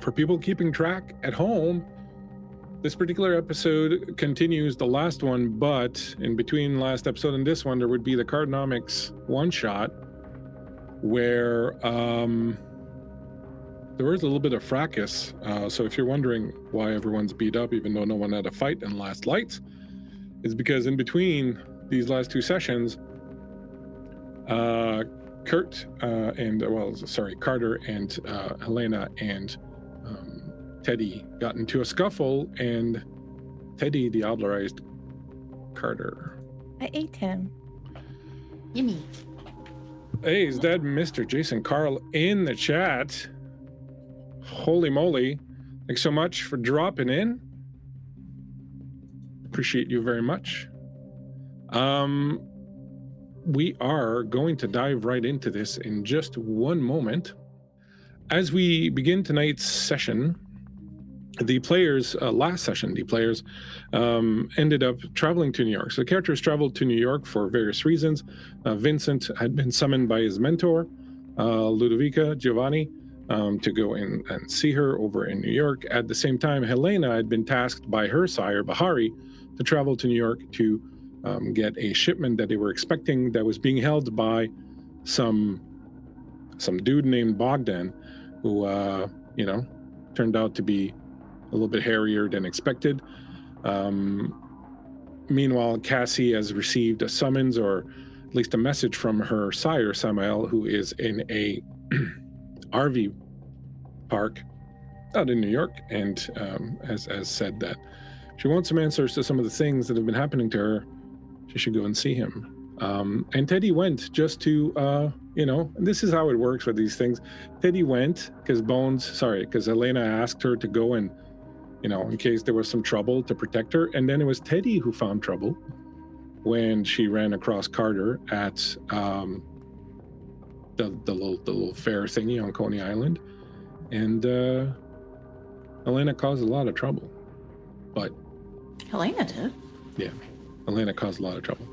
For people keeping track at home, this particular episode continues the last one, but in between last episode and this one, there would be the Carternomics one-shot where there was a little bit of fracas. So if you're wondering why everyone's beat up, even though no one had a fight in Last Light, it's because in between these last two sessions, Carter and Helena and Teddy got into a scuffle, and Teddy diablerized Carter. I ate him. Yummy. Hey, is that Mr. Jason Carl in the chat? Holy moly. Thanks so much for dropping in. Appreciate you very much. We are going to dive right into this in just one moment. As we begin tonight's session, the players, last session, the players ended up traveling to New York. So the characters traveled to New York for various reasons. Vincent had been summoned by his mentor, Ludovica Giovanni, to go in and see her over in New York. At the same time, Helena had been tasked by her sire, Bahari, to travel to New York to get a shipment that they were expecting that was being held by some dude named Bogdan, who, turned out to be a little bit hairier than expected. Meanwhile, Cassie has received a summons, or at least a message from her sire, Samael, who is in a RV park out in New York, and has said that she wants some answers to some of the things that have been happening to her. She should go and see him. And Teddy went just to, this is how it works with these things. Teddy went because Helena asked her to go and, in case there was some trouble, to protect her. And then it was Teddy who found trouble when she ran across Carter at the little fair thingy on Coney Island. And Helena caused a lot of trouble. But Helena did? Yeah, Helena caused a lot of trouble.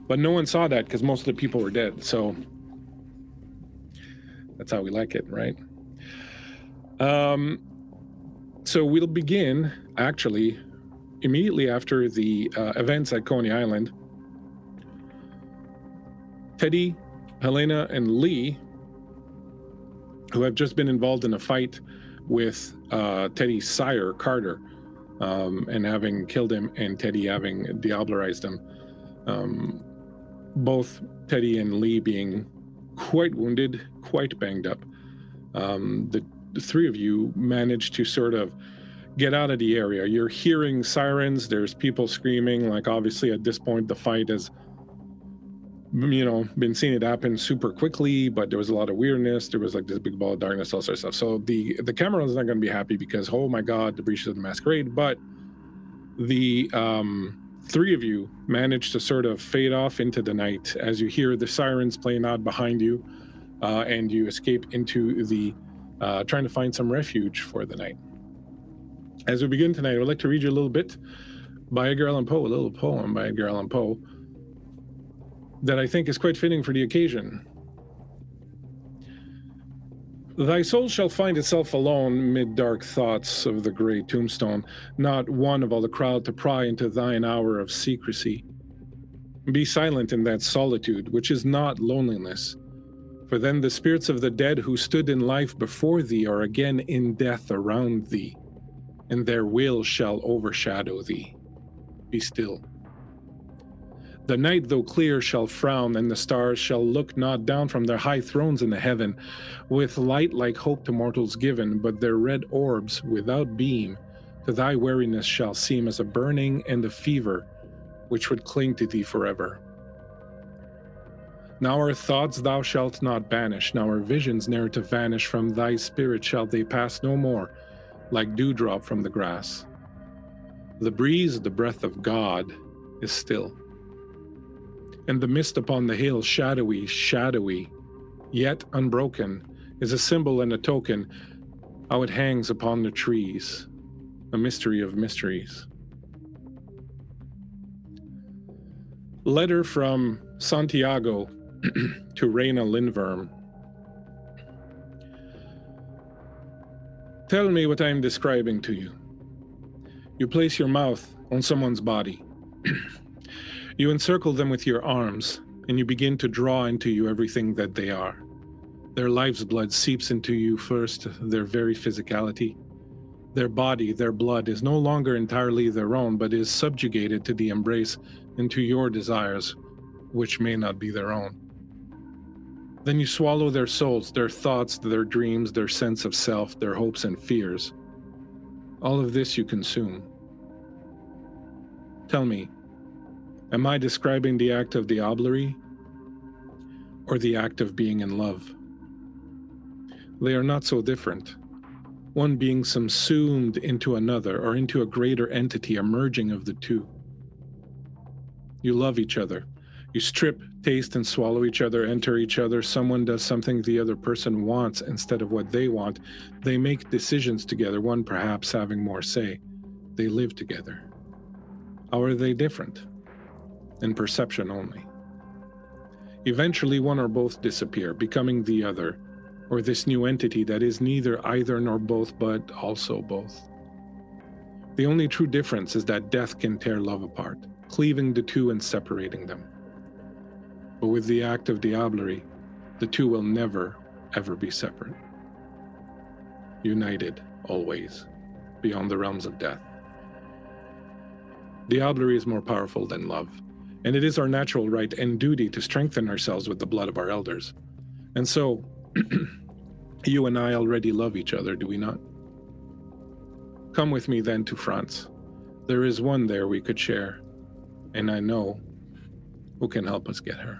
But no one saw that because most of the people were dead. So that's how we like it, right? So we'll begin, actually, immediately after the events at Coney Island. Teddy, Helena, and Lee, who have just been involved in a fight with Teddy's sire, Carter, and having killed him, and Teddy having diablerized him. Both Teddy and Lee being quite wounded, quite banged up. The three of you managed to sort of get out of the area. You're hearing sirens, there's people screaming, like obviously at this point the fight has, been seeing it happen super quickly, but there was a lot of weirdness. There was like this big ball of darkness, all sorts of stuff. So the camera is not going to be happy because, oh my God, the breaches of the Masquerade, but the three of you managed to sort of fade off into the night as you hear the sirens playing out behind you, and you escape into the trying to find some refuge for the night. As we begin tonight, I would like to read you a little bit by Edgar Allan Poe, a little poem by Edgar Allan Poe that I think is quite fitting for the occasion. Thy soul shall find itself alone mid dark thoughts of the grey tombstone, not one of all the crowd to pry into thine hour of secrecy. Be silent in that solitude, which is not loneliness, for then the spirits of the dead who stood in life before thee are again in death around thee, and their will shall overshadow thee. Be still. The night, though clear, shall frown, and the stars shall look not down from their high thrones in the heaven, with light like hope to mortals given, but their red orbs, without beam, to thy weariness shall seem as a burning and a fever, which would cling to thee forever. Now our thoughts thou shalt not banish, now our visions ne'er to vanish, from thy spirit shall they pass no more, like dewdrop from the grass. The breeze, the breath of God, is still. And the mist upon the hill, shadowy, shadowy, yet unbroken, is a symbol and a token, how it hangs upon the trees, a mystery of mysteries. Letter from Santiago to Reina Lindworm. Tell me what I am describing to you. You place your mouth on someone's body. You encircle them with your arms, and you begin to draw into you everything that they are. Their life's blood seeps into you first, their very physicality. Their body, their blood, is no longer entirely their own, but is subjugated to the embrace and to your desires, which may not be their own. Then you swallow their souls, their thoughts, their dreams, their sense of self, their hopes and fears. All of this you consume. Tell me, am I describing the act of diablerie or the act of being in love? They are not so different. One being subsumed into another or into a greater entity, a merging of the two. You love each other. You strip, taste, and swallow each other, enter each other. Someone does something the other person wants instead of what they want. They make decisions together, one perhaps having more say. They live together. How are they different? In perception only. Eventually, one or both disappear, becoming the other, or this new entity that is neither either nor both, but also both. The only true difference is that death can tear love apart, cleaving the two and separating them. But with the act of diablerie, the two will never, ever be separate. United, always, beyond the realms of death. Diablerie is more powerful than love, and it is our natural right and duty to strengthen ourselves with the blood of our elders. And so, you and I already love each other, do we not? Come with me then to France. There is one there we could share, and I know who can help us get her.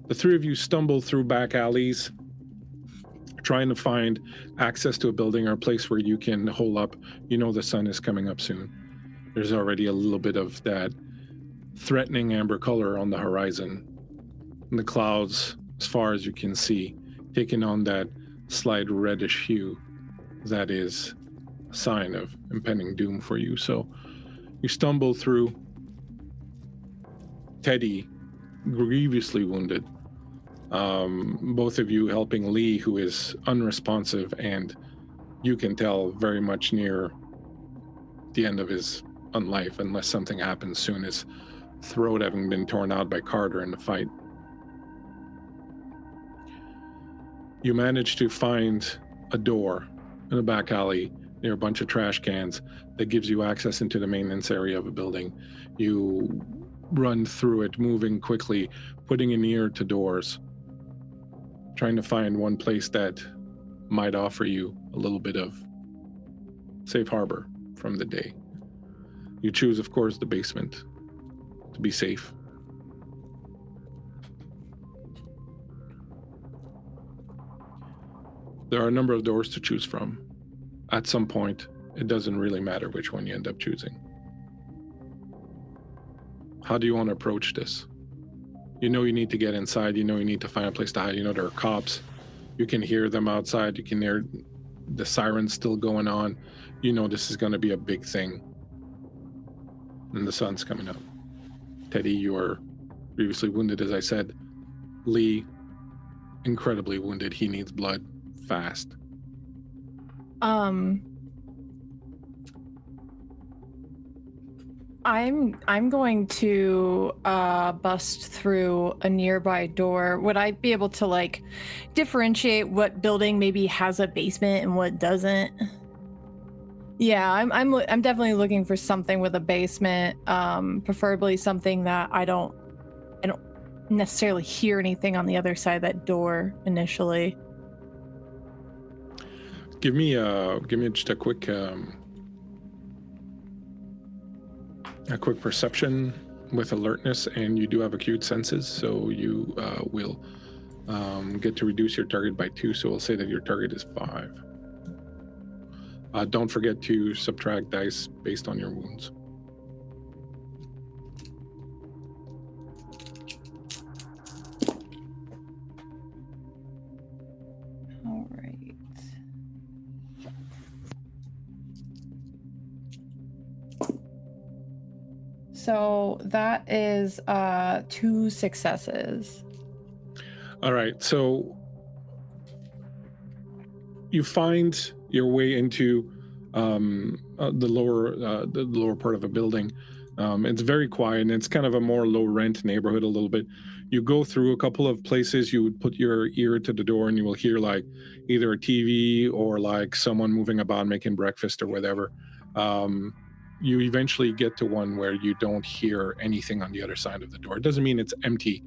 The three of you stumble through back alleys, trying to find access to a building or a place where you can hole up. You know the sun is coming up soon. There's already a little bit of that threatening amber color on the horizon. And the clouds, as far as you can see, taking on that slight reddish hue that is a sign of impending doom for you. So you stumble through. Teddy, grievously wounded. Both of you helping Lee, who is unresponsive and you can tell very much near the end of his life, unless something happens soon, his throat having been torn out by Carter in the fight. You manage to find a door in a back alley near a bunch of trash cans that gives you access into the maintenance area of a building. You run through it, moving quickly, putting an ear to doors, trying to find one place that might offer you a little bit of safe harbor from the day. You choose, of course, the basement to be safe. There are a number of doors to choose from. At some point, it doesn't really matter which one you end up choosing. How do you want to approach this? You know you need to get inside. You know you need to find a place to hide. You know there are cops. You can hear them outside. You can hear the sirens still going on. You know this is going to be a big thing. And the sun's coming up. Teddy, you are grievously wounded, as I said. Lee, incredibly wounded. He needs blood fast. I'm going to bust through a nearby door. Would I be able to like differentiate what building maybe has a basement and what doesn't? Yeah, I'm definitely looking for something with a basement, preferably something that I don't necessarily hear anything on the other side of that door initially. Give me just a quick perception with alertness, and you do have acute senses, so you will get to reduce your target by 2, so we'll say that your target is 5. Don't forget to subtract dice based on your wounds. All right. So that is 2 successes. All right, so you find your way into the lower part of a building. It's very quiet, and it's kind of a more low-rent neighborhood a little bit. You go through a couple of places, you would put your ear to the door, and you will hear like either a TV or like someone moving about making breakfast or whatever. You eventually get to one where you don't hear anything on the other side of the door. It doesn't mean it's empty,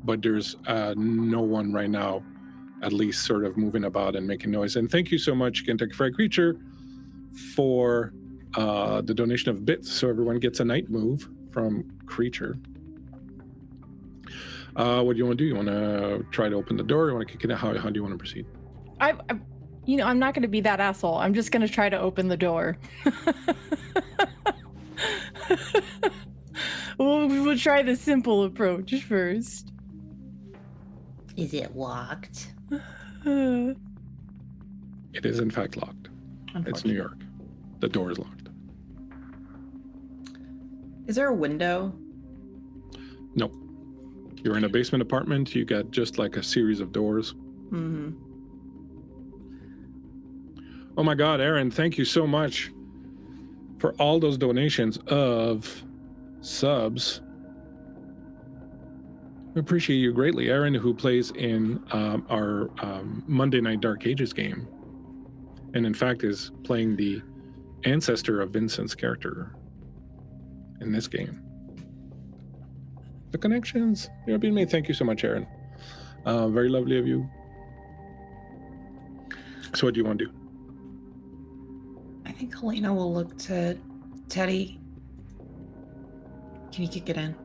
but there's no one right now, at least sort of moving about and making noise. And thank you so much, Kentucky Fried Creature, for the donation of bits, so everyone gets a night move from Creature. What do you want to do? You want to try to open the door? You want to kick it out? How do you want to proceed? I'm not going to be that asshole. I'm just going to try to open the door. We'll try the simple approach first. Is it locked? It is in fact locked. It's New York. The door is locked. Is there a window? No. You're in a basement apartment. You got just like a series of doors. Mm-hmm. Oh my God, Aaron, thank you so much for all those donations of subs. We appreciate you greatly. Aaron, who plays in our Monday Night Dark Ages game, and in fact is playing the ancestor of Vincent's character in this game. The connections, you're being made. Thank you so much, Aaron. Very lovely of you. So what do you want to do? I think Helena will look to Teddy. Can you kick it in?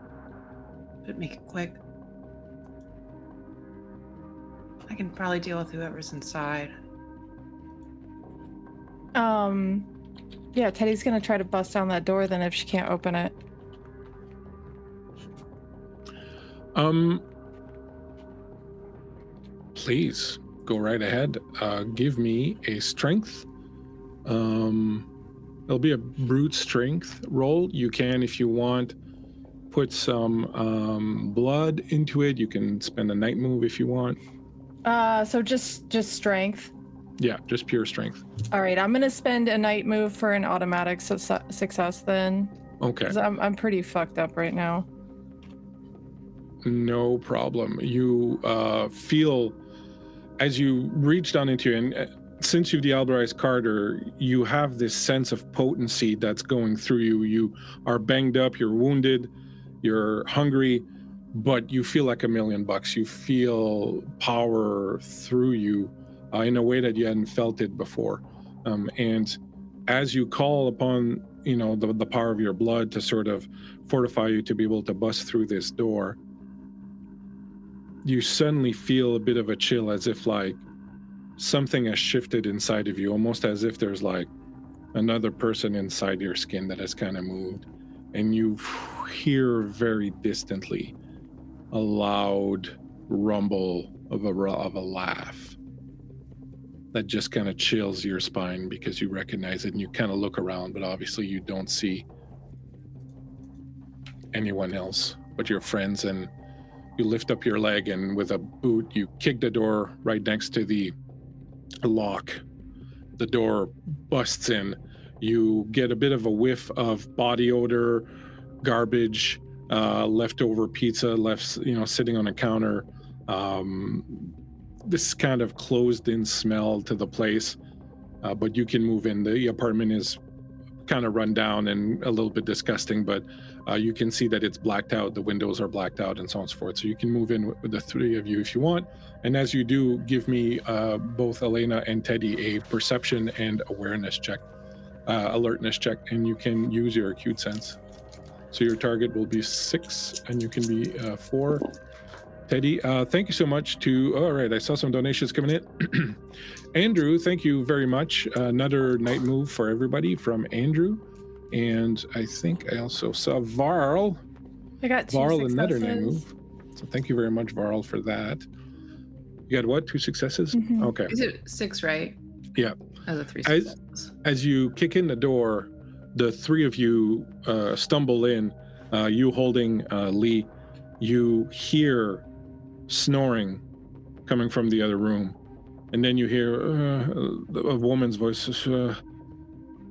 But make it quick. I can probably deal with whoever's inside. Yeah, Teddy's gonna try to bust down that door then if she can't open it. Please go right ahead. Give me a strength. It'll be a brute strength roll. You can, if you want, put some blood into it. You can spend a night move if you want. So just strength. Yeah, just pure strength. All right, I'm gonna spend a night move for an automatic success then. Okay. 'Cause I'm pretty fucked up right now. No problem. You feel as you reach down into it, and since you've dealberized Carter, you have this sense of potency that's going through you. You are banged up, you're wounded, you're hungry, but you feel like $1,000,000. You feel power through you in a way that you hadn't felt it before. And as you call upon, the power of your blood to sort of fortify you to be able to bust through this door, you suddenly feel a bit of a chill, as if like something has shifted inside of you, almost as if there's like another person inside your skin that has kind of moved. And you hear very distantly a loud rumble of a laugh that just kind of chills your spine because you recognize it, and you kind of look around, but obviously you don't see anyone else but your friends. And you lift up your leg, and with a boot you kick the door right next to the lock. The door busts in. You get a bit of a whiff of body odor, garbage, leftover pizza sitting on a counter. This kind of closed-in smell to the place, but you can move in. The apartment is kind of run down and a little bit disgusting, but you can see that it's blacked out. The windows are blacked out and so on and so forth. So you can move in with the three of you if you want. And as you do, give me both Helena and Teddy a perception and awareness check, alertness check, and you can use your acute sense. So your target will be 6 and you can be 4. Teddy, thank you so much all right, I saw some donations coming in. Andrew, thank you very much. Another night move for everybody from Andrew. And I think I also saw Varl. I got 2 Varl, successes. another night move. So thank you very much, Varl, for that. You got what? 2 successes? Mm-hmm. Okay. Is it 6, right? Yeah. As a 3 successes. As you kick in the door, the 3 of you stumble in, You holding Lee, you hear snoring coming from the other room, and then you hear a woman's voice.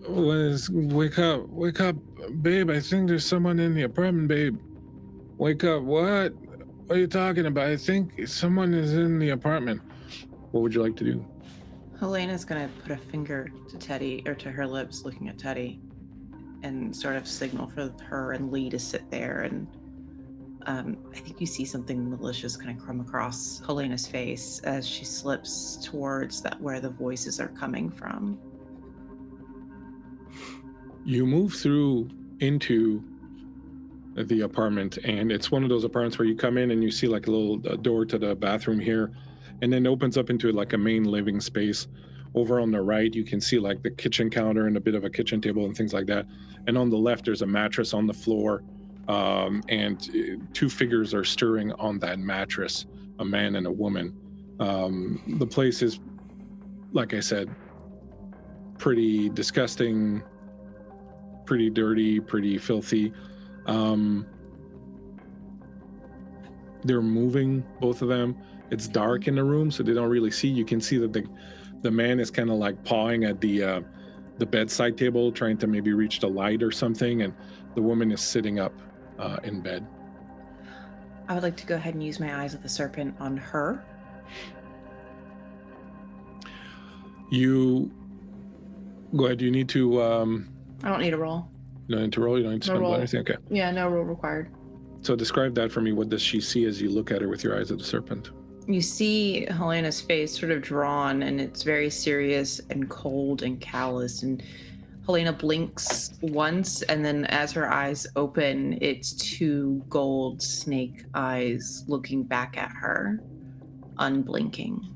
Wake up, babe! I think there's someone in the apartment, babe. Wake up! What are you talking about? I think someone is in the apartment. What would you like to do? Helena's gonna put a finger to Teddy, or to her lips, looking at Teddy, and sort of signal for her and Lee to sit there. And I think you see something malicious kind of come across Helena's face as she slips towards that where the voices are coming from. You move through into the apartment, and it's one of those apartments where you come in and you see like a little door to the bathroom here, and then it opens up into like a main living space. Over on the right, you can see like the kitchen counter and a bit of a kitchen table and things like that. And on the left, there's a mattress on the floor, and two figures are stirring on that mattress, a man and a woman. The place is, like I said, pretty disgusting, pretty dirty, pretty filthy. They're moving, both of them. It's dark in the room, so they don't really see. You can see that the man is kind of like pawing at the bedside table, trying to maybe reach the light or something, and the woman is sitting up in bed. I would like to go ahead and use my eyes of the serpent on her. You go ahead. You need to. I don't need a roll. You don't need to roll. You don't need to spend anything. Okay. Yeah, no roll required. So describe that for me. What does she see as you look at her with your eyes of the serpent? You see Helena's face sort of drawn, and it's very serious and cold and callous. And Helena blinks once, and then as her eyes open, it's two gold snake eyes looking back at her, unblinking.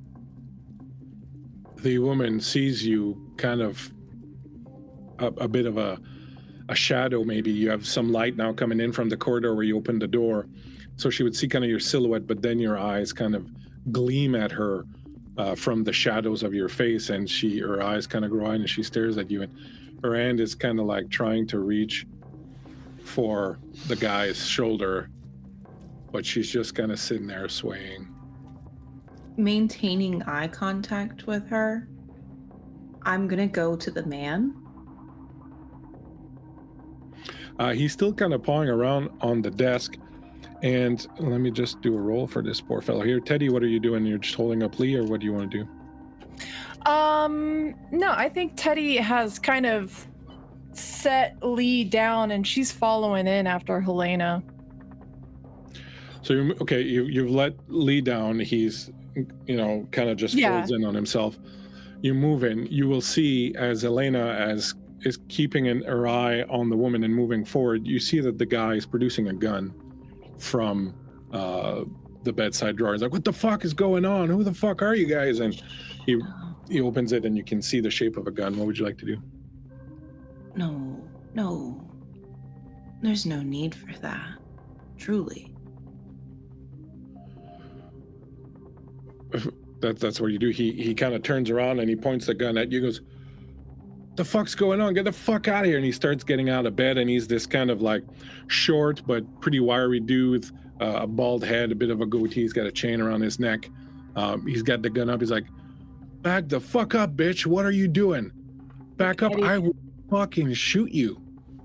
The woman sees you kind of a bit of a shadow, maybe. You have some light now coming in from the corridor where you opened the door. So she would see kind of your silhouette, but then your eyes kind of gleam at her from the shadows of your face, and her eyes kind of grow wide, and she stares at you, and her hand is kind of like trying to reach for the guy's shoulder, but she's just kind of sitting there swaying. Maintaining eye contact with her, I'm gonna go to the man. He's still kind of pawing around on the desk, and let me just do a roll for this poor fellow here. Teddy, what are you doing? You're just holding up Lee, or what do you want to do? No, I think Teddy has kind of set Lee down, and she's following in after Helena. So you've let Lee down. He's, kind of just folds in on himself. You move in. You will see as Helena is keeping her eye on the woman and moving forward. You see that the guy is producing a gun from the bedside drawer. He's like, "What the fuck is going on? Who the fuck are you guys?" And he opens it, and you can see the shape of a gun. What would you like to do? No. There's no need for that. Truly. That's what you do. He kind of turns around and he points the gun at you. Goes, "The fuck's going on? Get the fuck out of here!" And he starts getting out of bed. And he's this kind of like short but pretty wiry dude, a bald head, a bit of a goatee. He's got a chain around his neck. He's got the gun up. He's like, "Back the fuck up, bitch! What are you doing? Back up! I will fucking shoot you."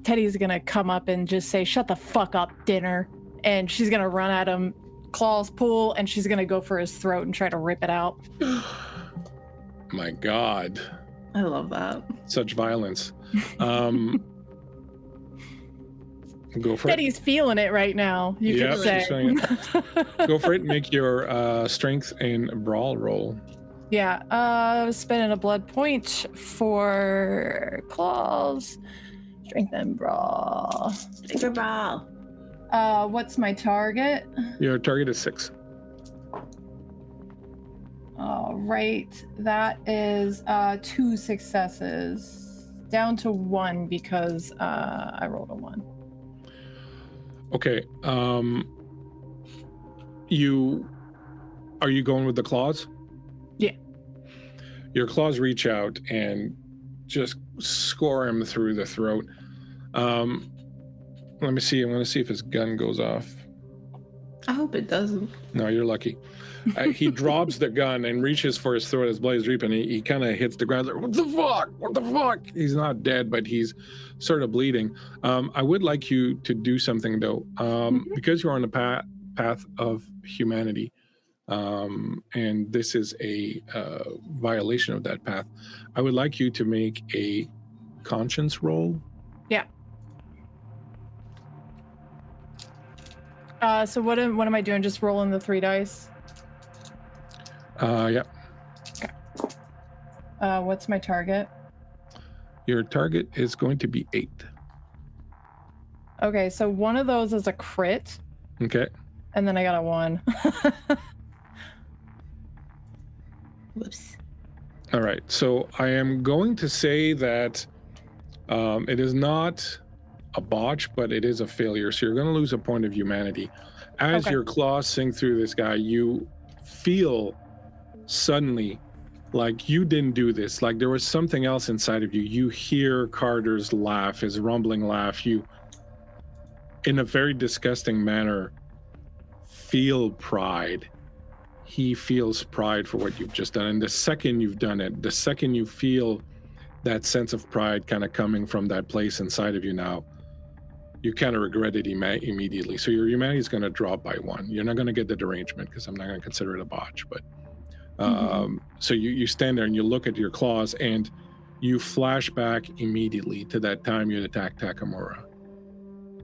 Teddy's gonna come up and just say, "Shut the fuck up, dinner," and she's gonna run at him. Claws pull, and she's gonna go for his throat and try to rip it out. My God. I love that. Such violence. Go for Teddy's feeling it right now, you could say. Go for it. Make your strength and brawl roll. Yeah, spending a blood point for claws. Strength and brawl. Strength and brawl. What's my target? Your target is 6. All right, that is 2 successes, down to 1 because I rolled a 1. Okay. Are you going with the claws? Yeah. Your claws reach out and just score him through the throat. Let me see. I'm going to see if his gun goes off. I hope it doesn't. No, you're lucky. He drops the gun and reaches for his throat as blood is dripping. He kind of hits the ground. Like, what the fuck? What the fuck? He's not dead, but he's sort of bleeding. I would like you to do something, though. Because you're on the path of humanity, and this is a violation of that path, I would like you to make a conscience roll. Yeah. So what am I doing? Just rolling the 3 dice? Yeah. Okay. What's my target? Your target is going to be 8. Okay, so one of those is a crit. Okay. And then I got a 1. Whoops. All right. So I am going to say that it is not a botch, but it is a failure. So you're going to lose a point of humanity. As your claws sink through this guy, you feel suddenly like you didn't do this. Like there was something else inside of you. You hear Carter's laugh, his rumbling laugh. You, in a very disgusting manner, feel pride. He feels pride for what you've just done. And the second you've done it, the second you feel that sense of pride kind of coming from that place inside of you now, you kind of regret it immediately. So your humanity is going to drop by 1. You're not going to get the derangement because I'm not going to consider it a botch. But so you stand there and you look at your claws and you flash back immediately to that time you attacked Takamura.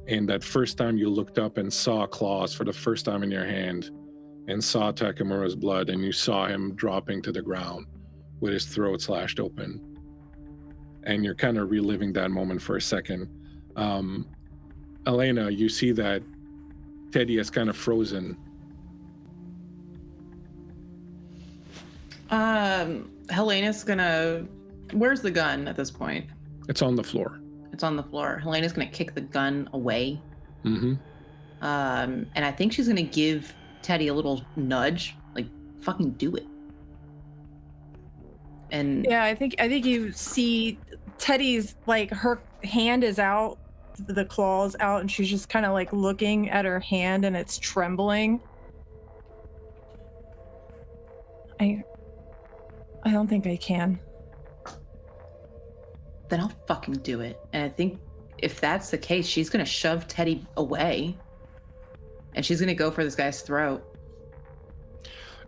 And that first time you looked up and saw claws for the first time in your hand and saw Takamura's blood, and you saw him dropping to the ground with his throat slashed open. And you're kind of reliving that moment for a second. Helena, you see that Teddy is kind of frozen. Helena's gonna... Where's the gun at this point? It's on the floor. It's on the floor. Helena's gonna kick the gun away. Mm-hmm. And I think she's gonna give Teddy a little nudge, like, fucking do it. And yeah, I think you see Teddy's, like, her hand is out, the claws out, and she's just kind of like looking at her hand and it's trembling. I don't think I can. then I'll fucking do it. And I think if that's the case, she's gonna shove Teddy away and she's gonna go for this guy's throat.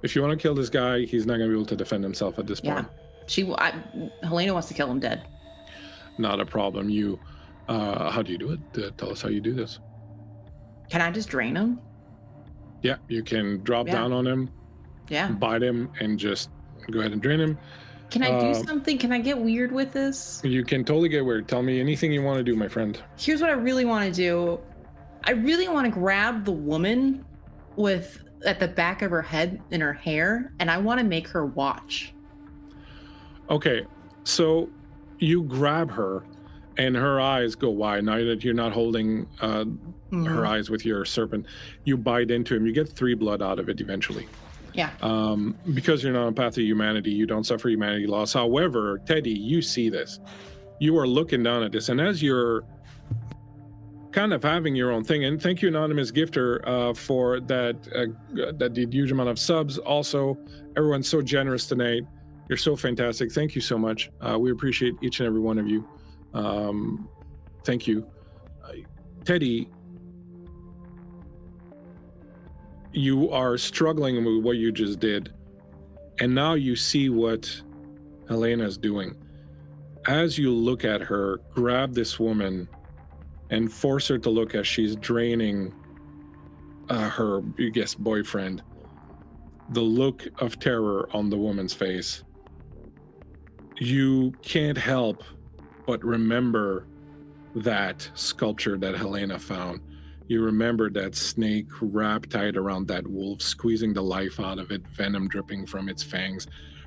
If you want to kill this guy, he's not gonna be able to defend himself at this point. Helena wants to kill him dead. Not a problem. You, how do you do it? Tell us how you do this. Can I just drain him? Yeah, you can drop down on him, bite him, and just go ahead and drain him. Can I do something? Can I get weird with this? You can totally get weird. Tell me anything you want to do, my friend. Here's what I really want to do. I really want to grab the woman at the back of her head in her hair, and I want to make her watch. Okay, so you grab her, and her eyes go wide. Now that you're not holding her eyes with your serpent, you bite into him. You get 3 blood out of it eventually. Yeah. Because you're not on path to humanity, you don't suffer humanity loss. However, Teddy, you see this. You are looking down at this, and as you're kind of having your own thing, and thank you, Anonymous Gifter, for that did huge amount of subs. Also, everyone's so generous tonight. You're so fantastic. Thank you so much. We appreciate each and every one of you. Thank you. Teddy, you are struggling with what you just did, and now you see what Helena's doing. As you look at her, grab this woman and force her to look as she's draining her, you guess, boyfriend. The look of terror on the woman's face. You can't help but remember that sculpture that Helena found. You remember that snake wrapped tight around that wolf, squeezing the life out of it, venom dripping from its fangs,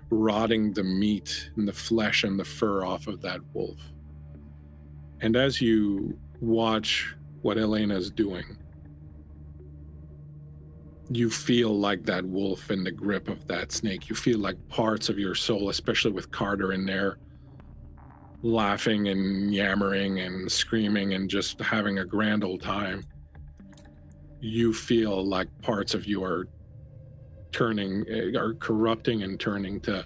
rotting the meat and the flesh and the fur off of that wolf. And as you watch what Helena's doing, you feel like that wolf in the grip of that snake. You feel like parts of your soul, especially with Carter in there, laughing and yammering and screaming and just having a grand old time, you feel like parts of you are corrupting and turning to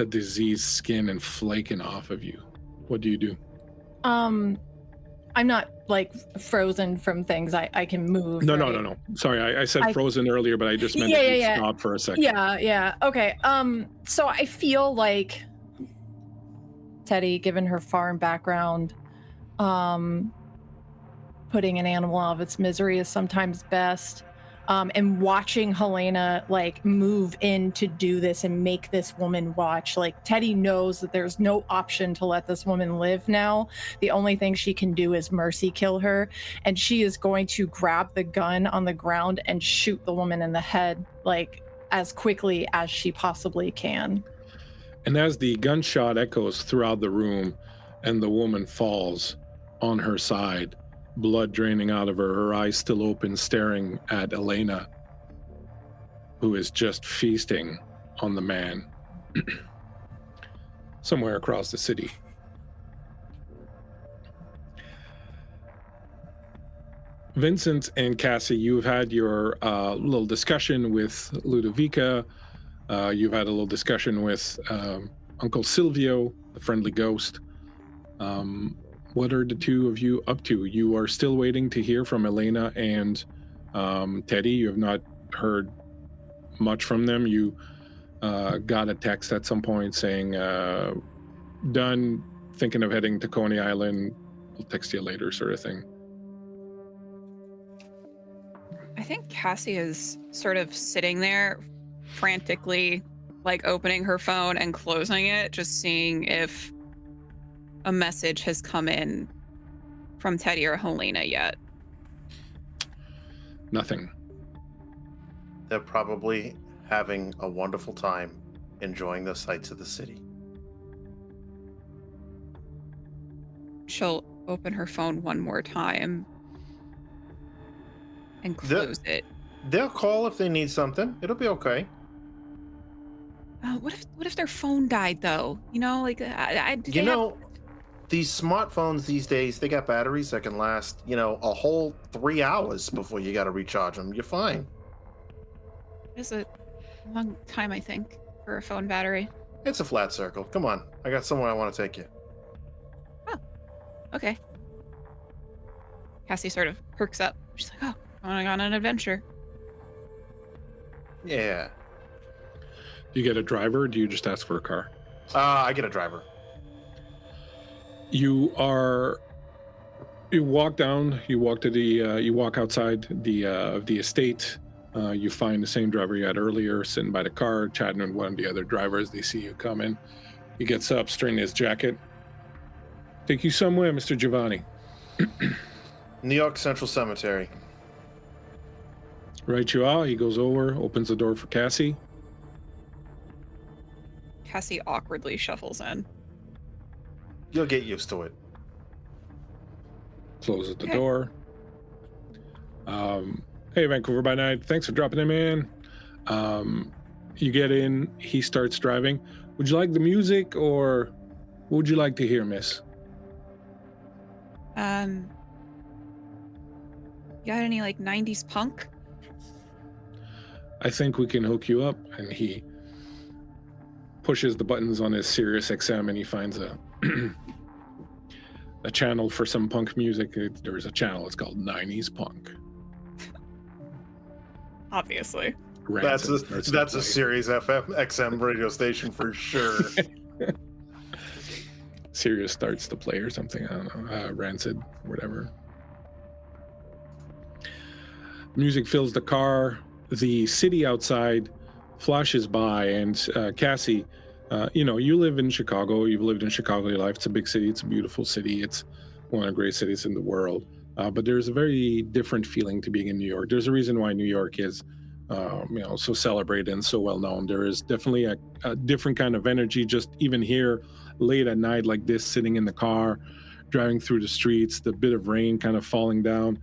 diseased skin and flaking off of you. What do you do? I'm not like frozen from things. I can move. No, right? no. Sorry, I said frozen earlier, but I just meant stop for a second. Yeah. Okay. So I feel like Teddy, given her farm background, putting an animal out of its misery is sometimes best. And watching Helena like move in to do this and make this woman watch, like Teddy knows that there's no option to let this woman live now. The only thing she can do is mercy kill her, and she is going to grab the gun on the ground and shoot the woman in the head like as quickly as she possibly can. And as the gunshot echoes throughout the room and the woman falls on her side, blood draining out of her eyes still open, staring at Helena, who is just feasting on the man somewhere across the city. Vincent and Cassie, you've had your little discussion with Ludovica. You've had a little discussion with Uncle Silvio, the friendly ghost. What are the two of you up to? You are still waiting to hear from Helena and Teddy. You have not heard much from them. You got a text at some point saying, done, thinking of heading to Coney Island. I'll text you later, sort of thing. I think Cassie is sort of sitting there frantically, like opening her phone and closing it, just seeing if a message has come in from Teddy or Helena yet. Nothing. They're probably having a wonderful time enjoying the sights of the city. She'll open her phone one more time and close it. They'll call if they need something. It'll be okay. What if their phone died though? You know, like these smartphones these days, they got batteries that can last, a whole 3 hours before you got to recharge them. You're fine. It's a long time, I think, for a phone battery. It's a flat circle. Come on. I got somewhere I want to take you. Oh, okay. Cassie sort of perks up. She's like, oh, I'm going on an adventure. Yeah. Do you get a driver, or do you just ask for a car? I get a driver. You walk down, you walk outside the estate. You find the same driver you had earlier sitting by the car, chatting with one of the other drivers. They see you coming. He gets up, straightening his jacket. Take you somewhere, Mr. Giovanni. New York Central Cemetery. Right you are. He goes over, opens the door for Cassie. Cassie awkwardly shuffles in. You'll get used to it. Closes the door. Hey, Vancouver by night. Thanks for dropping in, man. You get in. He starts driving. Would you like the music, or what would you like to hear, miss? You got any, 90s punk? I think we can hook you up. And he pushes the buttons on his Sirius XM, and he finds a channel for some punk music. There's a channel. It's called 90s Punk. Obviously. That's a Sirius XM radio station for sure. Sirius starts to play or something. I don't know. Rancid, whatever. Music fills the car. The city outside flashes by, and Cassie, you live in Chicago. You've lived in Chicago your life. It's a big city. It's a beautiful city. It's one of the great cities in the world. But there's a very different feeling to being in New York. There's a reason why New York is, so celebrated and so well known. There is definitely a different kind of energy. Just even here, late at night like this, sitting in the car, driving through the streets, the bit of rain kind of falling down.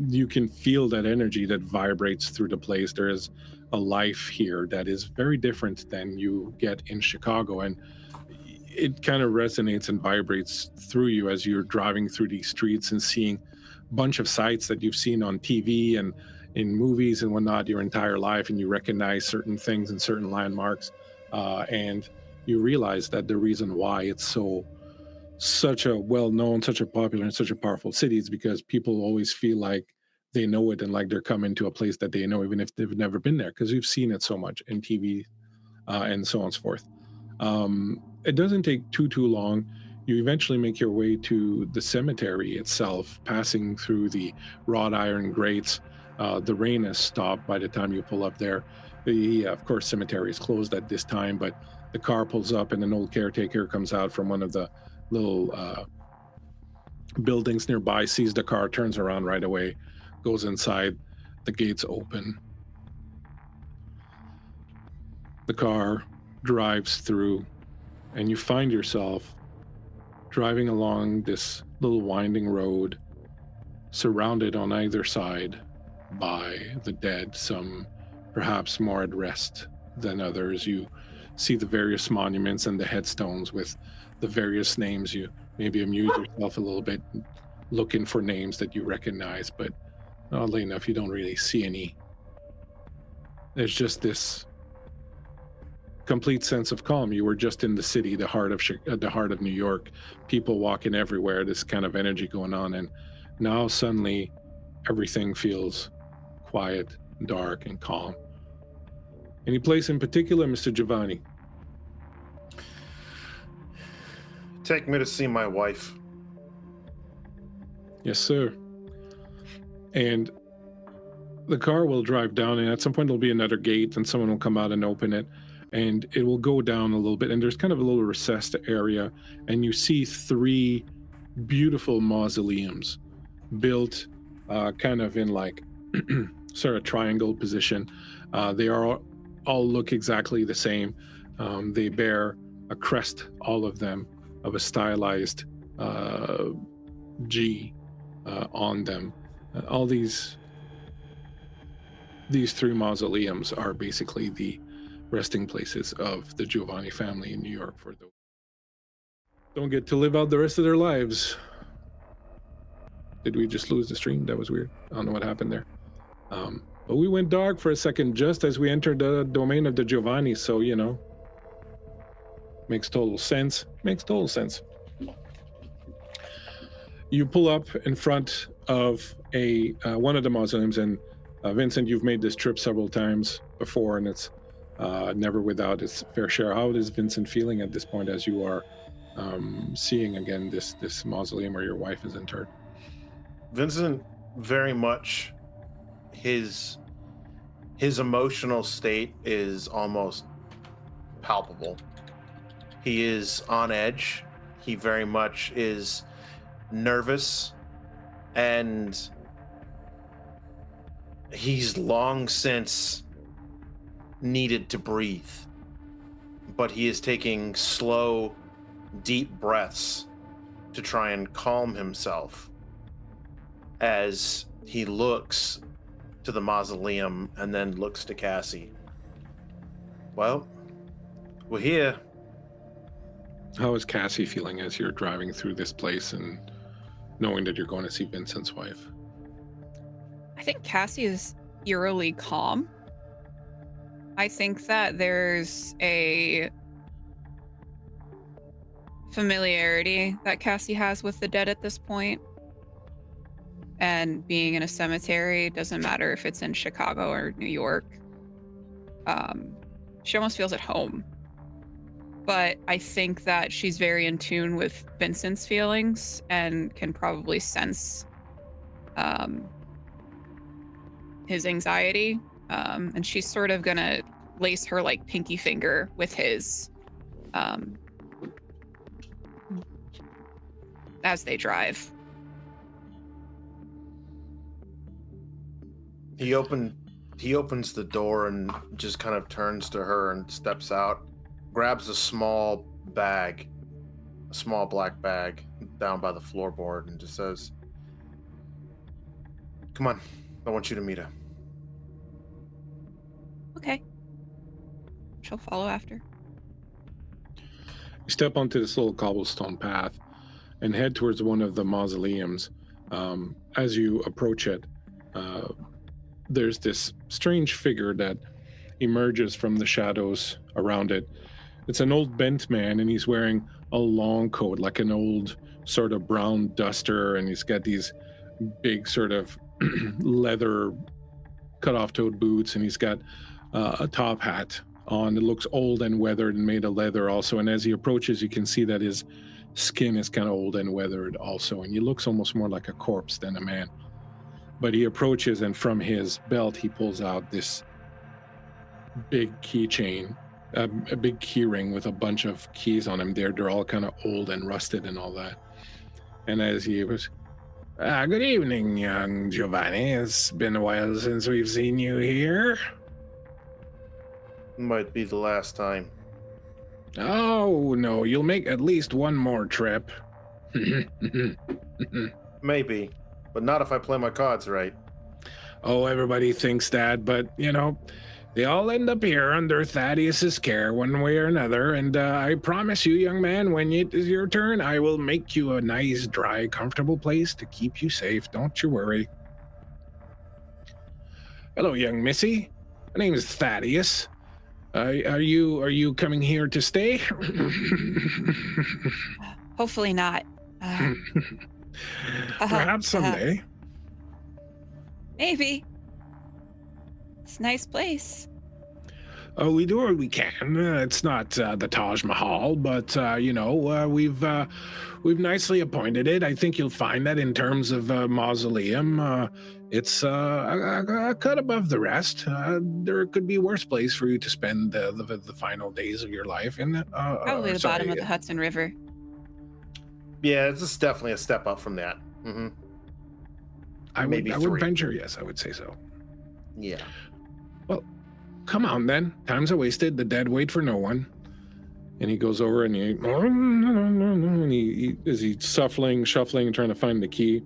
You can feel that energy that vibrates through the place. There is a life here that is very different than you get in Chicago. And it kind of resonates and vibrates through you as you're driving through these streets and seeing a bunch of sites that you've seen on TV and in movies and whatnot your entire life, and you recognize certain things and certain landmarks, and you realize that the reason why it's such a well-known, such a popular, and such a powerful city is because people always feel like they know it and like they're coming to a place that they know, even if they've never been there, because we've seen it so much in TV, and so on and so forth. It doesn't take too long. You eventually make your way to the cemetery itself, passing through the wrought iron grates. The rain has stopped by the time you pull up there. Of course, cemetery is closed at this time, but the car pulls up and an old caretaker comes out from one of the little buildings nearby, sees the car, turns around right away, goes inside. The gates open. The car drives through, and you find yourself driving along this little winding road, surrounded on either side by the dead, some perhaps more at rest than others. You see the various monuments and the headstones with the various names. You maybe amuse yourself a little bit looking for names that you recognize, but oddly enough, you don't really see any. There's just this complete sense of calm. You were just in the city, the heart of New York, people walking everywhere, this kind of energy going on, and now suddenly everything feels quiet, dark, and calm. Any place in particular, Mr. Giovanni? Take me to see my wife. Yes, sir. And the car will drive down, and at some point there'll be another gate, and someone will come out and open it, and it will go down a little bit, and there's kind of a little recessed area, and you see 3 beautiful mausoleums built kind of in like sort of triangle position. They are all look exactly the same. They bear a crest, all of them, of a stylized G on them. All these 3 mausoleums are basically the resting places of the Giovanni family in New York for those who don't get to live out the rest of their lives. Did we just lose the stream? That was weird. I don't know what happened there. But we went dark for a second just as we entered the domain of the Giovanni, so, you know, makes total sense. Makes total sense. You pull up in front of one of the mausoleums, and Vincent, you've made this trip several times before, and it's never without its fair share. How is Vincent feeling at this point as you are seeing again this mausoleum where your wife is interred? Vincent, very much his emotional state is almost palpable. He is on edge. He very much is nervous, and he's long since needed to breathe, but he is taking slow, deep breaths to try and calm himself as he looks to the mausoleum and then looks to Cassie. Well, we're here. How is Cassie feeling as you're driving through this place and knowing that you're going to see Vincent's wife? I think Cassie is eerily calm. I think that there's a familiarity that Cassie has with the dead at this point. And being in a cemetery, doesn't matter if it's in Chicago or New York. She almost feels at home. But I think that she's very in tune with Vincent's feelings and can probably sense his anxiety. And she's sort of gonna lace her like pinky finger with his as they drive. He opens the door and just kind of turns to her and steps out, grabs a small black bag down by the floorboard, and just says, "Come on, I want you to meet her." Okay. She'll follow after. You step onto this little cobblestone path and head towards one of the mausoleums. As you approach it, there's this strange figure that emerges from the shadows around it. It's an old bent man, and he's wearing a long coat, like an old sort of brown duster, and he's got these big sort of leather cut-off-toed boots, and he's got a top hat on. It looks old and weathered and made of leather also, and as he approaches, you can see that his skin is kind of old and weathered also, and he looks almost more like a corpse than a man. But he approaches, and from his belt, he pulls out this big keychain, a big key ring with a bunch of keys on them. They're all kind of old and rusted and all that. And as he was, good evening, young Giovanni. It's been a while since we've seen you here. Might be the last time. Oh, no, you'll make at least one more trip. Maybe, but not if I play my cards right. Oh, everybody thinks that, but, you know, they all end up here under Thaddeus's care one way or another, and I promise you, young man, when it is your turn, I will make you a nice, dry, comfortable place to keep you safe. Don't you worry. Hello, young missy. My name is Thaddeus. Are you coming here to stay? Hopefully not. Perhaps someday. Maybe. It's a nice place. Oh, we do what we can. It's not the Taj Mahal, but you know, we've nicely appointed it. I think you'll find that in terms of mausoleum, it's a cut above the rest. There could be a worse place for you to spend the final days of your life. And Probably the bottom of the Hudson River. Yeah, it's just definitely a step up from that. Mm-hmm. I Maybe would 3. venture, yes, I would say so. Yeah. Well, come on then. Times are wasted. The dead wait for no one. And he goes over and he is he shuffling, trying to find the key.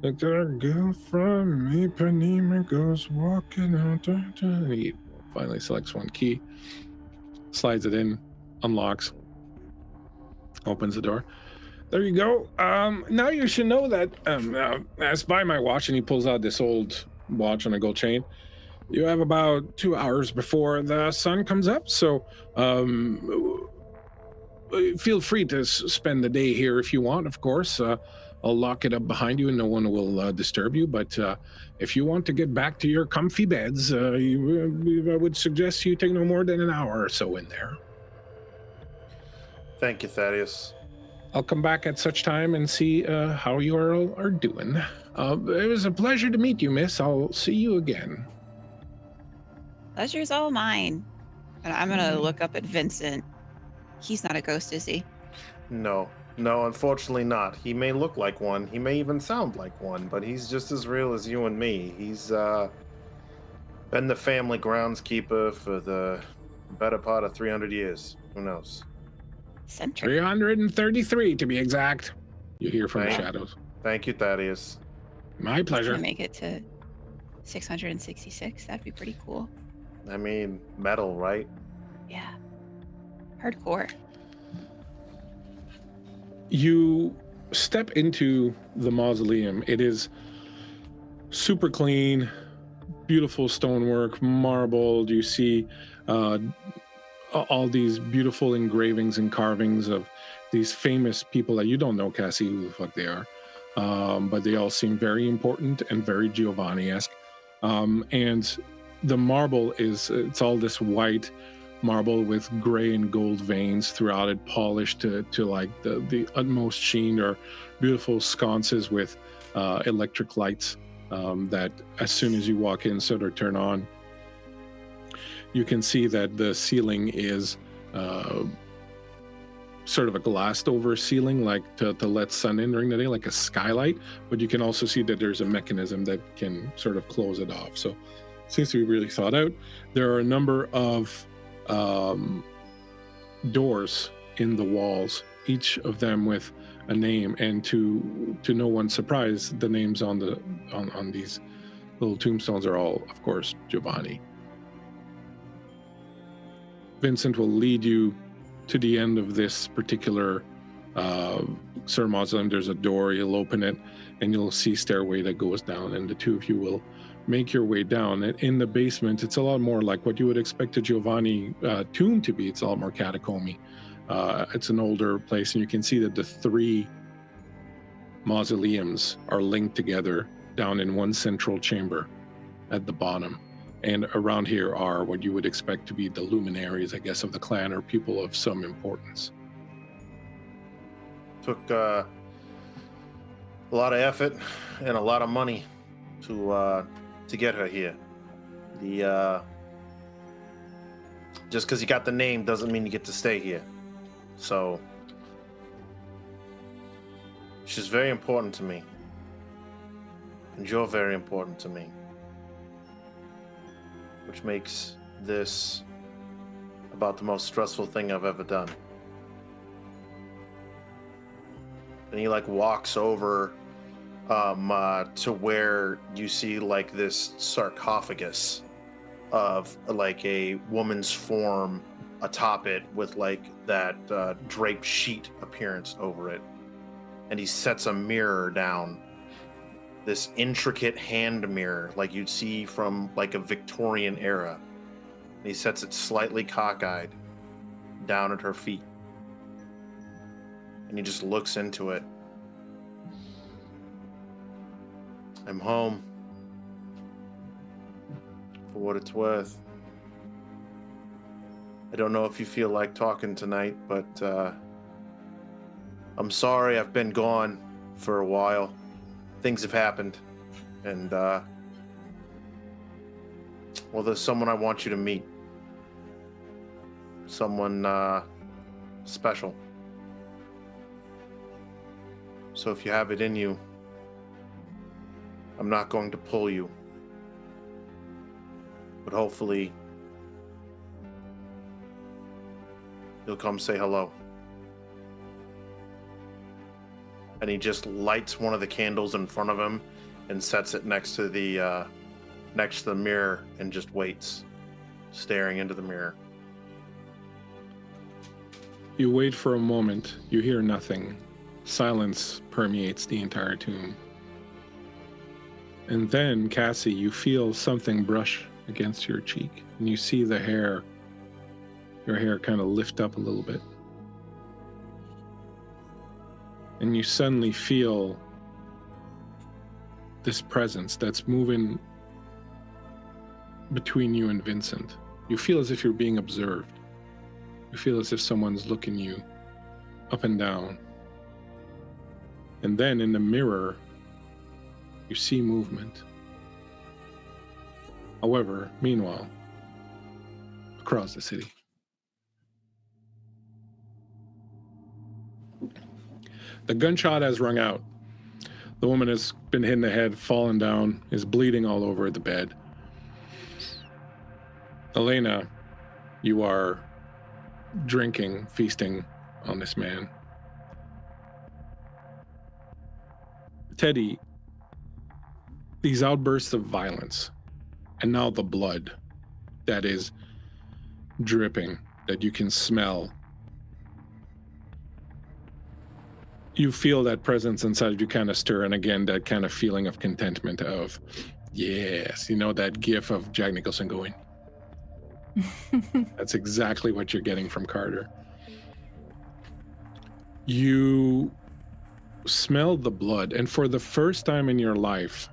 Like there girl from Ipanema goes walking out. And he finally selects one key, slides it in, unlocks, opens the door. There you go. Now you should know that as by my watch, and he pulls out this old watch on a gold chain. You have about 2 hours before the sun comes up, so feel free to spend the day here if you want, of course. I'll lock it up behind you and no one will disturb you, but if you want to get back to your comfy beds, I would suggest you take no more than an hour or so in there. Thank you, Thaddeus. I'll come back at such time and see how you all are doing. It was a pleasure to meet you, miss. I'll see you again. Pleasure's all mine. And I'm gonna look up at Vincent. He's not a ghost, is he? No, unfortunately not. He may look like one. He may even sound like one, but he's just as real as you and me. He's been the family groundskeeper for the better part of 300 years. Who knows? Centric. 333 to be exact. You hear from the Thank- shadows. Thank you, Thaddeus. My pleasure. Gonna make it to 666. That'd be pretty cool. I mean, metal, right? Yeah. Hardcore. You step into the mausoleum. It is super clean, beautiful stonework, marbled. You see all these beautiful engravings and carvings of these famous people that you don't know, Cassie, who the fuck they are. But they all seem very important and very Giovanni-esque. And the marble it's all this white marble with gray and gold veins throughout it, polished to like the utmost sheen, or beautiful sconces with electric lights that as soon as you walk in sort of turn on. You can see that the ceiling is sort of a glassed over ceiling, like to let sun in during the day, like a skylight, but you can also see that there's a mechanism that can sort of close it off. So it seems to be really thought out. There are a number of doors in the walls, each of them with a name, and to no one's surprise, the names on these little tombstones are all, of course, Giovanni. Vincent will lead you to the end of this particular Sir Mausoleum, there's a door. You'll open it, and you'll see stairway that goes down, and the two of you will make your way down. And in the basement, it's a lot more like what you would expect a Giovanni tomb to be. It's a lot more catacomby. It's an older place, and you can see that the three mausoleums are linked together down in one central chamber at the bottom. And around here are what you would expect to be the luminaries, I guess, of the clan, or people of some importance. Took a lot of effort and a lot of money to get her here. Just because you got the name doesn't mean you get to stay here. So she's very important to me, and you're very important to me, which makes this about the most stressful thing I've ever done. And he walks over to where you see this sarcophagus of a woman's form atop it with that draped sheet appearance over it. And he sets a mirror down, this intricate hand mirror like you'd see from a Victorian era. And he sets it slightly cockeyed down at her feet. And he just looks into it. I'm home. For what it's worth. I don't know if you feel like talking tonight, but I'm sorry I've been gone for a while. Things have happened. And, well, there's someone I want you to meet. Someone special. So if you have it in you, I'm not going to pull you. But hopefully, you'll come say hello. And he just lights one of the candles in front of him and sets it next to the mirror and just waits, staring into the mirror. You wait for a moment. You hear nothing. Silence permeates the entire tomb. And then, Cassie, you feel something brush against your cheek. And you see your hair kind of lift up a little bit. And you suddenly feel this presence that's moving between you and Vincent. You feel as if you're being observed. You feel as if someone's looking you up and down. And then in the mirror, you see movement. However, meanwhile, across the city, the gunshot has rung out. The woman has been hit in the head, fallen down, is bleeding all over the bed. Helena, you are drinking, feasting on this man. Teddy, these outbursts of violence, and now the blood that is dripping, that you can smell. You feel that presence inside of you kind of stir, and again, that kind of feeling of contentment of, yes, that gif of Jack Nicholson going. That's exactly what you're getting from Carter. You smell the blood, and for the first time in your life,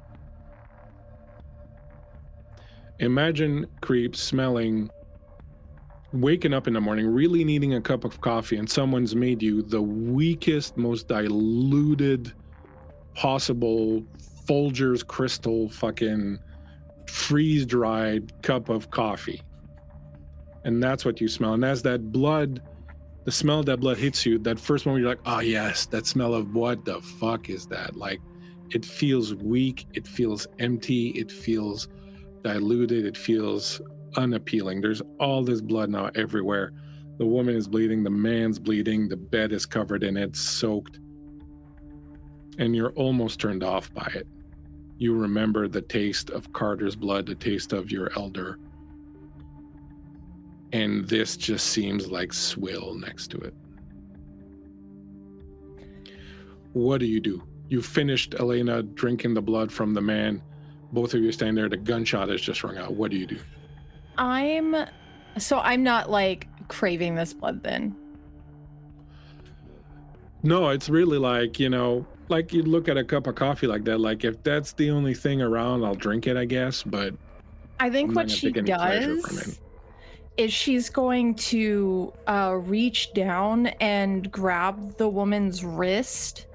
imagine Creep waking up in the morning, really needing a cup of coffee, and someone's made you the weakest, most diluted possible Folgers crystal fucking freeze-dried cup of coffee. And that's what you smell. And as that blood, the smell of that blood hits you, that first moment you're like, oh yes, that smell of what the fuck is that? It feels weak, it feels empty, it feels diluted, it feels unappealing. There's all this blood now everywhere. The woman is bleeding, the man's bleeding, the bed is covered in it, soaked. And you're almost turned off by it. You remember the taste of Carter's blood, the taste of your elder. and this just seems like swill next to it. What do? You finished, Helena, drinking the blood from the man. Both of you stand there. The gunshot has just rung out. What do you do? I'm not like craving this blood then. No, it's really like, like you'd look at a cup of coffee like that. Like, if that's the only thing around, I'll drink it, I guess. But I think I'm not what gonna she take any pleasure from does it. is she's going to reach down and grab the woman's wrist,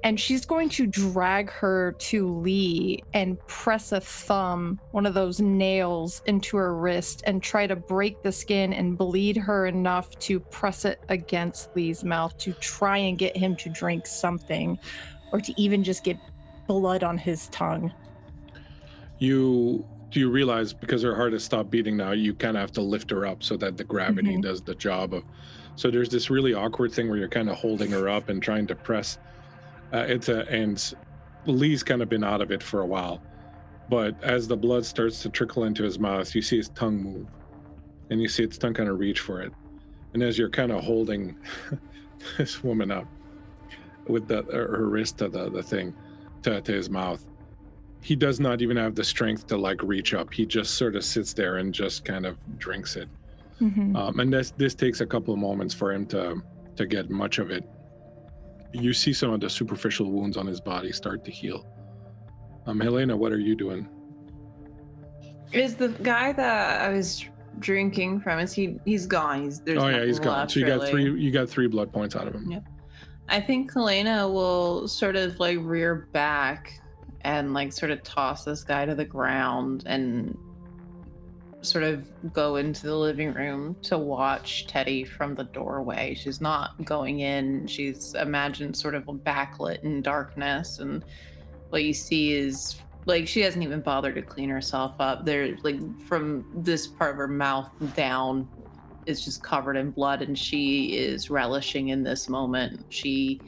and she's going to drag her to Lee and press a thumb, one of those nails, into her wrist and try to break the skin and bleed her enough to press it against Lee's mouth to try and get him to drink something, or to even just get blood on his tongue. Do you realize, because her heart has stopped beating now, you kind of have to lift her up so that the gravity does the job of. So there's this really awkward thing where you're kind of holding her up and trying to press. And Lee's kind of been out of it for a while, but as the blood starts to trickle into his mouth, you see his tongue move, and you see its tongue kind of reach for it. And as you're kind of holding this woman up with her wrist to the thing to his mouth, he does not even have the strength to like reach up. He just sort of sits there and just kind of drinks it. And this takes a couple of moments for him to get much of it. You see some of the superficial wounds on his body start to heal. Helena, what are you doing? Is the guy that I was drinking from, he's gone? He's gone. Left, So you really. got 3 blood points out of him. Yep. I think Helena will sort of like rear back and like sort of toss this guy to the ground and sort of go into the living room to watch Teddy from the doorway. She's not going in. She's imagined sort of backlit in darkness, and what you see is like she hasn't even bothered to clean herself up. There, like from this part of her mouth down is just covered in blood, and she is relishing in this moment. She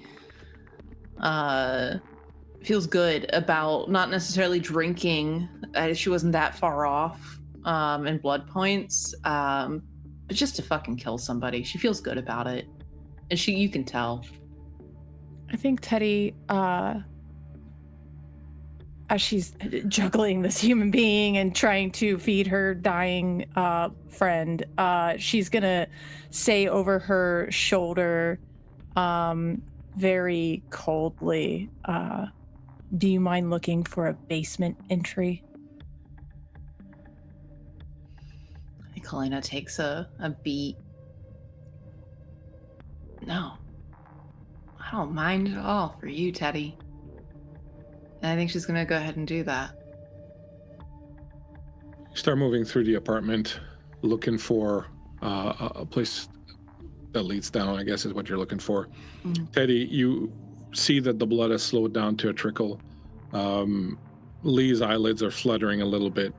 feels good about not necessarily drinking. She wasn't that far off in blood points, but just to fucking kill somebody. She feels good about it, and you can tell. I think Teddy, as she's juggling this human being and trying to feed her dying friend, she's gonna say over her shoulder, very coldly, do you mind looking for a basement entry? I think Helena takes a beat. No, I don't mind at all for you, Teddy. And I think she's gonna go ahead and do that. Start moving through the apartment, looking for a place that leads down, I guess is what you're looking for. Teddy, you see that the blood has slowed down to a trickle. Lee's eyelids are fluttering a little bit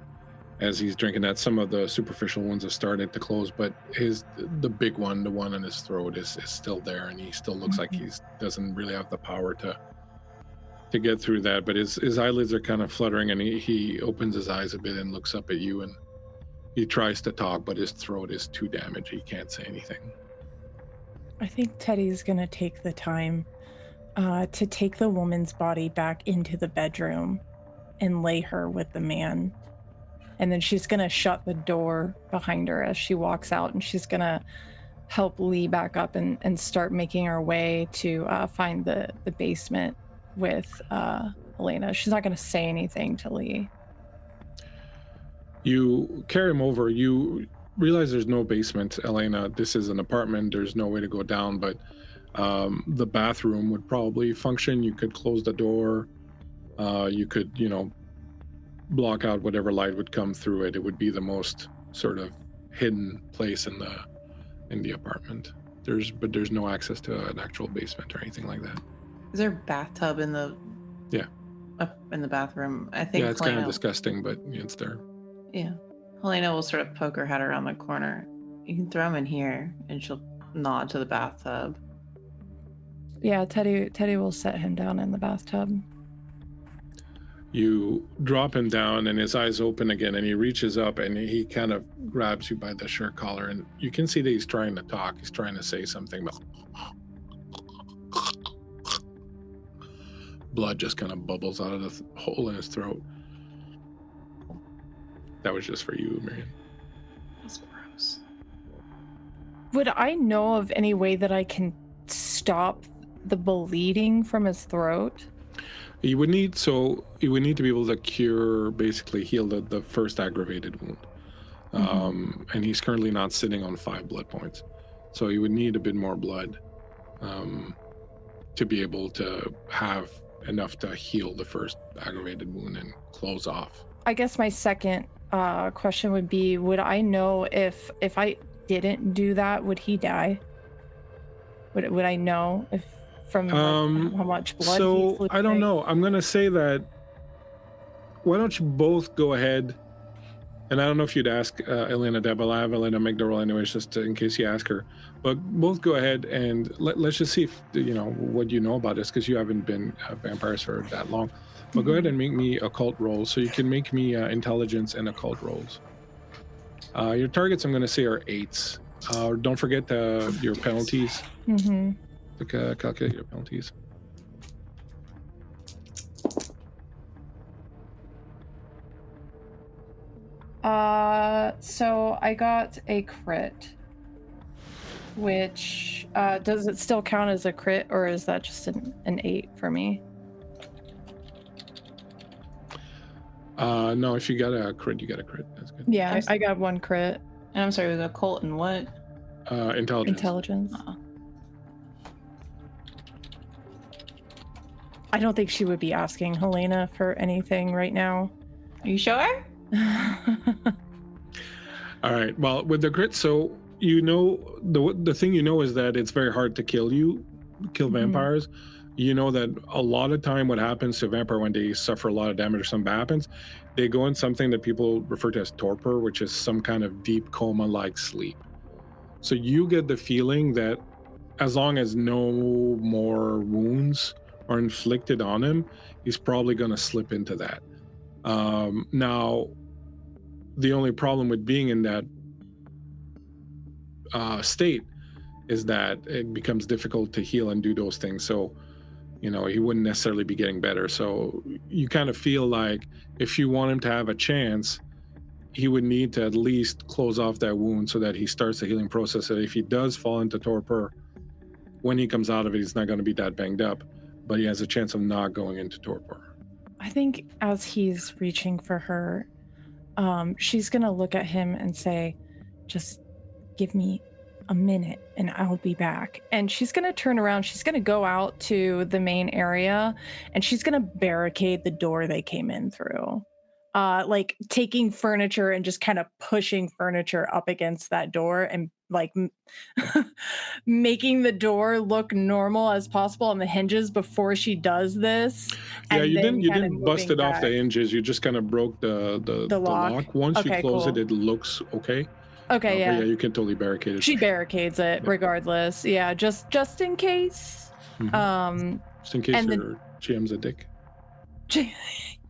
as he's drinking that. Some of the superficial ones have started to close, but the big one, the one in his throat, is still there, and he still looks like he doesn't really have the power to get through that. But his eyelids are kind of fluttering, and he opens his eyes a bit and looks up at you, and he tries to talk, but his throat is too damaged. He can't say anything. I think Teddy's gonna take the time to take the woman's body back into the bedroom and lay her with the man. And then she's gonna shut the door behind her as she walks out, and she's gonna help Lee back up and start making her way to find the basement with Helena. She's not gonna say anything to Lee. You carry him over. You realize there's no basement, Helena. This is an apartment. There's no way to go down, but the bathroom would probably function. You could close the door. You could, block out whatever light would come through it. It would be the most sort of hidden place in the apartment. There's no access to an actual basement or anything like that. Is there a bathtub in the up in the bathroom? I think it's kind of disgusting, but it's there. Yeah. Helena will sort of poke her head around the corner. You can throw him in here, and she'll nod to the bathtub. Yeah, Teddy will set him down in the bathtub. You drop him down and his eyes open again, and he reaches up and he kind of grabs you by the shirt collar, and you can see that he's trying to talk. He's trying to say something, but blood just kind of bubbles out of the hole in his throat. That was just for you, Marion. That's gross. Would I know of any way that I can stop the bleeding from his throat? You would need to be able to basically heal the first aggravated wound. And he's currently not sitting on 5 blood points. So you would need a bit more blood to be able to have enough to heal the first aggravated wound and close off. I guess my second question would be, would I know if I didn't do that, would he die? Would I know if from how much blood? So I don't know. I'm gonna say that. Why don't you both go ahead? And I don't know if you'd ask Helena Deb. I'll have Helena make the roll anyways, just in case you ask her. But both go ahead and let's just see if what you know about this, because you haven't been vampires for that long. But go ahead and make me occult rolls. So you can make me intelligence and occult rolls. Your targets, I'm going to say, are 8s. Don't forget your penalties. Calculate your penalties. So I got a crit, which does it still count as a crit, or is that just an 8 for me? No, if you got a crit, you got a crit. That's good. Yeah, I got 1 crit. And I'm sorry, it was occult and what? Intelligence. I don't think she would be asking Helena for anything right now. Are you sure? All right. Well, with the crit, so the thing is that it's very hard to kill vampires. You know that a lot of time what happens to a vampire when they suffer a lot of damage or something happens, they go in something that people refer to as torpor, which is some kind of deep coma-like sleep. So you get the feeling that as long as no more wounds are inflicted on him, he's probably going to slip into that. Now, the only problem with being in that state is that it becomes difficult to heal and do those things. So, he wouldn't necessarily be getting better. So you kind of feel like if you want him to have a chance, he would need to at least close off that wound so that he starts the healing process. So if he does fall into torpor, when he comes out of it, he's not going to be that banged up, but he has a chance of not going into torpor. I think as he's reaching for her, she's going to look at him and say, just give me a minute and I'll be back. And she's going to turn around. She's going to go out to the main area and she's going to barricade the door they came in through. Like taking furniture and just kind of pushing furniture up against that door and like making the door look normal as possible on the hinges before she does this. Yeah, you didn't bust it off the hinges. You just kind of broke the lock. Once you close it looks okay. Okay, yeah. Yeah, you can totally barricade it. She barricades it regardless. Yeah, just in case. Just in case your GM's a dick.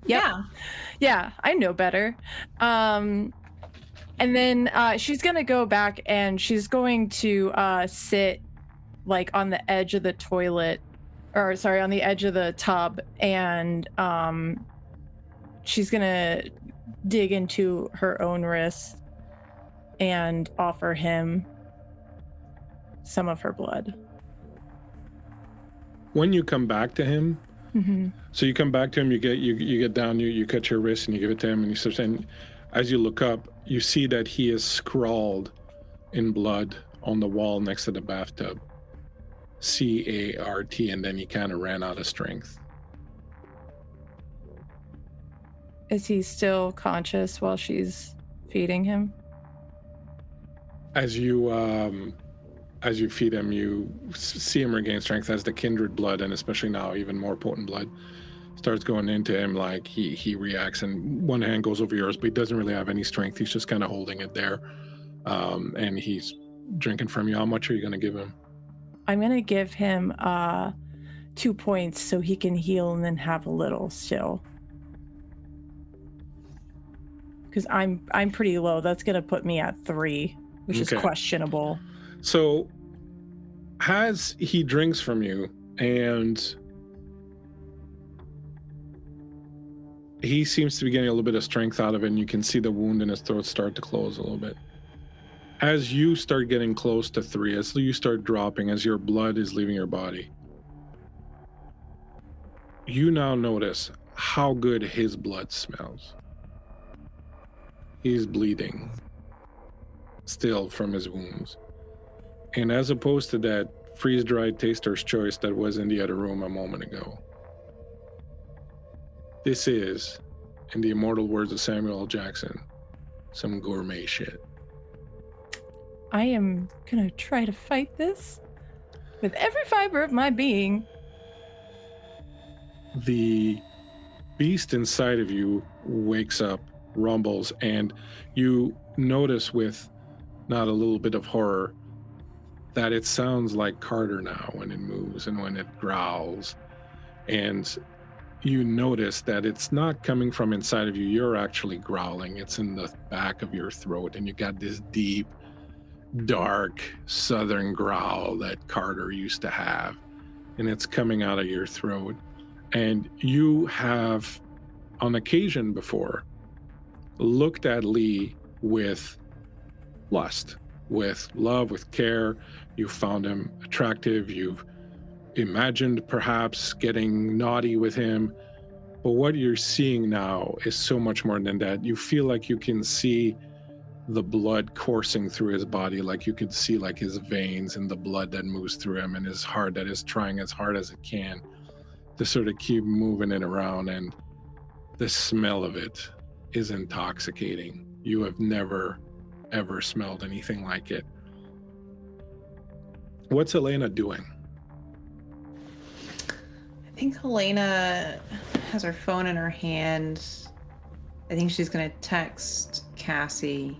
Yeah, I know better. And then she's gonna go back and she's going to sit like on the edge of the toilet, or sorry, on the edge of the tub, and she's gonna dig into her own wrist and offer him some of her blood. When you come back to him, so you come back to him, you get down, you cut your wrist and you give it to him, and you start saying, as you look up, you see that he is scrawled in blood on the wall next to the bathtub, CART, and then he kind of ran out of strength. Is he still conscious while she's feeding him? As you feed him, you see him regain strength as the kindred blood, and especially now even more potent blood, starts going into him. Like he reacts, and one hand goes over yours, but he doesn't really have any strength. He's just kind of holding it there, and he's drinking from you. How much are you going to give him? I'm going to give him 2 points so he can heal and then have a little still. because I'm pretty low. That's gonna put me at 3, which is Okay. questionable. So, as he drinks from you, and he seems to be getting a little bit of strength out of it, and you can see the wound in his throat start to close a little bit. As you start getting close to 3, as you start dropping, as your blood is leaving your body, you now notice how good his blood smells. He's bleeding still from his wounds. And as opposed to that freeze-dried taster's choice that was in the other room a moment ago, this is, in the immortal words of Samuel L. Jackson, some gourmet shit. I am gonna try to fight this with every fiber of my being. The beast inside of you wakes up, rumbles, and you notice with not a little bit of horror that it sounds like Carter now when it moves and when it growls. And you notice that it's not coming from inside of you. You're actually growling. It's in the back of your throat, and you got this deep, dark southern growl that Carter used to have, and it's coming out of your throat. And you have, on occasion before, looked at Lee with lust, with love, with care. You found him attractive. You've imagined perhaps getting naughty with him. But what you're seeing now is so much more than that. You feel like you can see the blood coursing through his body, like you could see like his veins and the blood that moves through him, and his heart that is trying as hard as it can to sort of keep moving it around. And the smell of it is intoxicating. You have never, ever smelled anything like it. What's Helena doing? I think Helena has her phone in her hand. I think she's going to text Cassie.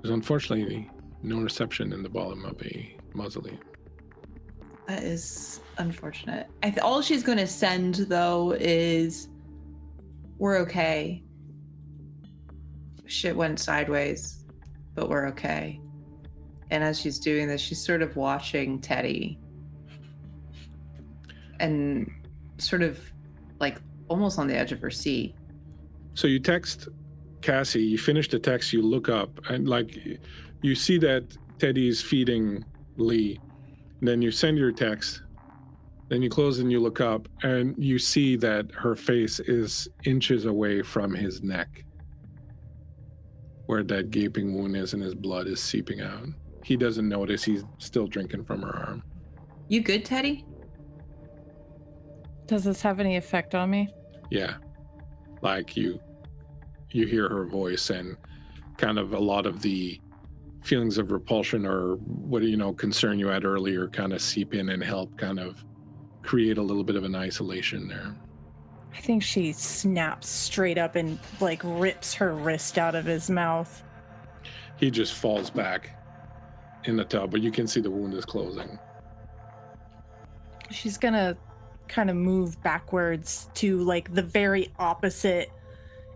There's unfortunately no reception in the bottom of a mausoleum. That is unfortunate. All she's going to send, though, is, "We're okay. Shit went sideways, but we're okay." And as she's doing this, she's sort of watching Teddy and sort of like almost on the edge of her seat. So you text Cassie, you finish the text, you look up, and like you see that Teddy's feeding Lee. Then you send your text, then you close and you look up, and you see that her face is inches away from his neck, where that gaping wound is and his blood is seeping out. He doesn't notice. He's still drinking from her arm. You good, Teddy? Does this have any effect on me? Yeah. Like you hear her voice, and kind of a lot of the feelings of repulsion or what, concern you had earlier kind of seep in and help kind of create a little bit of an isolation there. I think she snaps straight up and like rips her wrist out of his mouth. He just falls back in the tub, but you can see the wound is closing. She's gonna kind of move backwards to like the very opposite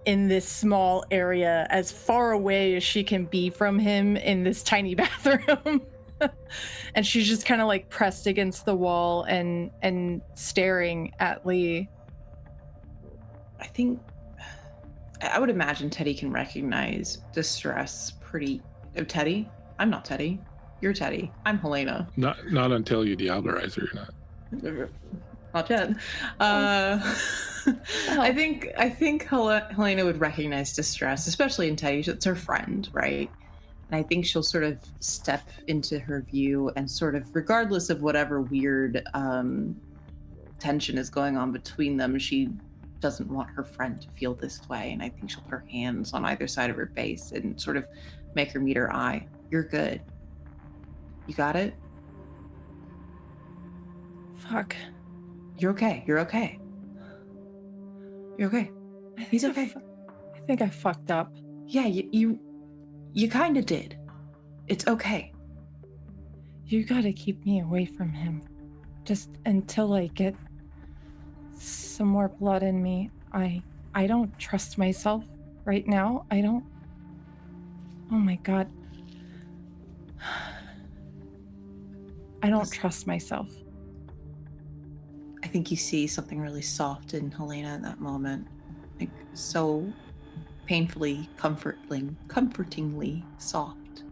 in this small area, as far away as she can be from him in this tiny bathroom. And she's just kind of like pressed against the wall and staring at Lee. I would imagine Teddy can recognize distress pretty. Oh, Teddy? I'm not Teddy. You're Teddy. I'm Helena. Not until you diablerize her, you're not. Not yet. I think Helena would recognize distress, especially in Teddy. It's her friend, right? And I think she'll sort of step into her view and sort of, regardless of whatever weird tension is going on between them, she doesn't want her friend to feel this way. And I think she'll put her hands on either side of her face and sort of make her meet her eye. You're good. You got it? Fuck. You're okay. You're okay. You're okay. He's okay. I think I fucked up. Yeah, you kind of did. It's okay. You gotta keep me away from him. Just until I get some more blood in me. I don't trust myself right now. I don't. Oh my God. I don't trust myself. I think you see something really soft in Helena in that moment. Like, so painfully, comfortingly soft.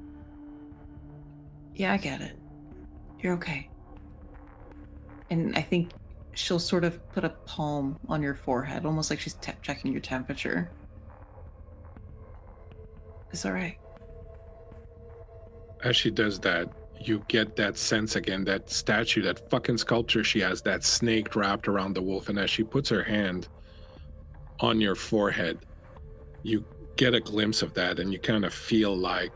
Yeah, I get it. You're okay. And I think she'll sort of put a palm on your forehead, almost like she's checking your temperature. It's all right. As she does that, you get that sense again, that statue, that fucking sculpture she has, that snake wrapped around the wolf. And as she puts her hand on your forehead, you get a glimpse of that and you kind of feel like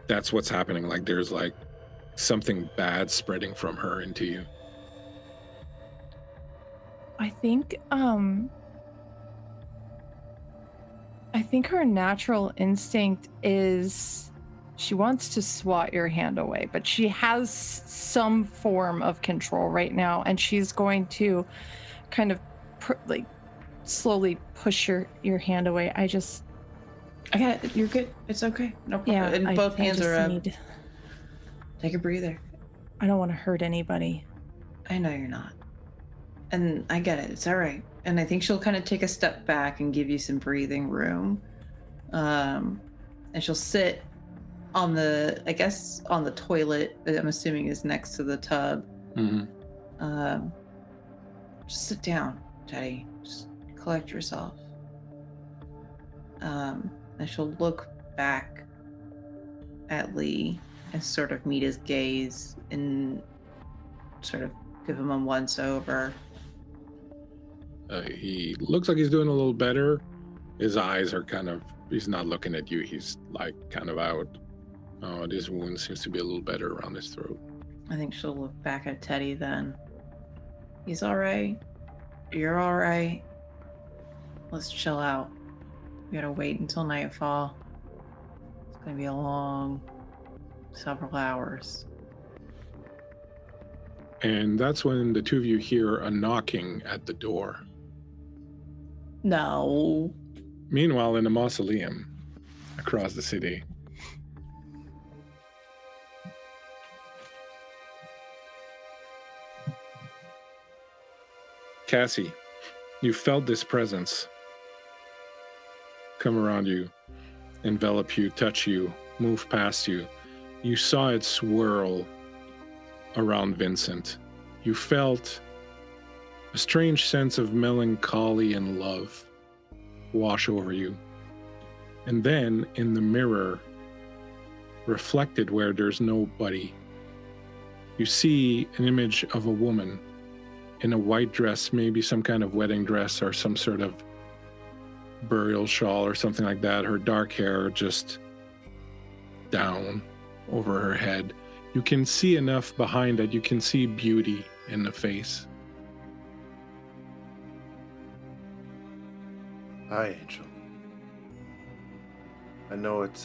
that's what's happening. Like there's like something bad spreading from her into you. I think her natural instinct is she wants to swat your hand away, but she has some form of control right now, and she's going to kind of slowly push your hand away. I got it. You're good. It's okay. No problem. Yeah, And both hands are up. need... Take a breather. I don't want to hurt anybody. I know you're not. And I get it. It's all right. And I think she'll kind of take a step back and give you some breathing room. And she'll sit on the toilet, that I'm assuming is next to the tub. Mm-hmm. Just sit down, Teddy. Just collect yourself. And she'll look back at Lee and sort of meet his gaze and sort of give him a once over. He looks like he's doing a little better. His eyes are he's not looking at you. He's like kind of out. Oh, this wound seems to be a little better around his throat. I think she'll look back at Teddy then. He's all right. You're all right. Let's chill out. We gotta wait until nightfall. It's gonna be a long several hours. And that's when the two of you hear a knocking at the door. No. Meanwhile, in the mausoleum across the city, Cassie, you felt this presence come around you, envelop you, touch you, move past you. You saw it swirl around Vincent. You felt a strange sense of melancholy and love wash over you. And then in the mirror, reflected where there's nobody, you see an image of a woman in a white dress, maybe some kind of wedding dress or some sort of burial shawl or something like that. Her dark hair just down over her head. You can see enough behind that you can see beauty in the face. Hi, Angel. I know it's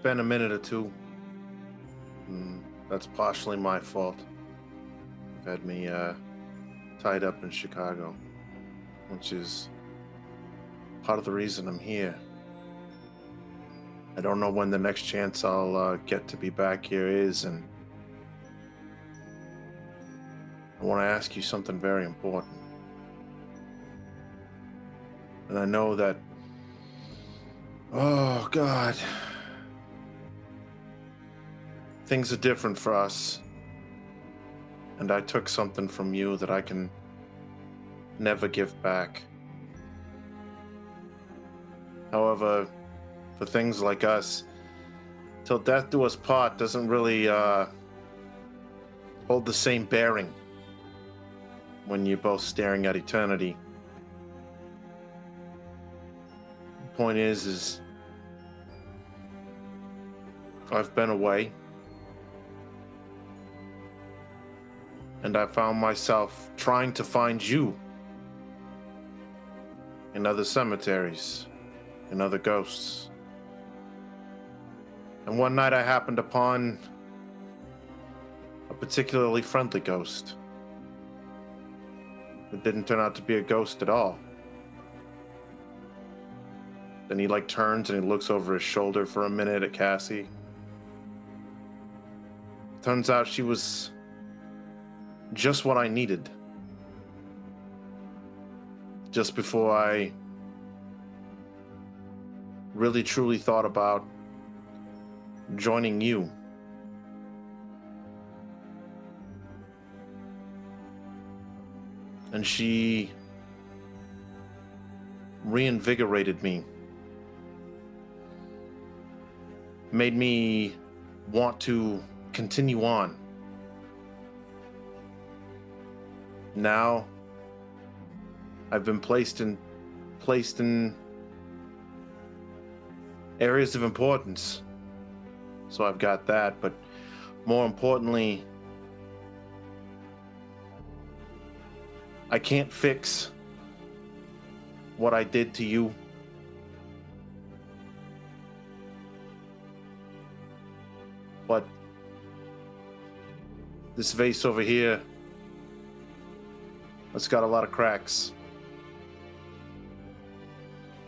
been a minute or two. That's partially my fault. You've had me tied up in Chicago, which is part of the reason I'm here. I don't know when the next chance I'll get to be back here is, and I want to ask you something very important. And I know that, oh God, things are different for us. And I took something from you that I can never give back. However, for things like us, till death do us part doesn't really hold the same bearing when you're both staring at eternity. The point is I've been away, and I found myself trying to find you in other cemeteries, in other ghosts. And one night I happened upon a particularly friendly ghost. It didn't turn out to be a ghost at all. Then he turns and he looks over his shoulder for a minute at Cassie. Turns out she was just what I needed. Just before I really truly thought about joining you. And she reinvigorated me. Made me want to continue on. Now, I've been placed in areas of importance. So I've got that, but more importantly, I can't fix what I did to you. But this vase over here, it's got a lot of cracks.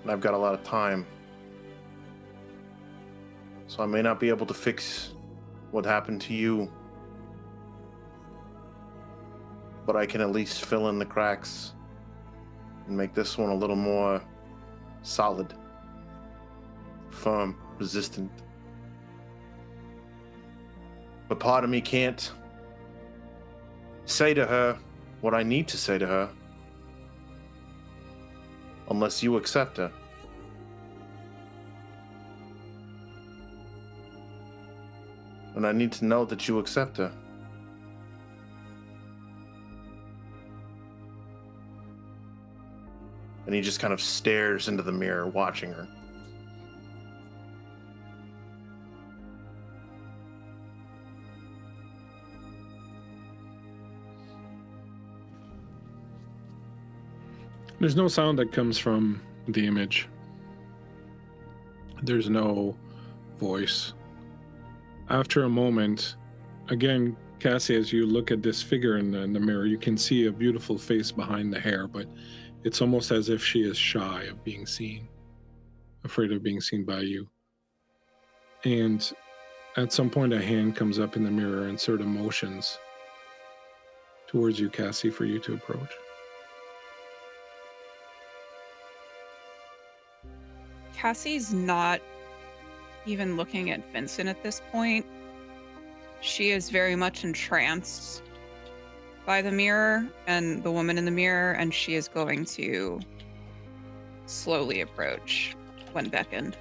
And I've got a lot of time. So I may not be able to fix what happened to you, but I can at least fill in the cracks and make this one a little more solid, firm, resistant. But part of me can't say to her what I need to say to her unless you accept her. And I need to know that you accept her. And he just kind of stares into the mirror, watching her. There's no sound that comes from the image. There's no voice. After a moment, again, Cassie, as you look at this figure in the mirror, you can see a beautiful face behind the hair, but it's almost as if she is shy of being seen, afraid of being seen by you. And at some point, a hand comes up in the mirror and sort of motions towards you, Cassie, for you to approach. Cassie's not even looking at Vincent at this point. She is very much entranced by the mirror and the woman in the mirror, and she is going to slowly approach when beckoned.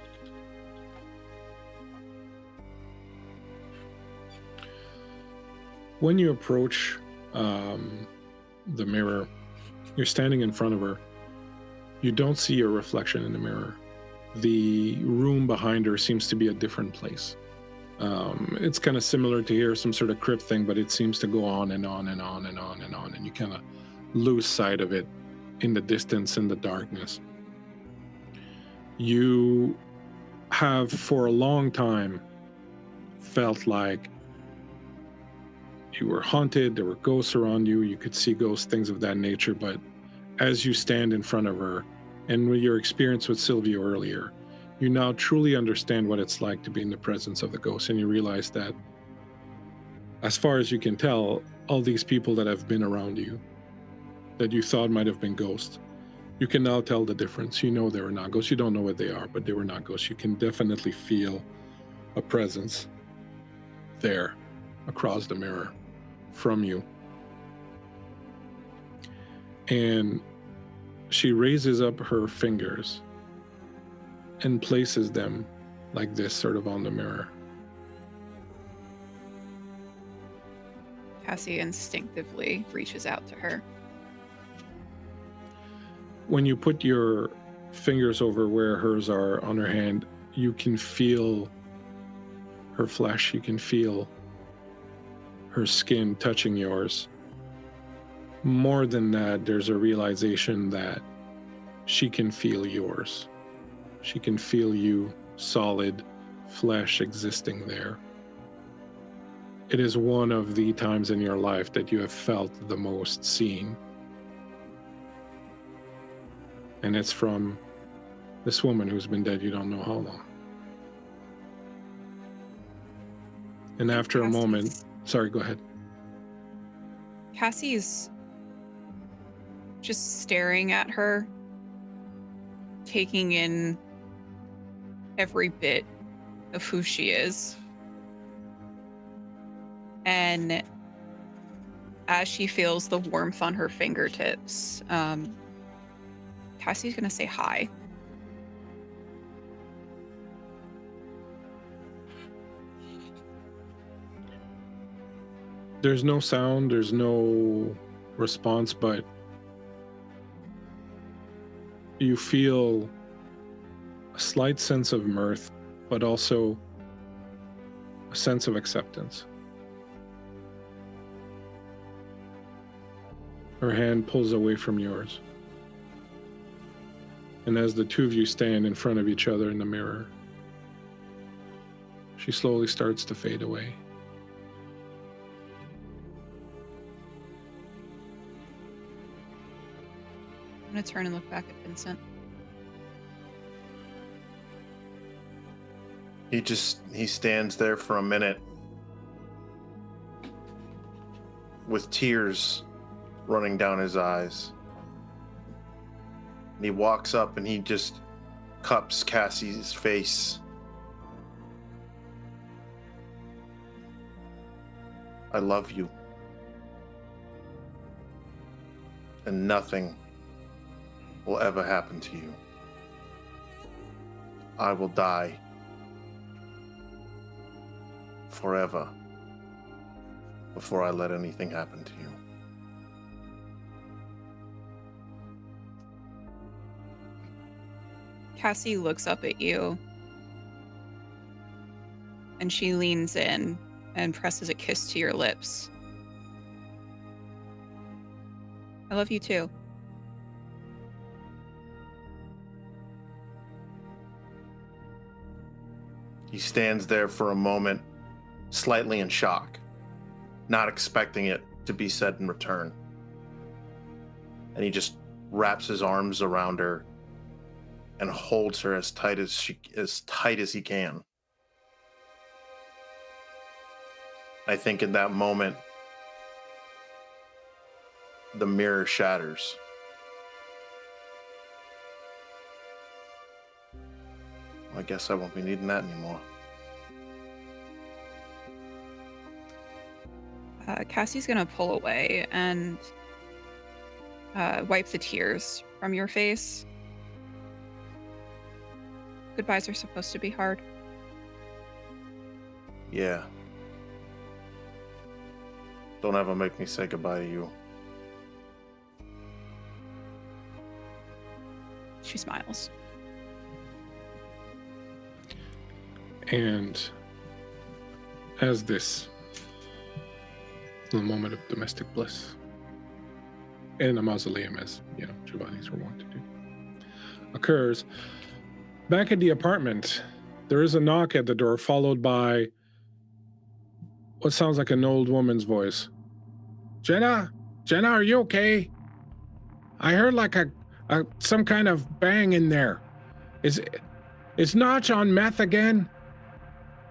When you approach the mirror, you're standing in front of her. You don't see your reflection in the mirror. The room behind her seems to be a different place. It's kind of similar to here, some sort of crypt thing, but it seems to go on and on and on and on and on, and you kind of lose sight of it in the distance, in the darkness. You have, for a long time, felt like you were haunted, there were ghosts around you, you could see ghosts, things of that nature, but as you stand in front of her, and with your experience with Sylvia earlier, you now truly understand what it's like to be in the presence of the ghost, and you realize that, as far as you can tell, all these people that have been around you, that you thought might have been ghosts, you can now tell the difference. You know they were not ghosts. You don't know what they are, but they were not ghosts. You can definitely feel a presence there across the mirror from you. And she raises up her fingers and places them like this, sort of on the mirror. Cassie instinctively reaches out to her. When you put your fingers over where hers are on her hand, you can feel her flesh, you can feel her skin touching yours. More than that, there's a realization that she can feel yours. She can feel you, solid flesh existing there. It is one of the times in your life that you have felt the most seen, And it's from this woman who's been dead you don't know how long. And after a moment, sorry, go ahead. Cassie's just staring at her, taking in every bit of who she is. And as she feels the warmth on her fingertips, Cassie's gonna say hi. There's no sound, there's no response, but you feel a slight sense of mirth, but also a sense of acceptance. Her hand pulls away from yours. And as the two of you stand in front of each other in the mirror, she slowly starts to fade away. I'm gonna turn and look back at Vincent. He stands there for a minute with tears running down his eyes. And he walks up and he just cups Cassie's face. I love you. And nothing will ever happen to you. I will die forever before I let anything happen to you. Cassie looks up at you and she leans in and presses a kiss to your lips. I love you too. He stands there for a moment, slightly in shock, not expecting it to be said in return. And he just wraps his arms around her and holds her as tight as he can. I think in that moment, the mirror shatters. I guess I won't be needing that anymore. Cassie's gonna pull away and wipe the tears from your face. Goodbyes are supposed to be hard. Yeah. Don't ever make me say goodbye to you. She smiles. And as this little moment of domestic bliss in a mausoleum, as you know, Giovanni's were wont to do, occurs, back at the apartment, there is a knock at the door, followed by what sounds like an old woman's voice. Jenna, are you okay? I heard like a some kind of bang in there. Is Notch on meth again?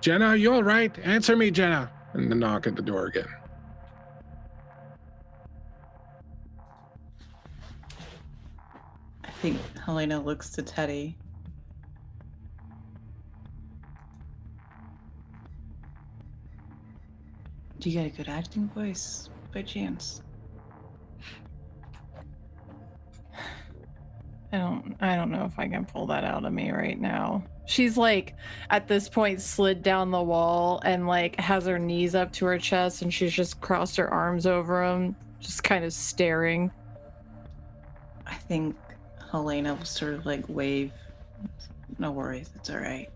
Jenna, are you all right? Answer me, Jenna. And the knock at the door again. I think Helena looks to Teddy. Do you got a good acting voice, by chance? I don't know if I can pull that out of me right now. She's like at this point slid down the wall and like has her knees up to her chest and she's just crossed her arms over him, just kind of staring. I think Helena will sort of like wave. No worries, it's all right.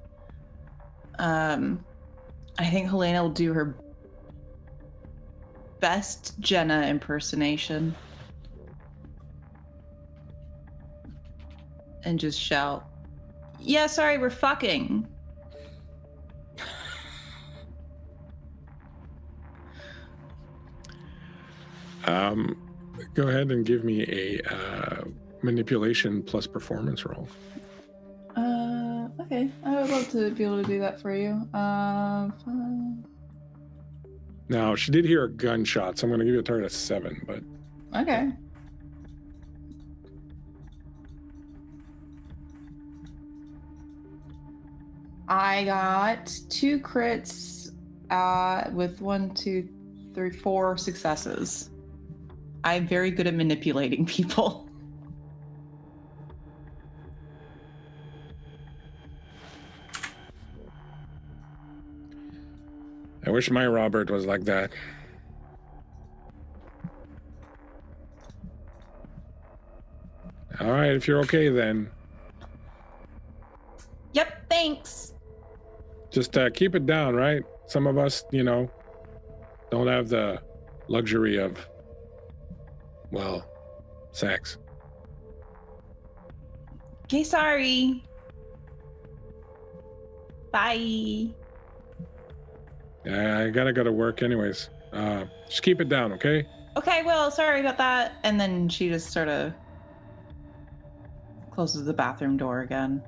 I think Helena will do her best Jenna impersonation and just shout, "Yeah, sorry, we're fucking." Go ahead and give me a manipulation plus performance roll. Okay. I would love to be able to do that for you. Now, she did hear a gunshot, so I'm going to give you a target of 7, but... Okay. I got 2 crits with 1, 2, 3, 4 successes. I'm very good at manipulating people. I wish my Robert was like that. All right, if you're okay, then Yep, thanks. just keep it down, right? Some of us, don't have the luxury of, well, sex. Okay, sorry. Bye. I gotta go to work anyways. Just keep it down, okay? Okay, well, sorry about that. And then she just sort of closes the bathroom door again.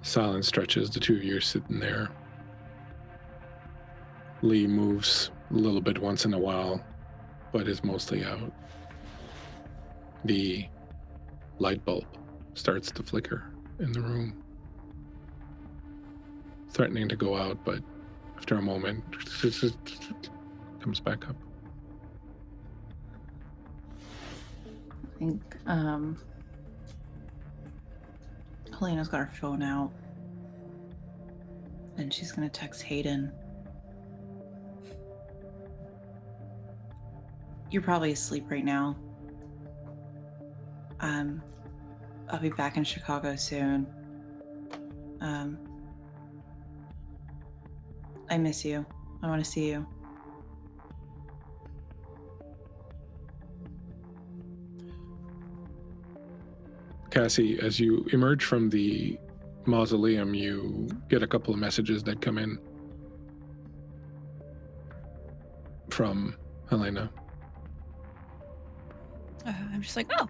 Silence stretches. The two of you are sitting there. Lee moves a little bit once in a while, but is mostly out. The light bulb starts to flicker in the room, threatening to go out, but after a moment, comes back up. I think Helena's got her phone out. And she's gonna text Hayden. You're probably asleep right now. I'll be back in Chicago soon. I miss you. I want to see you. Cassie, as you emerge from the mausoleum, you get a couple of messages that come in from Helena. I'm just like, oh,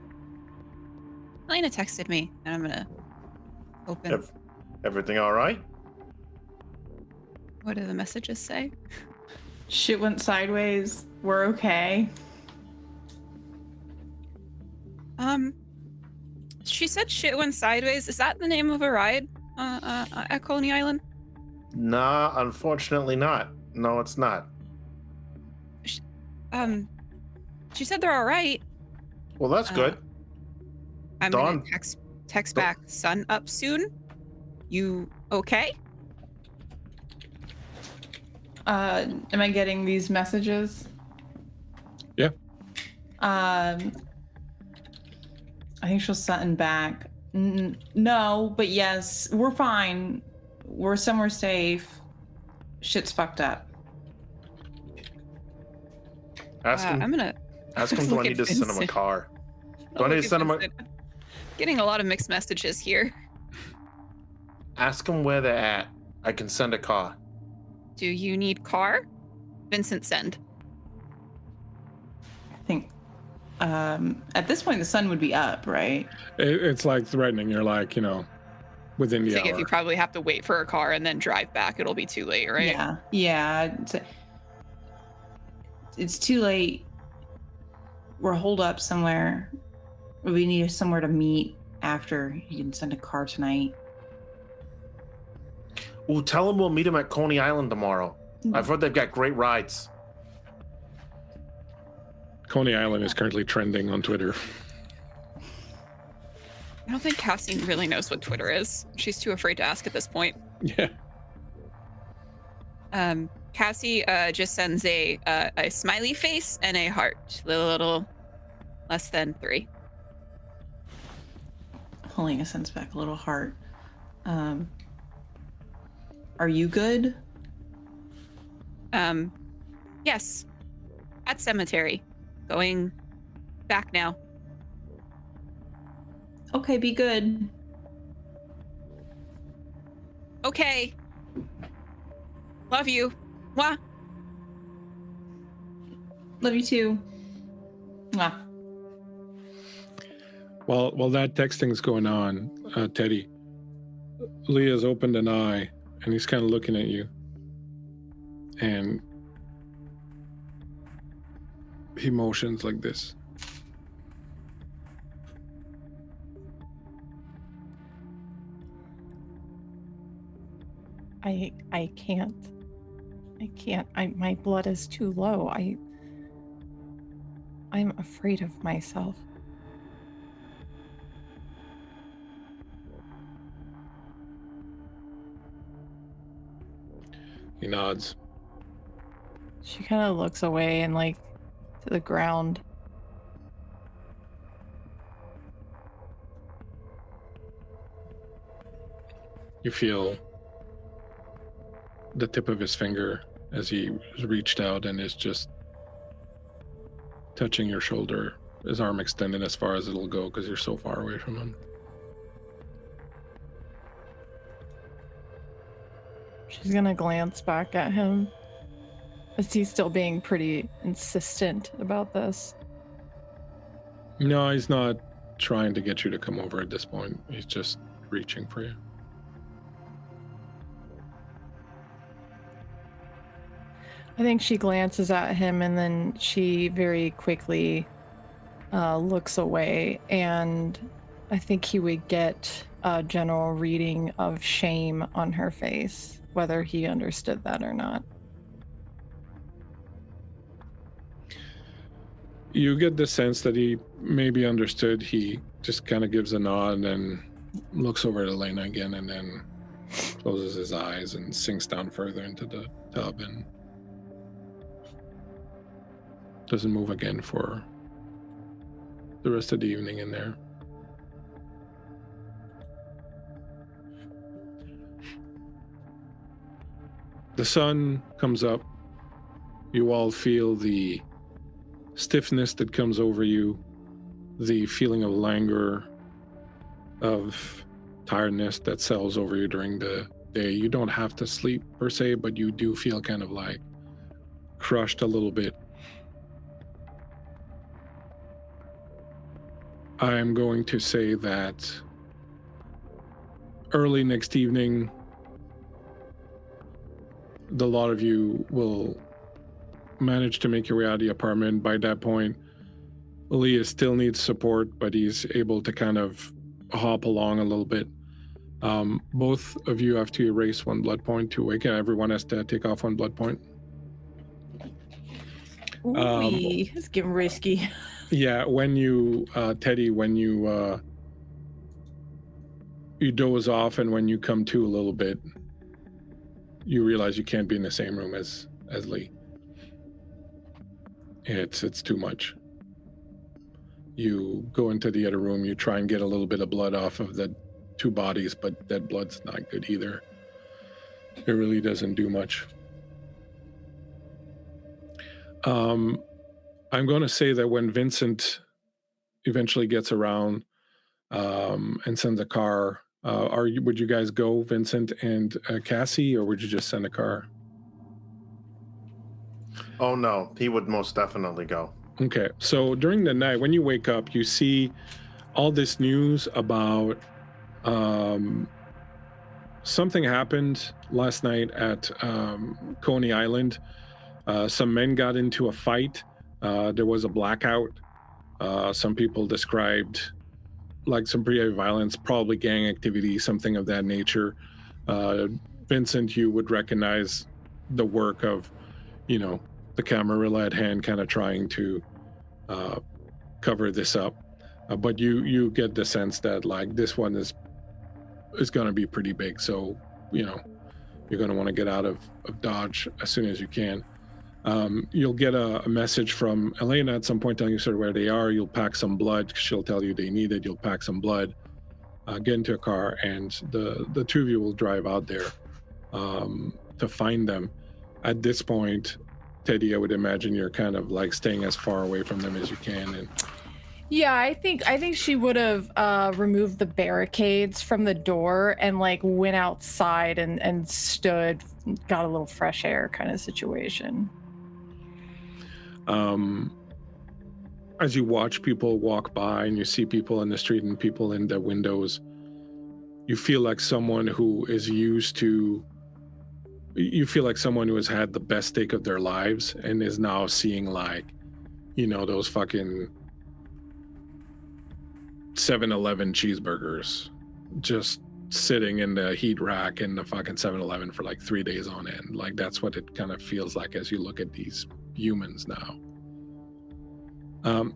Helena texted me, and I'm gonna open. Everything all right? What do the messages say? Shit went sideways. We're okay. She said shit went sideways. Is that the name of a ride at Coney Island? Nah, unfortunately not. No, it's not. She said they're all right. Well, that's good. I'm Dawn- gonna text back. Sun up soon. You okay? Am I getting these messages? Yeah. I think she'll send back. No, but yes, we're fine. We're somewhere safe. Shit's fucked up. Ask him. I'm gonna Ask him. Do I look need at to send him a Vincent. car? Do I'll I need look to at send him a? Vincent. Getting a lot of mixed messages here. Ask him where they're at. I can send a car. Do you need car? Vincent, send. I think at this point the sun would be up, right? It's like threatening. You're like, within I the think hour. if you probably have to wait for a car and then drive back, it'll be too late, right? Yeah. It's too late. We're holed up somewhere. We need somewhere to meet after. You can send a car tonight. Well, tell him we'll meet him at Coney Island tomorrow. I've heard they've got great rides. Coney Island is currently trending on Twitter. I don't think Cassie really knows what Twitter is. She's too afraid to ask at this point. Yeah. Cassie just sends a smiley face and a heart. Little less than 3. Helena sends back a little heart. Are you good? Yes. At cemetery. Going back now. Okay, be good. Okay. Love you. Mwah. Love you too. Mwah. While that texting's going on, Teddy, Leah's opened an eye, and he's kind of looking at you. And he motions like this. I can't. My blood is too low. I'm afraid of myself. He nods. She kind of looks away and like to the ground. You feel the tip of his finger as he reached out and is just touching your shoulder, his arm extended as far as it'll go because you're so far away from him. She's gonna glance back at him as he's still being pretty insistent about this. No, he's not trying to get you to come over at this point. He's just reaching for you. I think she glances at him and then she very quickly looks away, and I think he would get a general reading of shame on her face, whether he understood that or not. You get the sense that he maybe understood. He just kind of gives a nod and looks over at Helena again, and then closes his eyes and sinks down further into the tub and doesn't move again for the rest of the evening in there. The sun comes up. You all feel the stiffness that comes over you, the feeling of languor, of tiredness that settles over you during the day. You don't have to sleep per se, but you do feel kind of like crushed a little bit. I am going to say that early next evening, the lot of you will manage to make your way out of the apartment. By that point, Elias still needs support, but he's able to kind of hop along a little bit. Both of you have to erase 1 blood point to awaken. Everyone has to take off 1 blood point. Ooh, it's getting risky. Yeah, when you, Teddy, when you doze off and when you come to a little bit, you realize you can't be in the same room as Lee. It's too much. You go into the other room, you try and get a little bit of blood off of the 2 bodies, but that blood's not good either. It really doesn't do much. I'm going to say that when Vincent eventually gets around and sends a car, would you guys go, Vincent and Cassie, or would you just send a car? Oh no, he would most definitely go. Okay, so during the night, when you wake up, you see all this news about something happened last night at Coney Island. Some men got into a fight. There was a blackout. Some people described like some pretty heavy violence, probably gang activity, something of that nature. Vincent, you would recognize the work of, the Camarilla at hand kind of trying to cover this up. But you get the sense that like this one is going to be pretty big. So, you're going to want to get out of Dodge as soon as you can. You'll get a message from Helena at some point telling you sort of where they are. You'll pack some blood. She'll tell you they need it. You'll pack some blood, get into a car, and the 2 of you will drive out there to find them. At this point, Teddy, I would imagine you're kind of like staying as far away from them as you can. And Yeah, I think she would have removed the barricades from the door and like went outside and stood, got a little fresh air kind of situation. as you watch people walk by and you see people in the street and people in the windows, you feel like someone who is used to, you feel like someone who has had the best steak of their lives and is now seeing like, you know, those fucking 7-Eleven cheeseburgers just sitting in the heat rack in the fucking 7-Eleven for like 3 days on end. Like that's what it kind of feels like as you look at these humans now.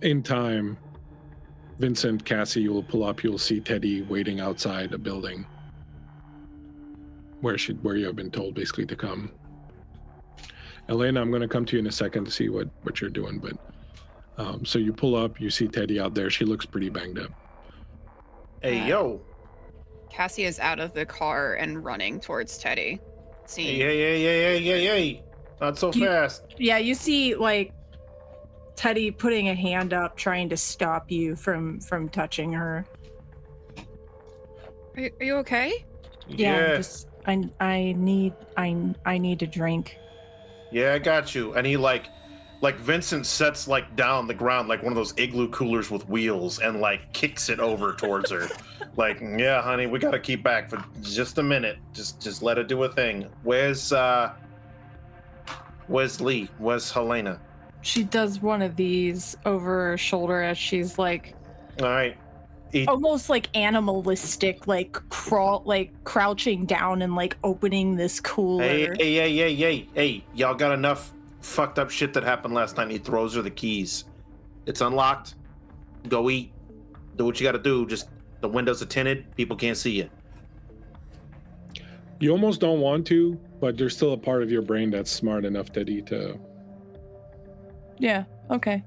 In time, Vincent, Cassie, you'll pull up, you'll see Teddy waiting outside a building where you have been told basically to come. Helena, I'm going to come to you in a second to see what you're doing, but so you pull up, you see Teddy out there. She looks pretty banged up. Hey, yo. Cassie is out of the car and running towards Teddy. Hey. Not so fast. Yeah, you see like Teddy putting a hand up, trying to stop you from touching her. Are you okay? Yeah. Just I need a drink. Yeah, I got you. And he like Vincent sets like down the ground like one of those igloo coolers with wheels and like kicks it over towards her. Like, yeah, honey, we gotta keep back for just a minute. Just let it do a thing. Where's Lee? Where's Helena? She does one of these over her shoulder as she's like, all right, almost like animalistic, like crouching down and like opening this cooler. Hey, y'all got enough fucked up shit that happened last night. He throws her the keys. It's unlocked. Go eat. Do what you gotta do. Just the windows are tinted. People can't see you. You almost don't want to, but there's still a part of your brain that's smart enough, Teddy, to... Yeah, okay.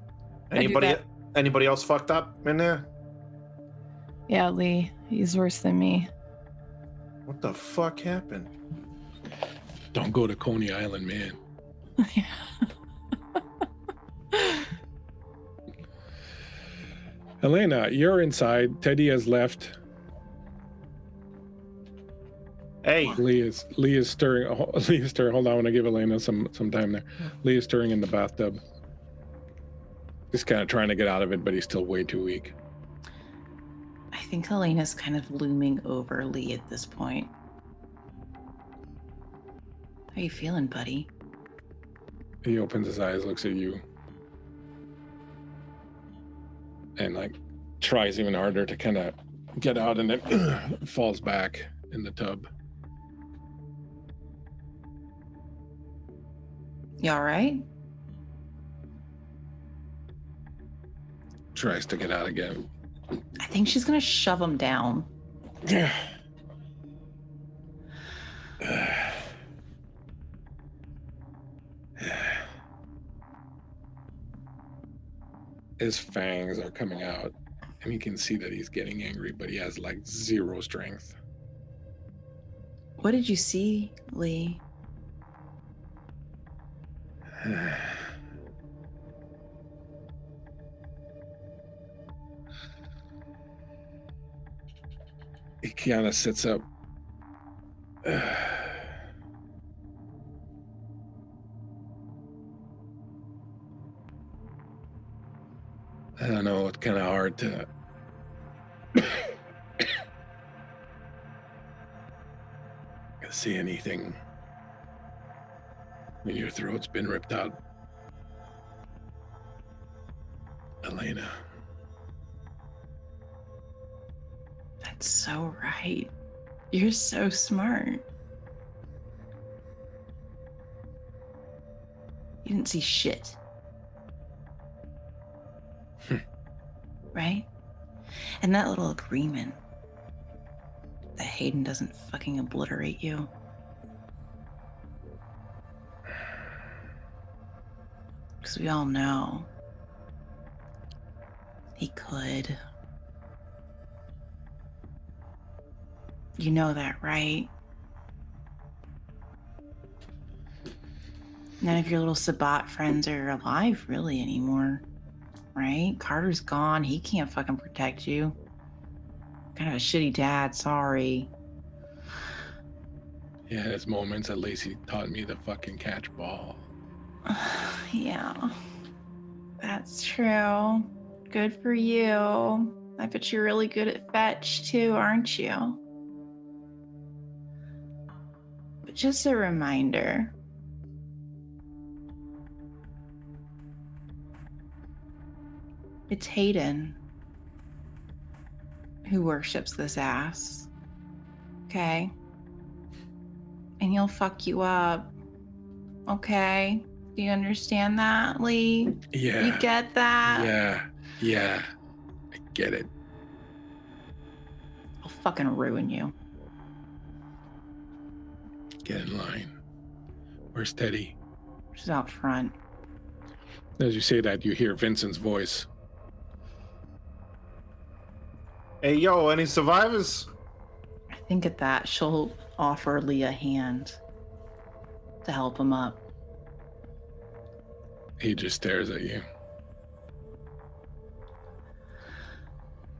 Anybody else fucked up in there? Yeah, Lee. He's worse than me. What the fuck happened? Don't go to Coney Island, man. Yeah. Helena, you're inside. Teddy has left. Hey. Lee is stirring. Hold on, I want to give Helena some time there. Lee is stirring in the bathtub. He's kind of trying to get out of it, but he's still way too weak. I think Helena's kind of looming over Lee at this point. How you feeling, buddy? He opens his eyes, looks at you, and like tries even harder to kind of get out, and then falls back in the tub. You all right? Tries to get out again. I think she's gonna shove him down. His fangs are coming out, and you can see that he's getting angry, but he has like zero strength. What did you see, Lee? He kind of sits up. I don't know, it's kind of hard to see anything when your throat's been ripped out. Helena. That's so right. You're so smart. You didn't see shit. Right? And that little agreement that Hayden doesn't fucking obliterate you. Because we all know he could. You know that, right? None of your little Sabat friends are alive really anymore, right? Carter's gone. He can't fucking protect you. Kind of a shitty dad, sorry. Yeah, there's moments at least he taught me to fucking catch ball. Yeah, that's true. Good for you. I bet you're really good at fetch too, aren't you? But just a reminder. It's Hayden who worships this ass. Okay? And he'll fuck you up. Okay? Do you understand that, Lee? Yeah. You get that? Yeah. I get it. I'll fucking ruin you. Get in line. Where's Teddy? She's out front. As you say that, you hear Vincent's voice. Hey, yo, any survivors? I think at that, she'll offer Lee a hand to help him up. He just stares at you.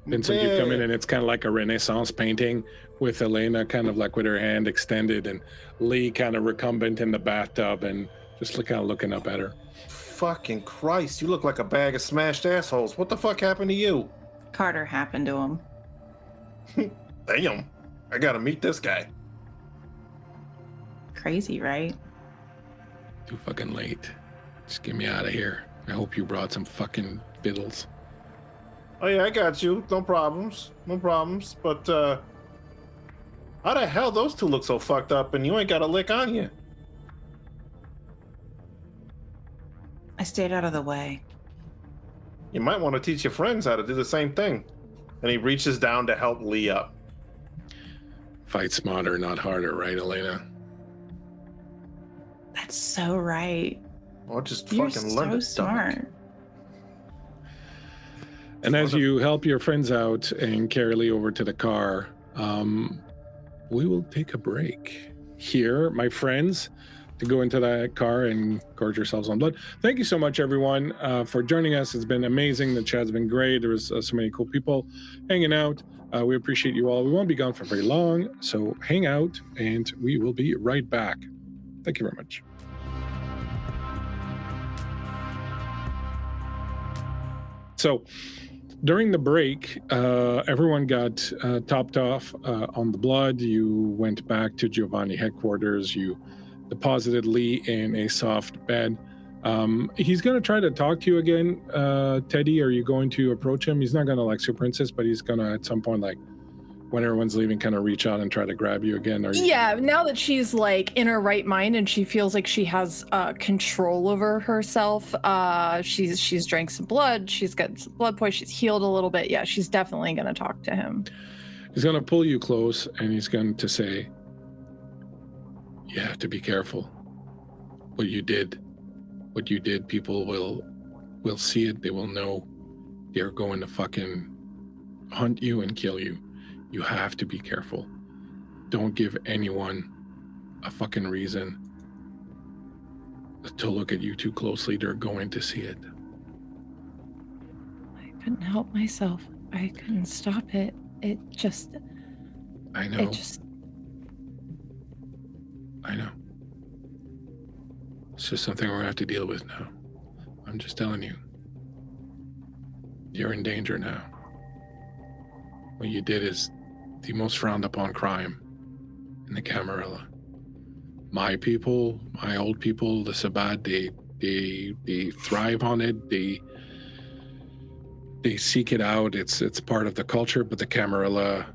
Vincent, you come in and it's kind of like a Renaissance painting with Helena kind of like with her hand extended and Lee kind of recumbent in the bathtub and just kind of looking up at her. Fucking Christ, you look like a bag of smashed assholes. What the fuck happened to you? Carter happened to him. Damn, I gotta meet this guy. Crazy, right? Too fucking late. Just get me out of here. I hope you brought some fucking fiddles. Oh yeah, I got you. No problems. But how the hell those two look so fucked up and you ain't got a lick on you? I stayed out of the way. You might want to teach your friends how to do the same thing. And he reaches down to help Lee up. Fight smarter, not harder, right, Helena? That's so right. Or just You're fucking learn so to smart. And as you help your friends out and carry Lee over to the car, we will take a break here, my friends, to go into that car and gorge yourselves on blood. Thank you so much, everyone, for joining us. It's been amazing. The chat's been great. There was so many cool people hanging out. We appreciate you all. We won't be gone for very long, so hang out, and we will be right back. Thank you very much. So, during the break, everyone got topped off on the blood. You went back to Giovanni headquarters. You deposited Lee in a soft bed. He's going to try to talk to you again. Teddy, are you going to approach him? He's not going to like super insist, but he's going to at some point, like when everyone's leaving, kind of reach out and try to grab you again. Yeah, now that she's like in her right mind and she feels like she has control over herself, she's drank some blood, she's got some blood poison, she's healed a little bit. Yeah, she's definitely going to talk to him. He's going to pull you close and he's going to say, you have to be careful. What you did, people will see it. They will know they're going to fucking hunt you and kill you. You have to be careful. Don't give anyone a fucking reason to look at you too closely. They're going to see it. I couldn't help myself. I couldn't stop it. I know. I know. It's just something we're gonna have to deal with now. I'm just telling you. You're in danger now. What you did is the most frowned upon crime in the Camarilla. My people, my old people, the Sabbat, they thrive on it. They seek it out. It's part of the culture, but the Camarilla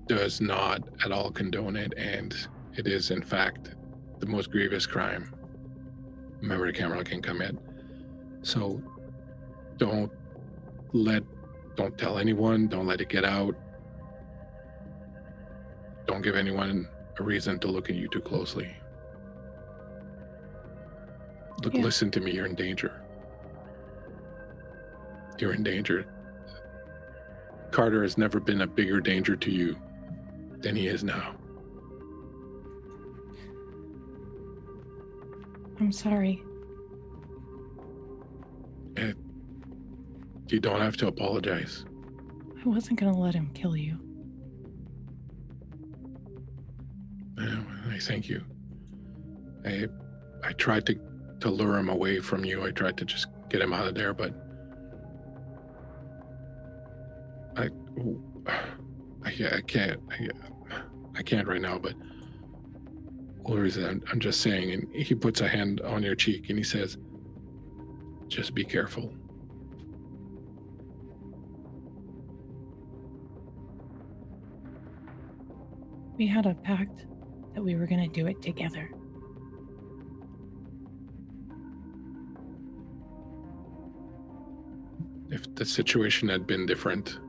does not at all condone it, and it is in fact the most grievous crime. Remember, the Camarilla can commit. So don't tell anyone, don't let it get out. Don't give anyone a reason to look at you too closely. Listen to me, you're in danger. You're in danger. Carter has never been a bigger danger to you than he is now. I'm sorry. You don't have to apologize. I wasn't going to let him kill you. I thank you. I tried to lure him away from you. I tried to just get him out of there, but I can't right now, but I'm just saying. And he puts a hand on your cheek and he says, just be careful. We had a pact that we were going to do it together. If the situation had been different,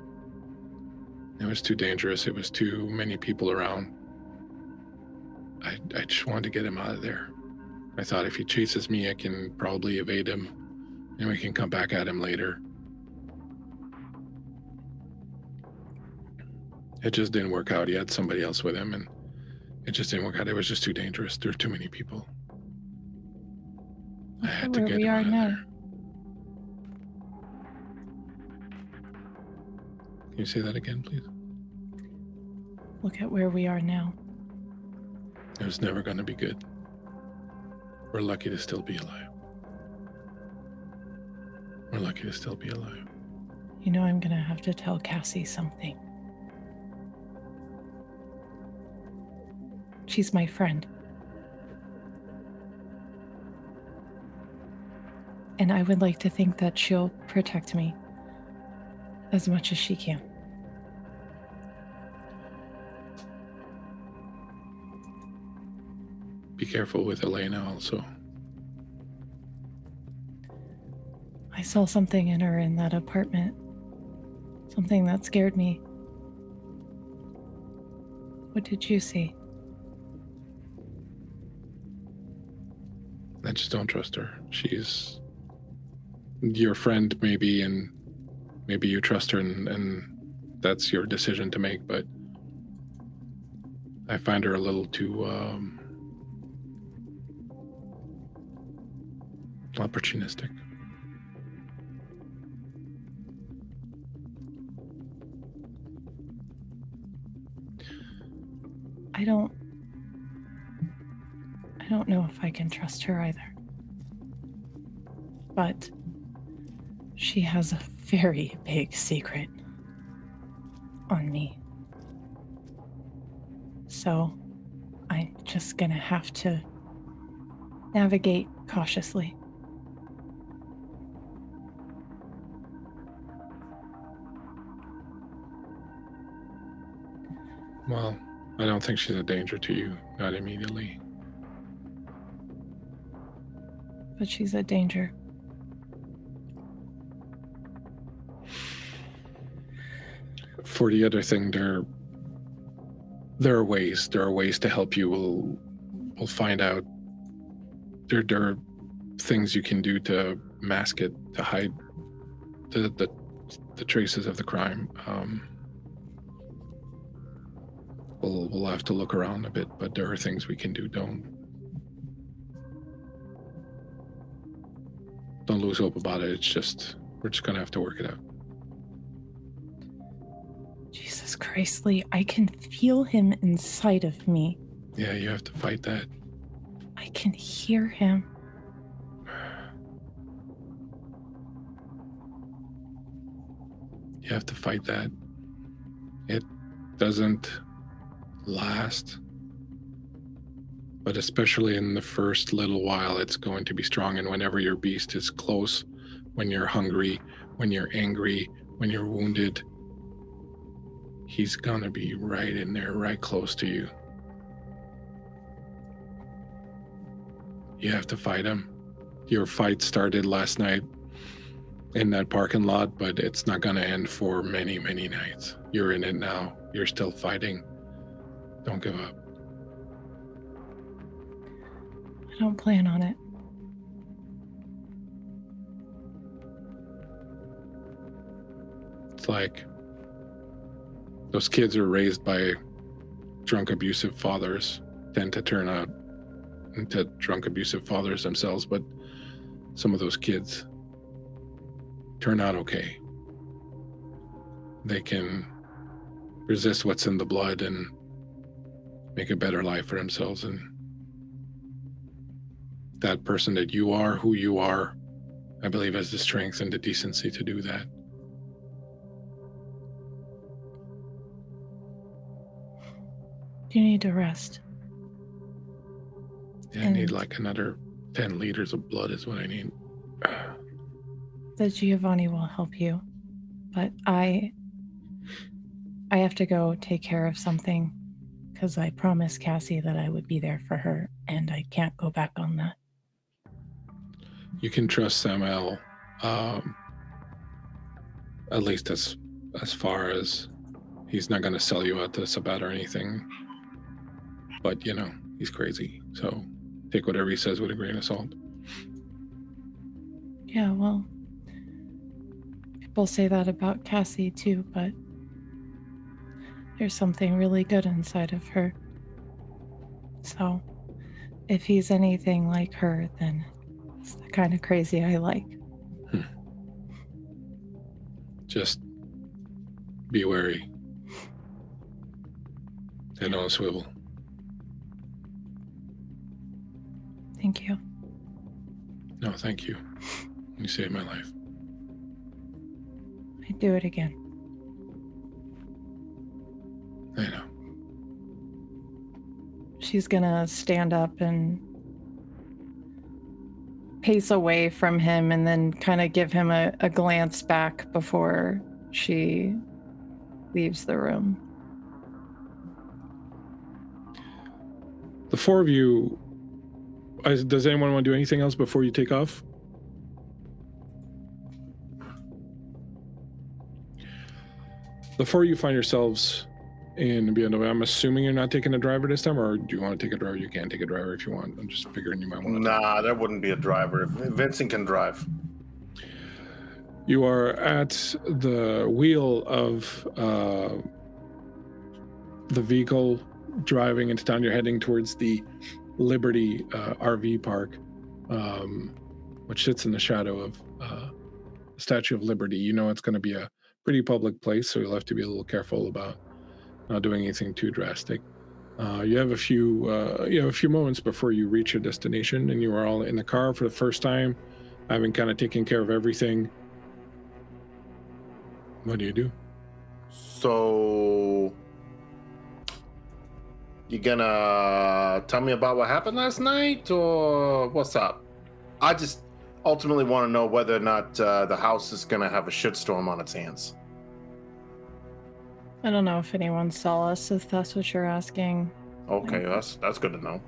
it was too dangerous. It was too many people around. I just wanted to get him out of there. I thought if he chases me, I can probably evade him and we can come back at him later. It just didn't work out. He had somebody else with him and it just didn't work out. It was just too dangerous. There were too many people. I had to get him out of there. Can you say that again, please? Look at where we are now. It was never going to be good. We're lucky to still be alive. We're lucky to still be alive. You know, I'm going to have to tell Cassie something. She's my friend. And I would like to think that she'll protect me as much as she can. Be careful with Helena also. I saw something in her in that apartment. Something that scared me. What did you see? I just don't trust her. She's your friend maybe, and maybe you trust her and that's your decision to make, but I find her a little too opportunistic. I don't know if I can trust her either. But she has a very big secret on me. So I'm just gonna have to navigate cautiously. Well, I don't think she's a danger to you, not immediately. But she's a danger. For the other thing, there are ways to help you. We'll find out. There are things you can do to mask it, to hide the traces of the crime. We'll have to look around a bit, but there are things we can do. Don't lose hope about it. It's just, we're just gonna have to work it out. Jesus Christ, Lee, I can feel him inside of me. Yeah, you have to fight that. I can hear him. You have to fight that. It doesn't last, but especially in the first little while, it's going to be strong. And whenever your beast is close, when you're hungry, when you're angry, when you're wounded, he's gonna be right in there, right close to you. You have to fight him. Your fight started last night in that parking lot, but it's not gonna end for many, many nights. You're in it now. You're still fighting. Don't give up. I don't plan on it. It's like those kids are raised by drunk, abusive fathers, tend to turn out into drunk, abusive fathers themselves, but some of those kids turn out okay. They can resist what's in the blood and make a better life for themselves. And that person that you are, who you are, I believe has the strength and the decency to do that. You need to rest. Yeah, I need like another 10 liters of blood is what I need. The Giovanni will help you, but I have to go take care of something because I promised Cassie that I would be there for her, and I can't go back on that. You can trust Samael, at least as far as he's not going to sell you out to Sabat or anything. But, you know, he's crazy. So take whatever he says with a grain of salt. Yeah, well, people say that about Cassie too, but there's something really good inside of her. So if he's anything like her, then it's the kind of crazy I like. Just be wary. Head on a swivel. Thank you. No, thank you. You saved my life. I'd do it again. I know. She's gonna stand up and pace away from him and then kind of give him a glance back before she leaves the room. The four of you, does anyone want to do anything else before you take off? The four of you find yourselves in B&W. I'm assuming you're not taking a driver this time, or do you want to take a driver? You can take a driver if you want. I'm just figuring you might want to. Nah, there wouldn't be a driver. Vincent can drive. You are at the wheel of the vehicle driving into town. You're heading towards the Liberty RV park, which sits in the shadow of the Statue of Liberty. You know it's going to be a pretty public place, so you'll have to be a little careful about not doing anything too drastic. You have a few moments before you reach your destination, and you are all in the car for the first time, having kind of taken care of everything. What do you do? So, you gonna tell me about what happened last night, or what's up? I just ultimately want to know whether or not the house is gonna have a shitstorm on its hands. I don't know if anyone saw us, if that's what you're asking. Okay, that's good to know.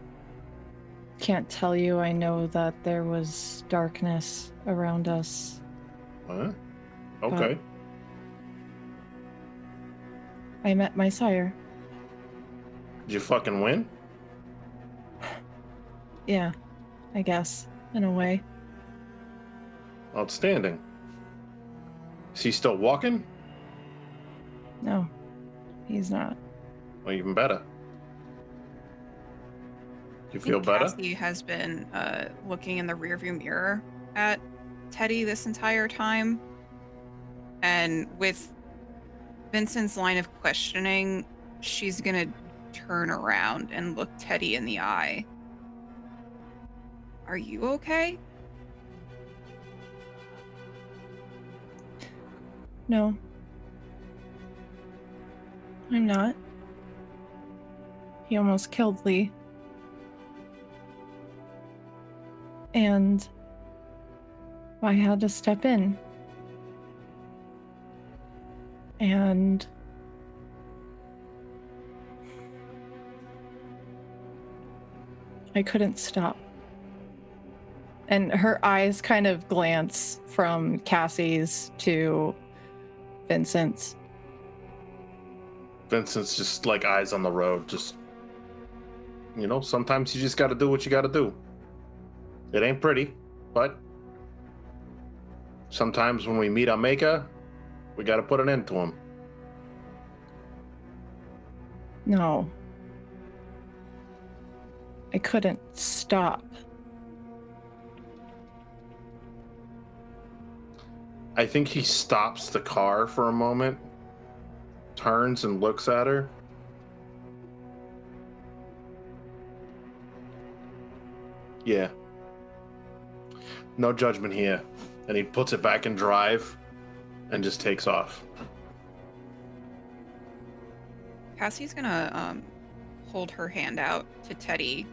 Can't tell you. I know that there was darkness around us. Huh? Okay. I met my sire. Did you fucking win? Yeah, I guess, in a way. Outstanding. Is he still walking? No, he's not. Well, even better. You feel I think better? Cassie has been looking in the rearview mirror at Teddy this entire time. And with Vincent's line of questioning, she's gonna turn around and look Teddy in the eye. Are you okay? No. I'm not. He almost killed Lee. And I had to step in. And I couldn't stop. And her eyes kind of glance from Cassie's to Vincent's. Vincent's just like eyes on the road. Just, you know, sometimes you just got to do what you got to do. It ain't pretty, but sometimes when we meet our maker, we got to put an end to him. No. I couldn't stop. I think he stops the car for a moment, turns and looks at her. Yeah. No judgment here. And he puts it back in drive and just takes off. Cassie's gonna hold her hand out to Teddy.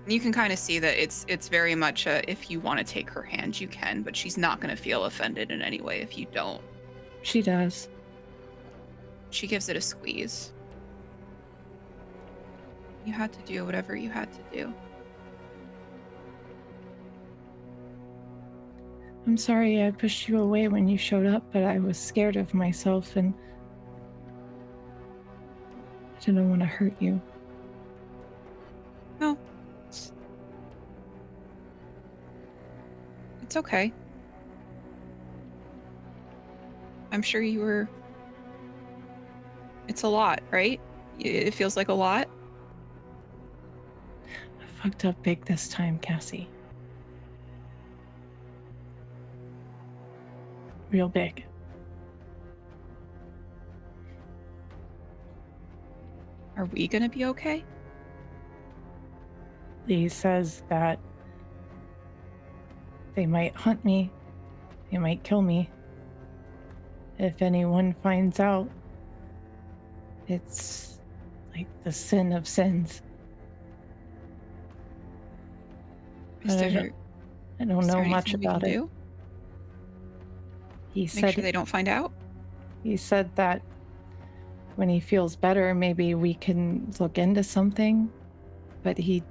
You can kind of see that it's very much a, if you want to take her hand, you can, but she's not going to feel offended in any way if you don't. She does. She gives it a squeeze. You had to do whatever you had to do. I'm sorry I pushed you away when you showed up, but I was scared of myself and I didn't want to hurt you. No. It's okay. I'm sure you were... It's a lot, right? It feels like a lot. I fucked up big this time, Cassie. Real big. Are we gonna be okay? Lee says that they might hunt me. They might kill me. If anyone finds out, it's like the sin of sins. Is But there, I don't is know there much anything we about can it. do? He Make said sure they don't find out? he said that when he feels better, maybe we can look into something. But he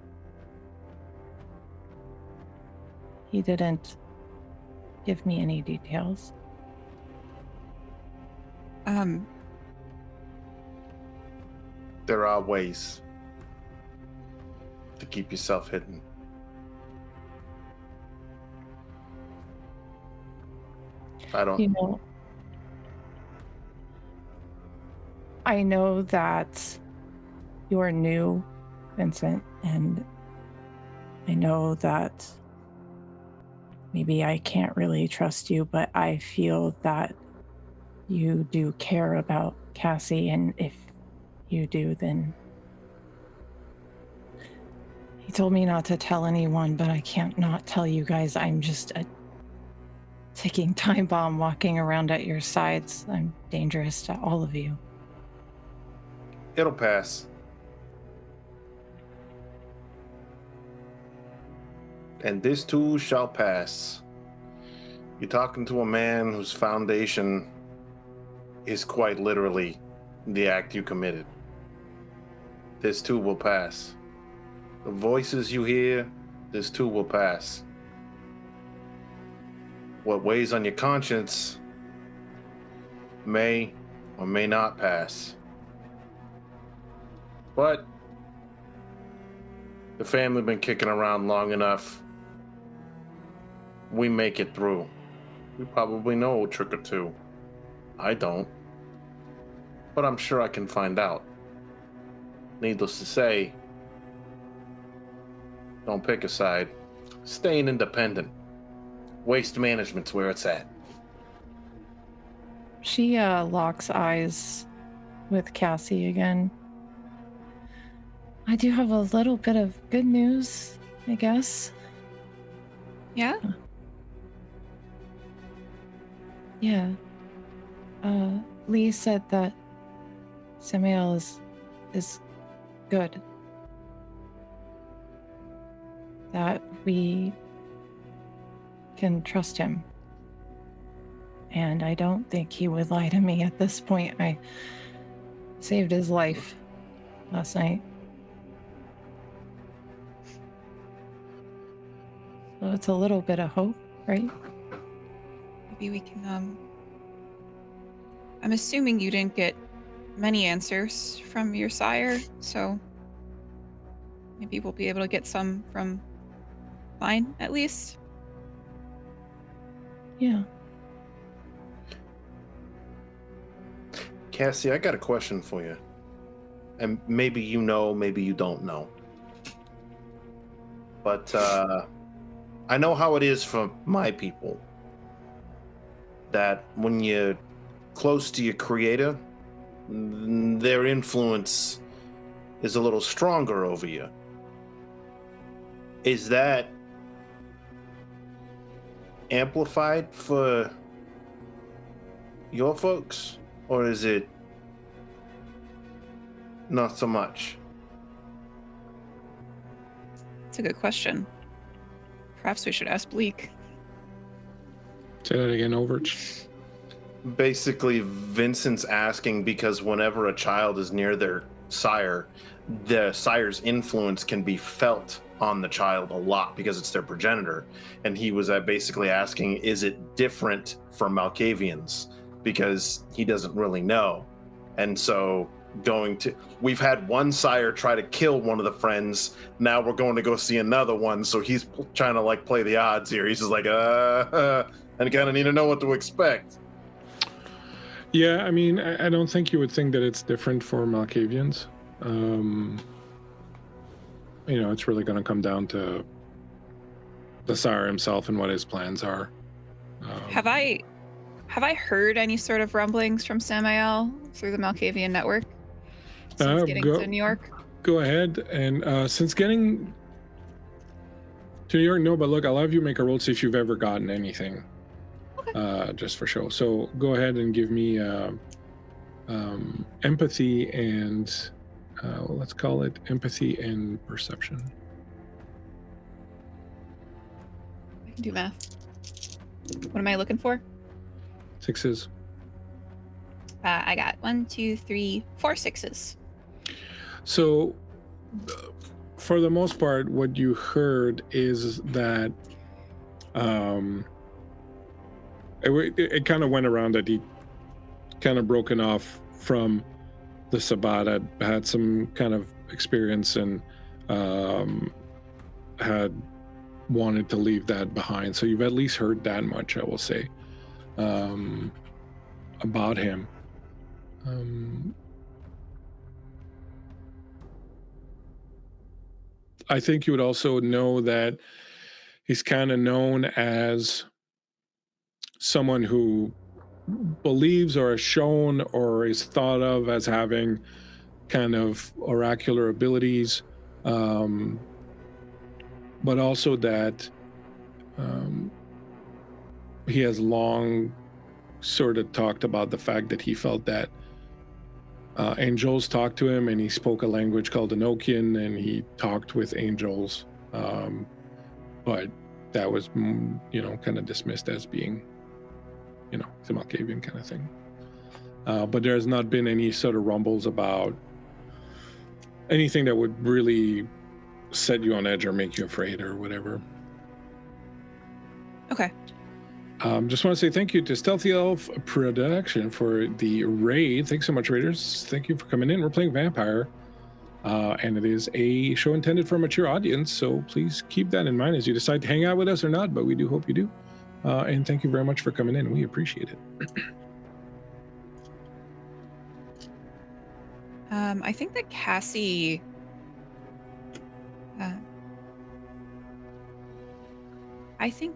didn't give me any details. There are ways to keep yourself hidden. I don't. You know, I know that you're new, Vincent, and I know that maybe I can't really trust you, but I feel that you do care about Cassie, and if you do, then... He told me not to tell anyone, but I can't not tell you guys. I'm just a ticking time bomb walking around at your sides. I'm dangerous to all of you. It'll pass. And this too shall pass. You're talking to a man whose foundation is quite literally the act you committed. This too will pass. The voices you hear, this too will pass. What weighs on your conscience may or may not pass. But the family been kicking around long enough. We make it through. We probably know a trick or two. I don't. But I'm sure I can find out. Needless to say, don't pick a side. Staying independent. Waste management's where it's at. She locks eyes with Cassie again. I do have a little bit of good news, I guess. Yeah? Yeah. Lee said that Samael is good. That we can trust him. And I don't think he would lie to me at this point. I saved his life last night. So it's a little bit of hope, right? Maybe we can, I'm assuming you didn't get many answers from your sire, so maybe we'll be able to get some from mine, at least. Yeah. Cassie, I got a question for you. And maybe you know, maybe you don't know. But I know how it is for my people. That when you're close to your creator, their influence is a little stronger over you. Is that amplified for your folks? Or is it not so much? That's a good question. Perhaps we should ask Bleak. Say that again, Overch. Basically, Vincent's asking because whenever a child is near their sire, the sire's influence can be felt on the child a lot because it's their progenitor. And he was basically asking, is it different for Malkavians? Because he doesn't really know. And so we've had one sire try to kill one of the friends. Now we're going to go see another one. So he's trying to like play the odds here. He's just like, and kind of need to know what to expect. Yeah, I mean, I don't think you would think that it's different for Malkavians. It's really going to come down to the Sire himself and what his plans are. Have I heard any sort of rumblings from Samael through the Malkavian network since getting to New York? Go ahead, and since getting to New York, no, but look, I'll have you make a roll to see if you've ever gotten anything. Okay. Just for show. So go ahead and give me empathy and let's call it empathy and perception. I can do math. What am I looking for? 6s. I got 1, 2, 3, 4 6s. So for the most part, what you heard is that it kind of went around that he kind of broken off from the Sabbat, had some kind of experience and had wanted to leave that behind. So you've at least heard that much, I will say, about him. I think you would also know that he's kind of known as someone who believes or is shown or is thought of as having kind of oracular abilities, but also that he has long sort of talked about the fact that he felt that angels talked to him and he spoke a language called Enochian and he talked with angels, but that was kind of dismissed as being the Malkavian kind of thing. But there has not been any sort of rumbles about anything that would really set you on edge or make you afraid or whatever. Okay. Just want to say thank you to Stealthy Elf Production for the raid. Thanks so much, Raiders. Thank you for coming in. We're playing Vampire, and it is a show intended for a mature audience, so please keep that in mind as you decide to hang out with us or not, but we do hope you do. And thank you very much for coming in. We appreciate it. I think that Cassie... I think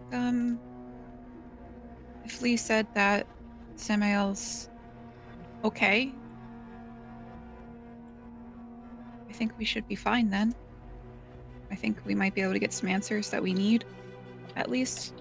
if Lee said that Samael's okay, I think we should be fine then. I think we might be able to get some answers that we need, at least.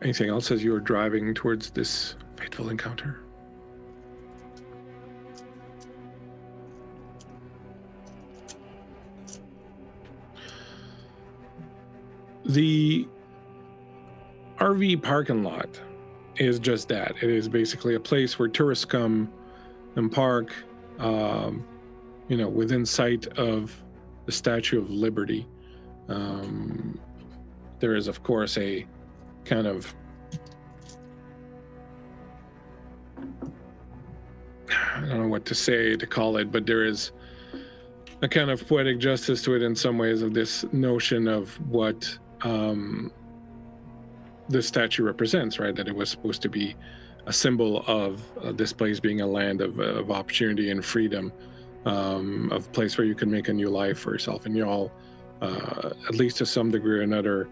Anything else as you were driving towards this fateful encounter? The RV parking lot is just that. It is basically a place where tourists come and park, within sight of the Statue of Liberty. There is, of course, a kind of I don't know what to call it, but there is a kind of poetic justice to it in some ways of this notion of what this statue represents, right? That it was supposed to be a symbol of this place being a land of opportunity and freedom, of a place where you can make a new life for yourself, and you all, at least to some degree or another,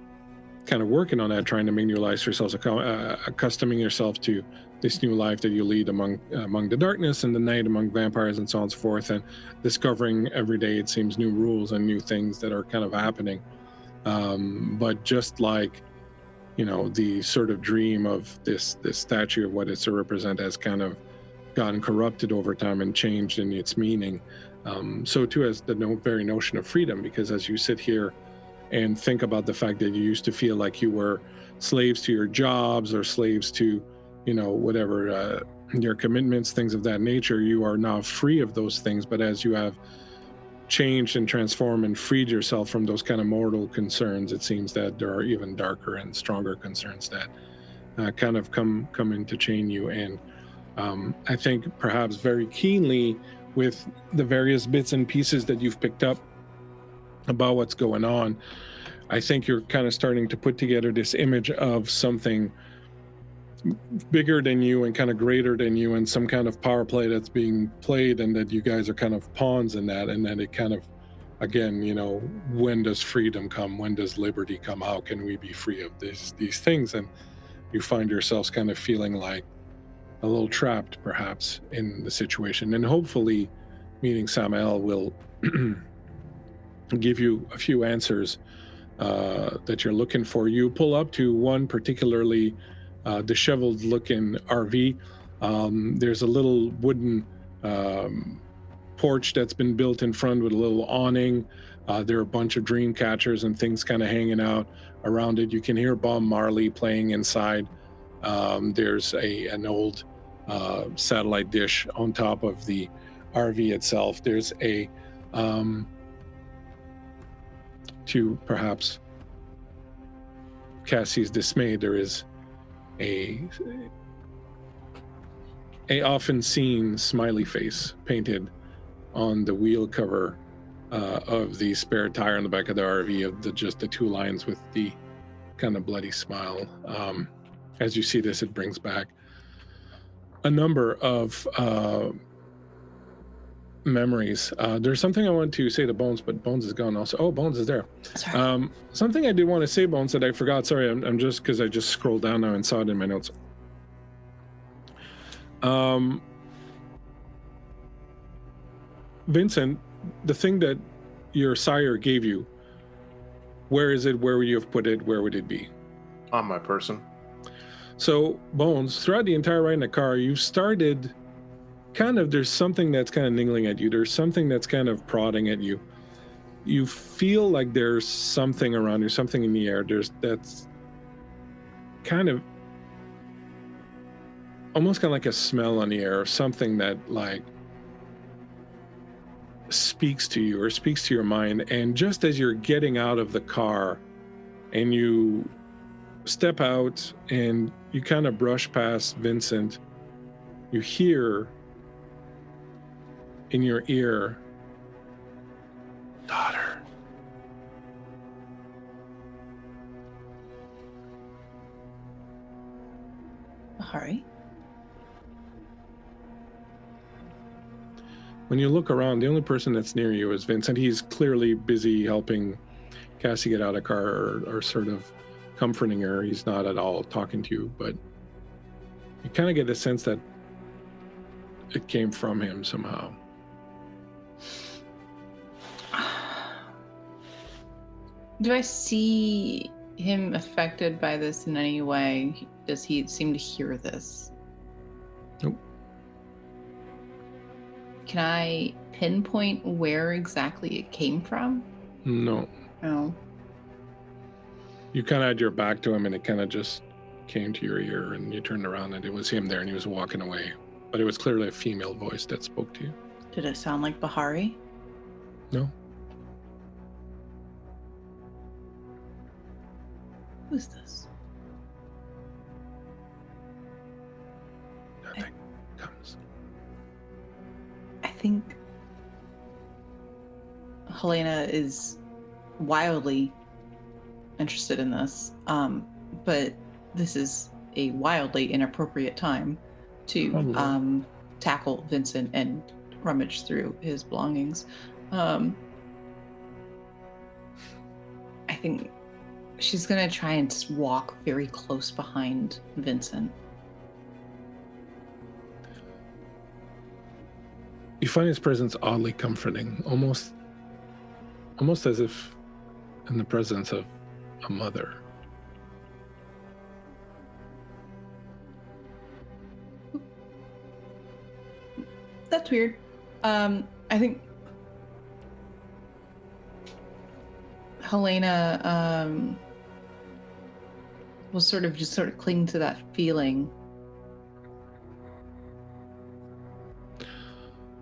kind of working on that, trying to manualize yourselves, accustoming yourself to this new life that you lead among the darkness and the night, among vampires and so on and so forth, and discovering every day, it seems, new rules and new things that are kind of happening. But just like, you know, the sort of dream of this statue of what it's to represent has kind of gotten corrupted over time and changed in its meaning. So too has the very notion of freedom, because as you sit here and think about the fact that you used to feel like you were slaves to your jobs or slaves to, you know, whatever, your commitments, things of that nature, you are now free of those things. But as you have changed and transformed and freed yourself from those kind of mortal concerns, it seems that there are even darker and stronger concerns that kind of come into chain you. And I think perhaps very keenly with the various bits and pieces that you've picked up about what's going on, I think you're kind of starting to put together this image of something bigger than you and kind of greater than you, and some kind of power play that's being played, and that you guys are kind of pawns in that. And then it kind of, again, you know, when does freedom come? When does liberty come? How can we be free of these things? And you find yourselves kind of feeling like a little trapped, perhaps, in the situation. And hopefully, meeting Samael will give you a few answers that you're looking for. You pull up to one particularly disheveled looking RV. There's a little wooden porch that's been built in front with a little awning. There are a bunch of dream catchers and things kind of hanging out around it. You can hear Bob Marley playing inside. There's an old satellite dish on top of the RV itself. There's a to perhaps Cassie's dismay, there is a often seen smiley face painted on the wheel cover of the spare tire on the back of the RV, of just the two lines with the kind of bloody smile. As you see this, it brings back a number of memories. There's something I want to say to Bones, but Bones is gone also. Oh, Bones is there. Sorry. Something I did want to say, Bones, that I forgot. Sorry, I'm just, because I just scrolled down now and saw it in my notes. Vincent, the thing that your sire gave you, where is it? Where would you have put it? Where would it be? On my person. So, Bones, throughout the entire ride in the car, you started kind of, there's something that's kind of niggling at you. There's something that's kind of prodding at you. You feel like there's something around you, something in the air. That's kind of almost kind of like a smell on the air, or something that like speaks to you or speaks to your mind. And just as you're getting out of the car and you step out and you kind of brush past Vincent, you hear in your ear, "Daughter." Hurry. When you look around, the only person that's near you is Vincent. He's clearly busy helping Cassie get out of the car, or sort of comforting her. He's not at all talking to you, but you kind of get the sense that it came from him somehow. Do I see him affected by this in any way? Does he seem to hear this? Nope. Can I pinpoint where exactly it came from? No. No. You kind of had your back to him and it kind of just came to your ear, and you turned around and it was him there and he was walking away. But it was clearly a female voice that spoke to you. Did it sound like Bahari? No. Who's this? Nothing comes. I think Helena is wildly interested in this, but this is a wildly inappropriate time to tackle Vincent and rummage through his belongings. I think She's gonna try and walk very close behind Vincent. You find his presence oddly comforting, almost as if in the presence of a mother. That's weird. I think Helena will sort of cling to that feeling.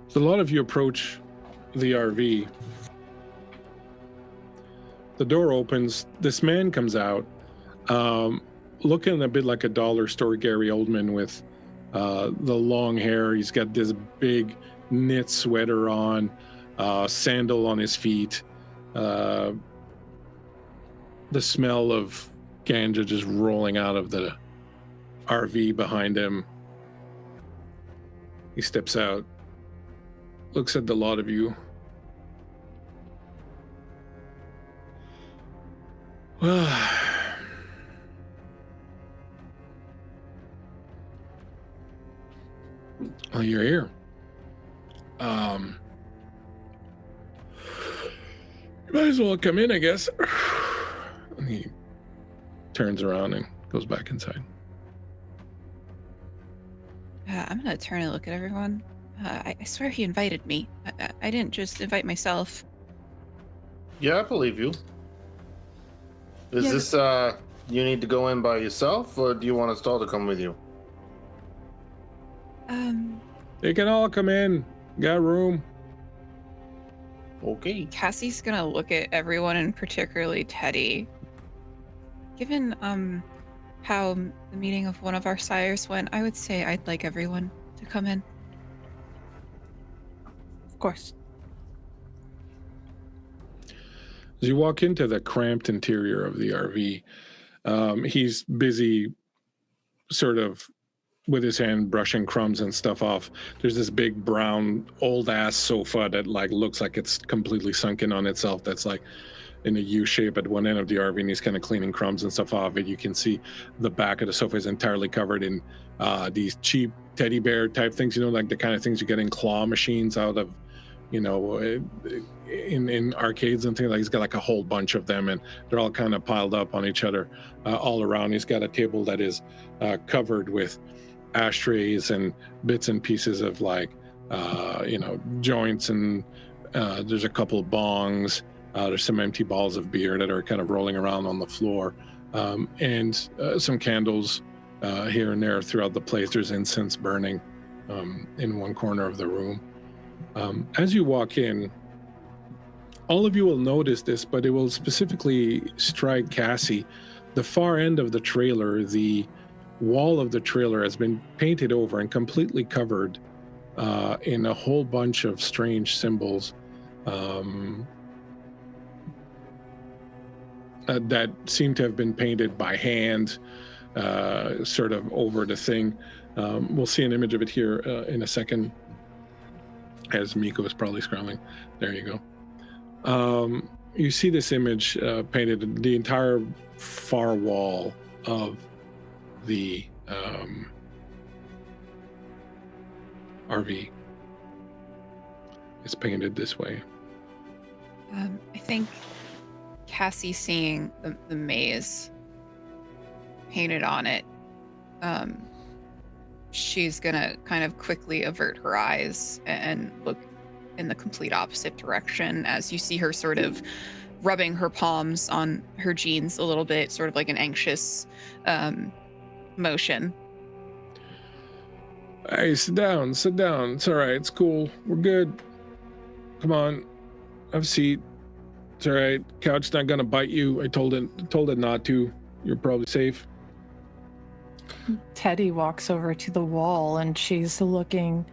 So a lot of you approach the RV. The door opens. This man comes out, looking a bit like a dollar store Gary Oldman with the long hair. He's got this big knit sweater on, sandal on his feet. The smell of ganja just rolling out of the RV behind him. He steps out, looks at the lot of you. Well, you're here. You might as well come in, I guess. And he turns around and goes back inside. I'm gonna turn and look at everyone. I swear he invited me. I didn't just invite myself. Yeah, I believe you. Is this, you need to go in by yourself, or do you want us all to come with you? They can all come in. Got room. Okay. Cassie's gonna look at everyone, and particularly Teddy. Given how the meeting of one of our sires went, I would say I'd like everyone to come in. Of course. As you walk into the cramped interior of the RV, he's busy sort of with his hand brushing crumbs and stuff off. There's this big brown old ass sofa that like looks like it's completely sunken on itself, that's like in a U shape at one end of the RV, and he's kind of cleaning crumbs and stuff off it. You can see the back of the sofa is entirely covered in these cheap teddy bear type things, you know, like the kind of things you get in claw machines out of, you know, in arcades and things. Like he's got like a whole bunch of them, and they're all kind of piled up on each other all around. He's got a table that is covered with ashtrays and bits and pieces of like you know, joints, and there's a couple of bongs. There's some empty balls of beer that are kind of rolling around on the floor, and some candles here and there throughout the place. There's incense burning in one corner of the room. As you walk in, all of you will notice this, but it will specifically strike Cassie. The far end of the trailer, the wall of the trailer has been painted over and completely covered in a whole bunch of strange symbols that seem to have been painted by hand, sort of over the thing. We'll see an image of it here in a second, as Miko is probably scrolling. There you go. You see this image painted, the entire far wall of the RV is painted this way. I think Cassie seeing the maze painted on it, she's gonna kind of quickly avert her eyes and look in the complete opposite direction as you see her sort of rubbing her palms on her jeans a little bit, sort of like an anxious motion. Hey, sit down. It's all right. It's cool. We're good. Come on, have a seat. It's all right. Couch's not gonna bite you. I told it not to. You're probably safe. Teddy walks over to the wall, and she's looking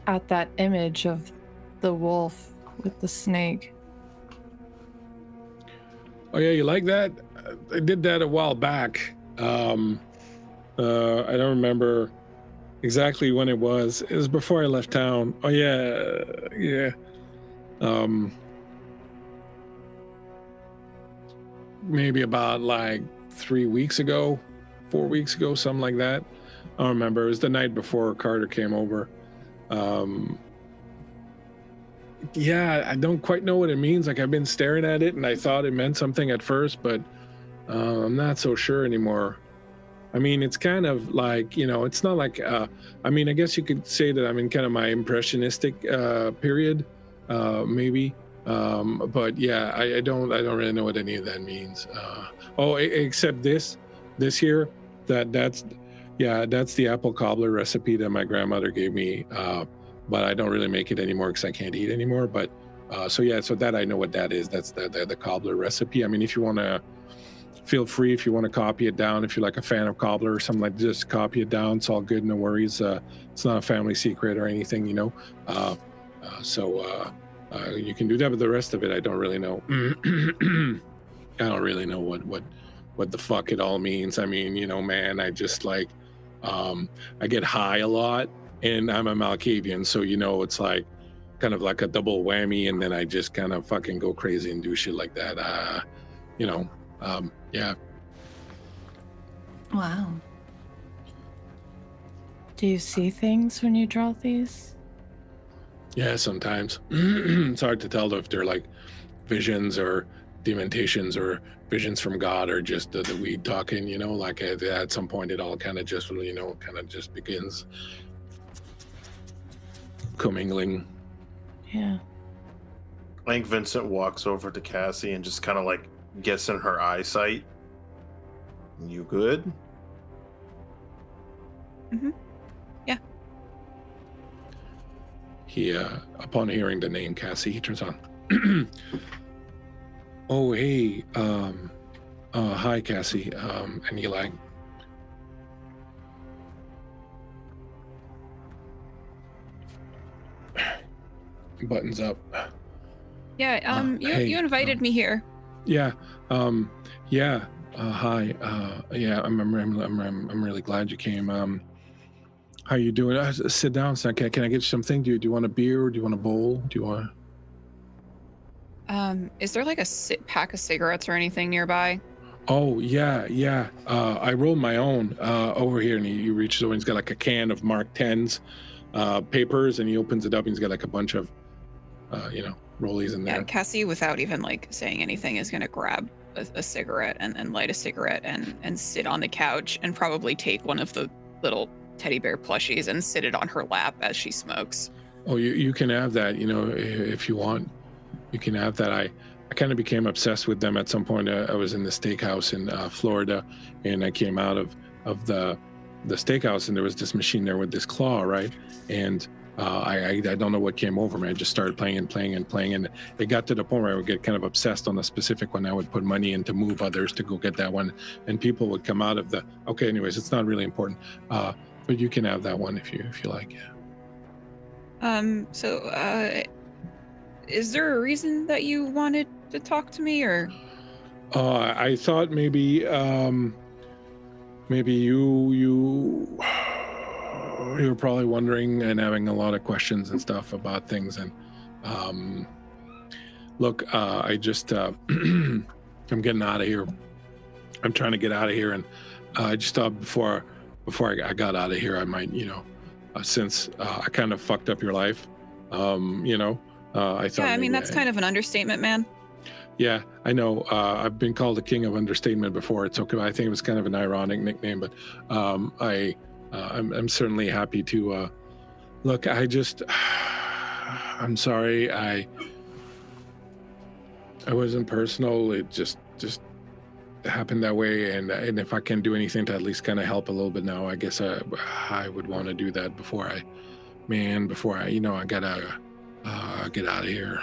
at that image of the wolf with the snake. Oh yeah, you like that? I did that a while back. I don't remember exactly when it was. It was before I left town. Oh yeah. maybe about like 3 weeks ago, 4 weeks ago, something like that. I don't remember. It was the night before Carter came over. Yeah, I don't quite know what it means. Like, I've been staring at it and I thought it meant something at first, but I'm not so sure anymore. I mean, it's kind of like, it's not like, I mean, I guess you could say that I'm in kind of my impressionistic period, maybe. But yeah, I don't really know what any of that means. Except this here, that's the apple cobbler recipe that my grandmother gave me. But I don't really make it anymore because I can't eat anymore. But so that I know what that is. That's the cobbler recipe. I mean, if you want to, feel free if you want to copy it down. If you're like a fan of cobbler or something like this, copy it down. It's all good, no worries. It's not a family secret or anything, So you can do that, but the rest of it, I don't really know. I don't really know what the fuck it all means. I mean, man, I just like, I get high a lot, and I'm a Malkavian, so it's like kind of like a double whammy, and then I just kind of fucking go crazy and do shit like that. Yeah. Wow. Do you see things when you draw these? Yeah, sometimes. It's hard to tell if they're like visions or dementations or visions from God or just the weed talking, like at some point it all kind of just, begins commingling. Yeah. I think Vincent walks over to Cassie and just kind of like gets in her eyesight. You good? Mm-hmm. Yeah. He, upon hearing the name Cassie, he turns on. Oh, hey, hi, Cassie. And he like, buttons up. Yeah. You invited me here. Yeah. Hi. Yeah. I'm really glad you came. How you doing? Sit down. So can I get you something? Do you want a beer? Do you want a bowl? Do you want? Is there like a pack of cigarettes or anything nearby? Oh yeah. I rolled my own over here, and he reaches over and he's got like a can of Mark 10s papers, and he opens it up and he's got like a bunch of rollies in there. Yeah, Cassie, without even like saying anything, is gonna grab a cigarette and light a cigarette and sit on the couch and probably take one of the little teddy bear plushies and sit it on her lap as she smokes. Oh, you can have that, if you want. You can have that. I kind of became obsessed with them at some point. I was in the steakhouse in Florida, and I came out of the steakhouse, and there was this machine there with this claw, right? And I don't know what came over me. I just started playing, and it got to the point where I would get kind of obsessed on a specific one. I would put money in to move others to go get that one, and people would come out of the. Okay, anyways, it's not really important. But you can have that one if you like. Yeah. Is there a reason that you wanted to talk to me, or? I thought maybe you were probably wondering and having a lot of questions and stuff about things. And look, I just I'm getting out of here. I'm trying to get out of here, and I just thought before I got out of here, I might, since I kind of fucked up your life, I thought. Yeah, I mean, that's kind of an understatement, man. Yeah, I know. I've been called the king of understatement before. It's okay. I think it was kind of an ironic nickname, but I'm certainly happy to look. I'm sorry. I wasn't personal. It just happened that way, and if I can do anything to at least kind of help a little bit now, I guess I would want to do that before I gotta get out of here.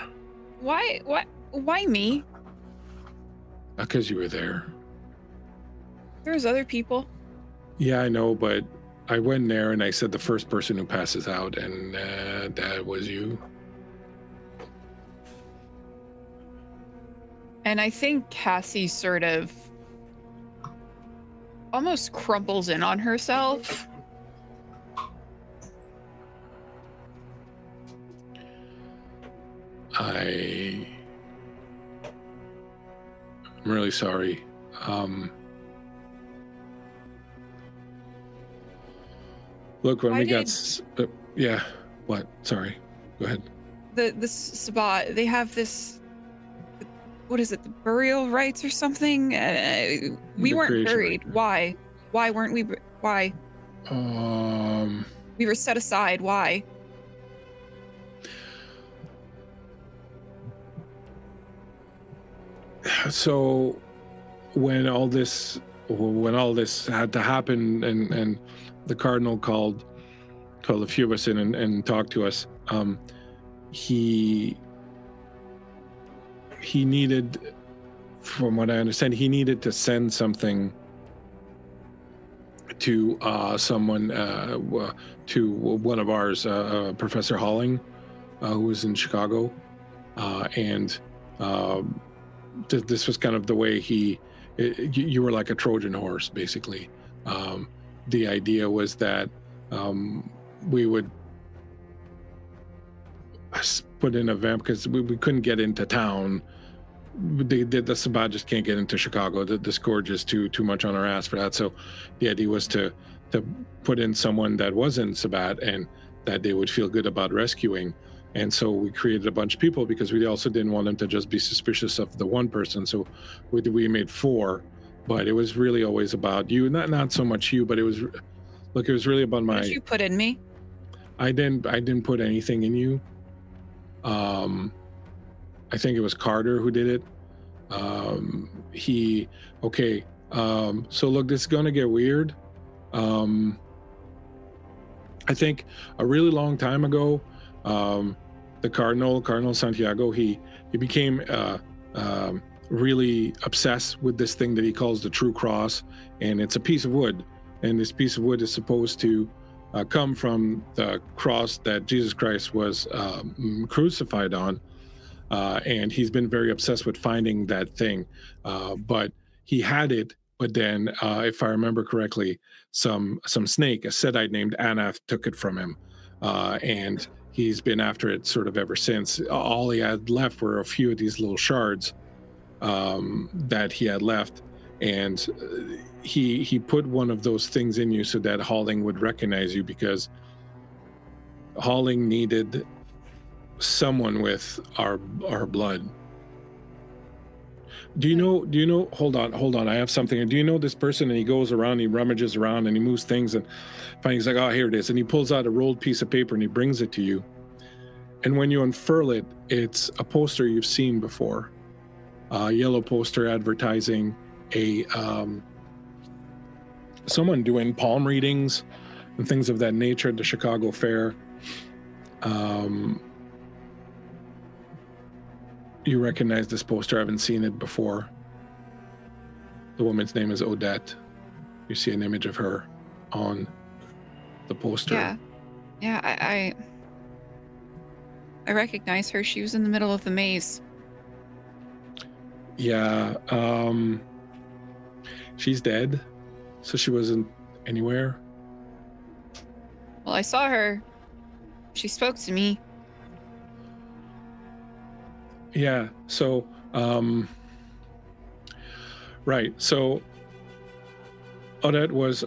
Why me? Because you were there. There's other people. Yeah, I know, but I went there and I said the first person who passes out, and that was you. And I think Cassie sort of almost crumples in on herself. really sorry. Look, when Why we got... did- yeah, what? Sorry. Go ahead. The Sabbat, they have this, what is it, the burial rites or something? We The weren't creation buried. rite. Why weren't we? Why? We were set aside. Why? So when all this had to happen, and the cardinal called a few of us in and talked to us, he needed, from what I understand, he needed to send something to someone, to one of ours, Professor Halling, who was in Chicago, and this was kind of the way you were like a Trojan horse, basically. The idea was that we would put in a vamp because we couldn't get into town. The Sabbat just can't get into Chicago. The scourge is too much on our ass for that. So the idea was to put in someone that wasn't Sabbat and that they would feel good about rescuing. And so we created a bunch of people because we also didn't want them to just be suspicious of the one person. So we made 4, but it was really always about you. Not so much you, but it was really about What did you put in me? I didn't put anything in you. I think it was Carter who did it. So look, this is gonna get weird. I think a really long time ago, the Cardinal Santiago, he became really obsessed with this thing that he calls the True Cross, and it's a piece of wood, and this piece of wood is supposed to come from the cross that Jesus Christ was crucified on, and he's been very obsessed with finding that thing, but he had it, but then if I remember correctly, some snake, a Sedite named Anath, took it from him, and he's been after it sort of ever since. All he had left were a few of these little shards that he had left, and he put one of those things in you so that Halling would recognize you, because Halling needed someone with our blood. Do you know, hold on, I have something. Do you know this person? And he goes around, he rummages around, and he moves things, and finally he's like, oh, here it is. And he pulls out a rolled piece of paper and he brings it to you. And when you unfurl it, it's a poster you've seen before. A yellow poster advertising a someone doing palm readings and things of that nature at the Chicago Fair. You recognize this poster. I haven't seen it before. The woman's name is Odette. You see an image of her on the poster. Yeah, I recognize her. She was in the middle of the maze. Yeah, she's dead, so she wasn't anywhere. Well, I saw her. She spoke to me. Yeah, so, right, so Odette was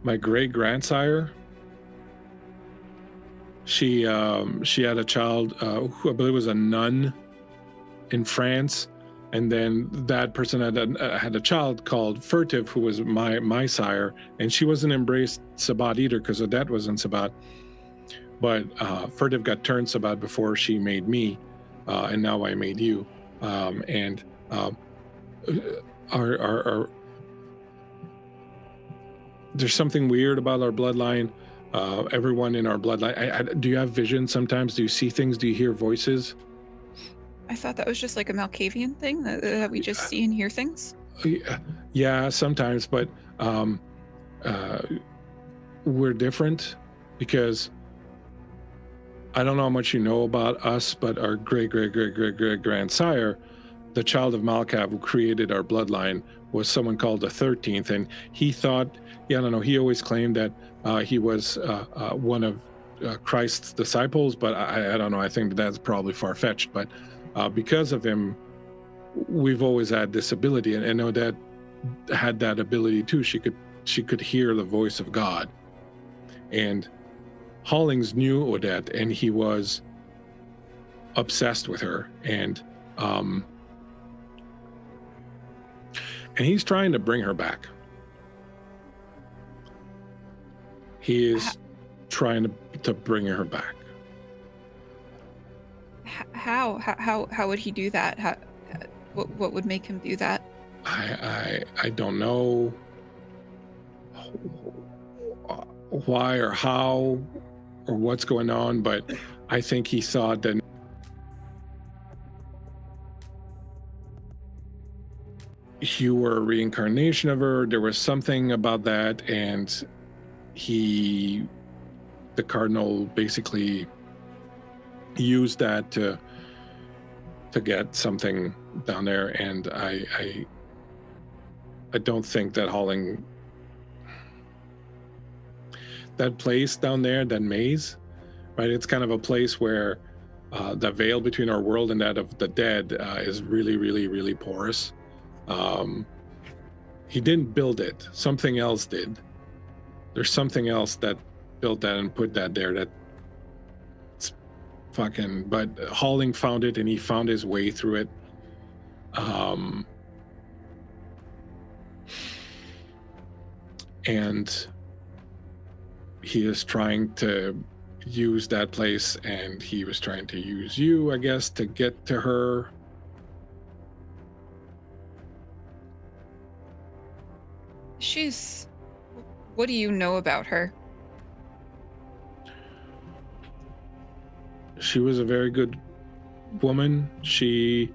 my great-grandsire. She had a child who I believe was a nun in France, and then that person had a child called Furtive, who was my sire, and she wasn't embraced Sabbat either, because Odette was in Sabbat, but Furtive got turned Sabbat before she made me, and now I made you, and our there's something weird about our bloodline. Everyone in our bloodline. Do you have vision sometimes? Do you see things? Do you hear voices? I thought that was just like a Malkavian thing, that we just see and hear things. Yeah, sometimes, but we're different, because I don't know how much you know about us, but our great-great-great-great-great-grandsire, the child of Malkav, who created our bloodline, was someone called the 13th, and he thought, I don't know, he always claimed that he was one of Christ's disciples, but I don't know, I think that's probably far-fetched, but because of him, we've always had this ability, and Odette had that ability too. She could hear the voice of God, and Hollings knew Odette, and he was obsessed with her, and he's trying to bring her back. He is trying to bring her back. How would he do that? What would make him do that? I don't know why or how or what's going on, but I think he thought that you were a reincarnation of her. There was something about that, and the Cardinal basically used that to get something down there, and I don't think that Holling, that place down there, that maze, right? It's kind of a place where the veil between our world and that of the dead is really, really, really porous. He didn't build it. Something else did. There's something else that built that and put that there. That's fucking. But Holling found it, and he found his way through it. And he is trying to use that place, and he was trying to use you, I guess, to get to her. What do you know about her? She was a very good woman. She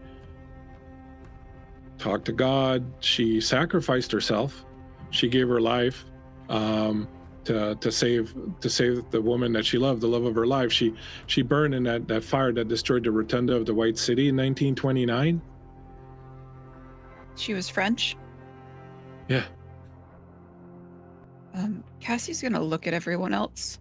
talked to God. She sacrificed herself. She gave her life to save the woman that she loved, the love of her life. She burned in that fire that destroyed the rotunda of the White City in 1929. She was French? Yeah. Cassie's gonna look at everyone else.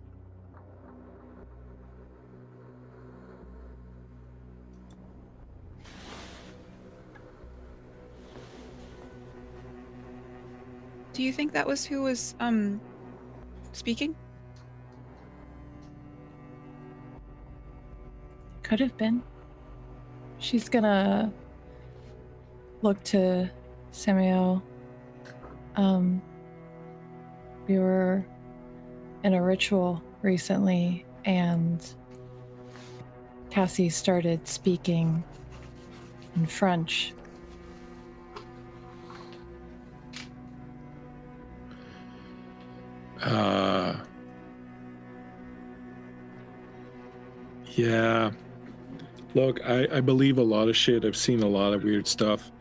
Do you think that was who was speaking? Could have been. She's gonna look to Samael. We were in a ritual recently, and Cassie started speaking in French. Yeah. Look, I believe a lot of shit. I've seen a lot of weird stuff.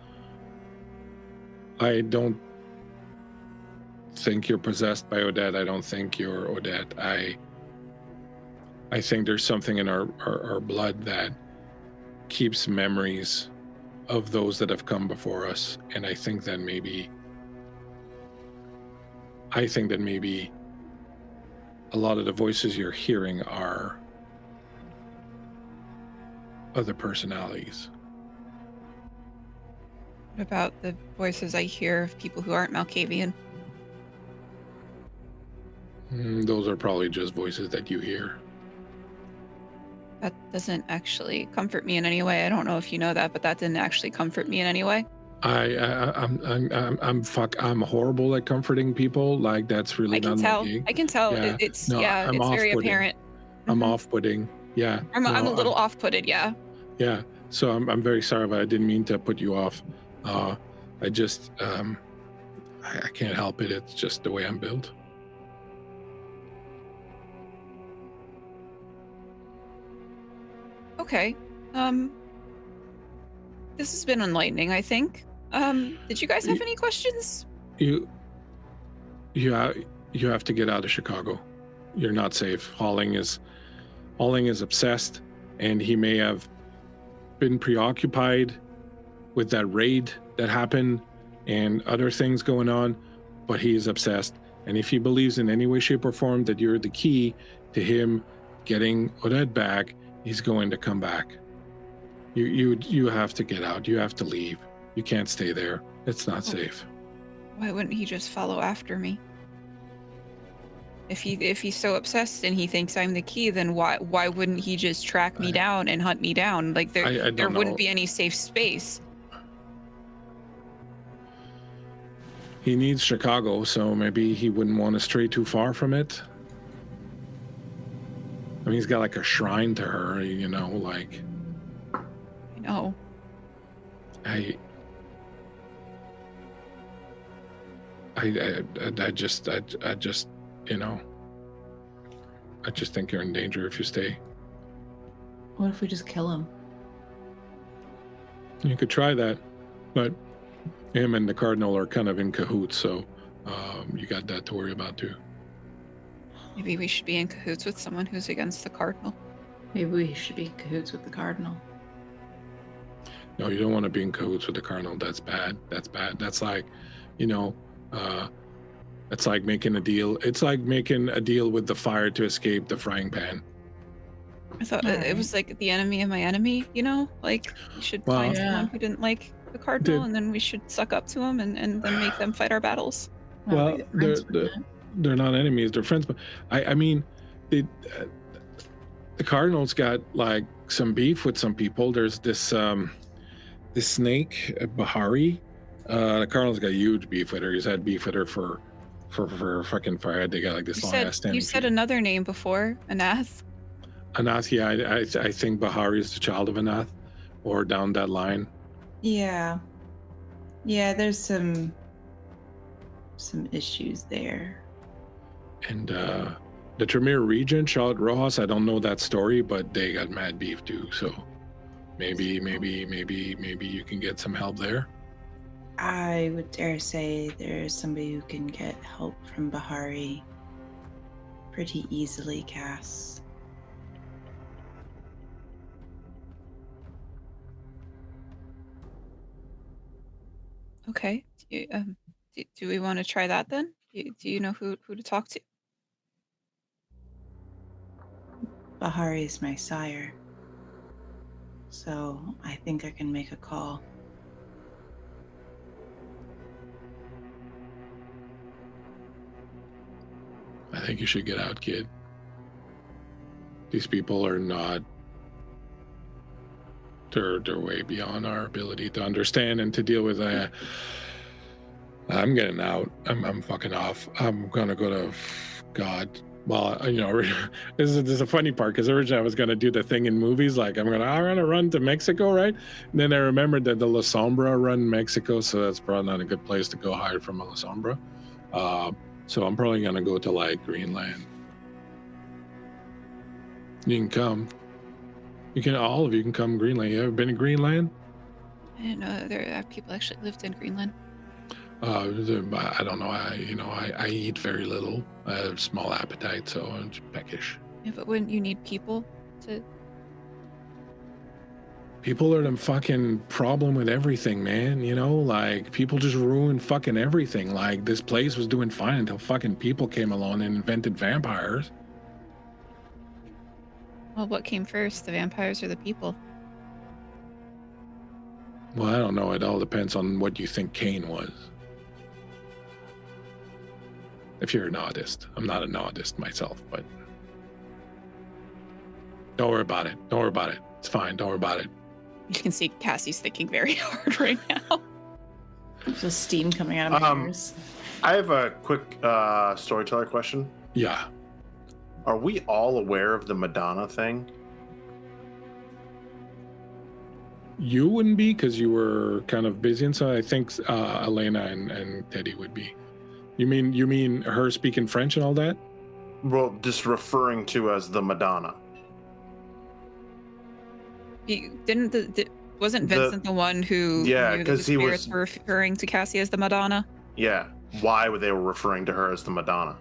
I don't think you're possessed by Odette. I don't think you're Odette. I think there's something in our blood that keeps memories of those that have come before us, and I think that maybe a lot of the voices you're hearing are other personalities. What about the voices I hear of people who aren't Malkavian? Those are probably just voices that you hear. That doesn't actually comfort me in any way. I don't know if you know that, but that didn't actually comfort me in any way. I'm horrible at comforting people. Like, that's really not my gig. I can tell. Yeah. It's No, it's very apparent. I'm Mhm. off-putting. Yeah. I'm No, a little off-putted. Yeah. Yeah. So I'm very sorry, but I didn't mean to put you off. I just I can't help it. It's just the way I'm built. Okay. This has been enlightening, I think. Did you guys have any questions? You have to get out of Chicago. You're not safe. Holling is obsessed, and he may have been preoccupied with that raid that happened and other things going on, but he's obsessed. And if he believes in any way, shape, or form that you're the key to him getting Odette back, he's going to come back. You have to get out. You have to leave. You can't stay there. It's not safe. Why wouldn't he just follow after me? If he's so obsessed and he thinks I'm the key, then why wouldn't he just track me down and hunt me down? Like there wouldn't be any safe space. He needs Chicago, so maybe he wouldn't want to stray too far from it. I mean, he's got like a shrine to her, you know, like. I know. I just, you know, I just think you're in danger if you stay. What if we just kill him? You could try that, but him and the Cardinal are kind of in cahoots, so you got that to worry about too. Maybe we should be in cahoots with someone who's against the Cardinal. Maybe we should be in cahoots with the Cardinal. No, you don't want to be in cahoots with the Cardinal. That's bad. That's bad. That's like, you know, it's like making a deal. It's like making a deal with the fire to escape the frying pan. I thought it was like the enemy of my enemy, you know? Like, we should find someone who didn't like the Cardinal, and then we should suck up to him and then make them fight our battles. Well, they're not enemies. They're friends. But I mean, the Cardinal's got like some beef with some people. There's this snake, Bahari. The Cardinal's got huge beef with her. He's had beef with her for fucking fire. They got like this long ass standing. You said another name before, Anath. Anath, yeah, I think Bahari is the child of Anath, or down that line. Yeah, there's some issues there. And the Tremere Regent, Charlotte Rojas, I don't know that story, but they got mad beef too. So maybe you can get some help there. I would dare say there's somebody who can get help from Bahari pretty easily, Cass. Okay. Do we want to try that then? Do you know who to talk to? Bahari is my sire, so I think I can make a call. I think you should get out, kid. These people are not. They're way beyond our ability to understand and to deal with that. I'm getting out. I'm fucking off. I'm gonna go to God. Well, you know, this is a funny part because originally I was gonna do the thing in movies, like I'm gonna run to Mexico, right? And then I remembered that the La Sombra run Mexico, so that's probably not a good place to go hide from a La Sombra. So I'm probably gonna go to like Greenland. You can come. All of you can come to Greenland. You ever been to Greenland? I didn't know there people actually lived in Greenland. I don't know. I eat very little. I have small appetite, so I'm peckish. Yeah, but wouldn't you need people to? People are the fucking problem with everything, man. You know, like people just ruin fucking everything. Like this place was doing fine until fucking people came along and invented vampires. Well, what came first, the vampires or the people? Well, I don't know. It all depends on what you think Cain was. If you're an artist. I'm not an artist myself, but don't worry about it. Don't worry about it. It's fine. Don't worry about it. You can see Cassie's thinking very hard right now. Just steam coming out of my ears. I have a quick storyteller question. Yeah. Are we all aware of the Madonna thing? You wouldn't be because you were kind of busy, and so I think Helena and Teddy would be. You mean her speaking French and all that? Well, just referring to as the Madonna. Wasn't Vincent the one who knew because the spirits were referring to Cassie as the Madonna? Yeah. Why were they referring to her as the Madonna?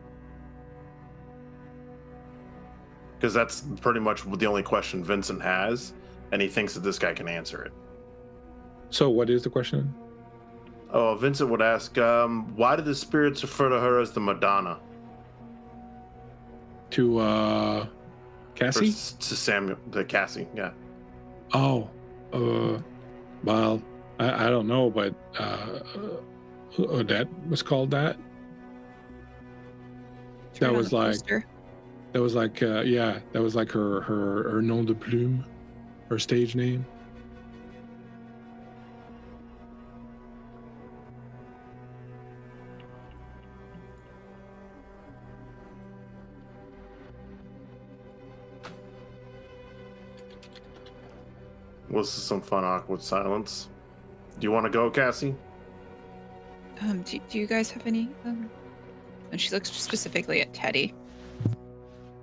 Because that's pretty much the only question Vincent has, and he thinks that this guy can answer it. So what is the question? Oh, Vincent would ask, why did the spirits refer to her as the Madonna? To Cassie? To Samuel, the Cassie, yeah. Oh, well, I don't know, but Odette was called that. It's right on was the like- poster. That was like, that was like her nom de plume, her stage name. Was some fun, awkward silence. Do you want to go, Cassie? Do you guys have any? And she looks specifically at Teddy.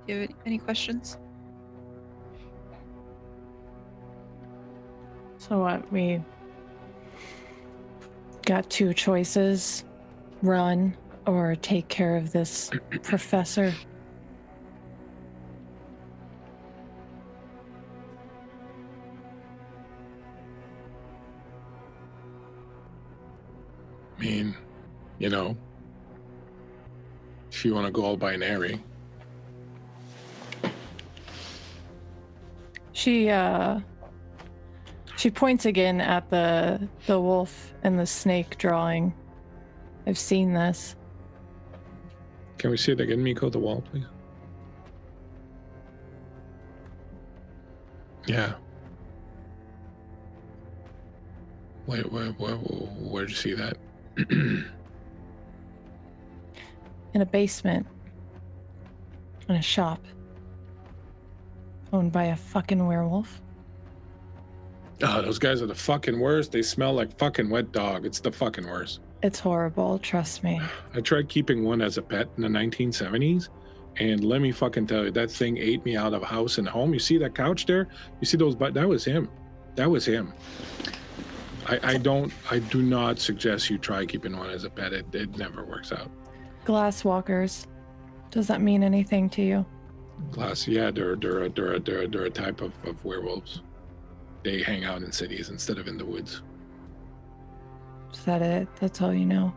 Do you have any questions? So what? We got two choices: run or take care of this professor. I mean, you know, if you want to go all binary. She points again at the wolf and the snake drawing. I've seen this. Can we see it again, Miko, the wall, please? Yeah. Where'd you see that? In a basement. In a shop. Owned by a fucking werewolf. Oh, those guys are the fucking worst. They smell like fucking wet dog. It's the fucking worst. It's horrible, trust me. I tried keeping one as a pet in the 1970s, and let me fucking tell you, that thing ate me out of house and home. You see that couch there? You see those, but that was him. That was him. I do not suggest you try keeping one as a pet. It never works out. Glass walkers. Does that mean anything to you? Glass, yeah, they're a type of werewolves. They hang out in cities instead of in the woods. Is that it? That's all you know?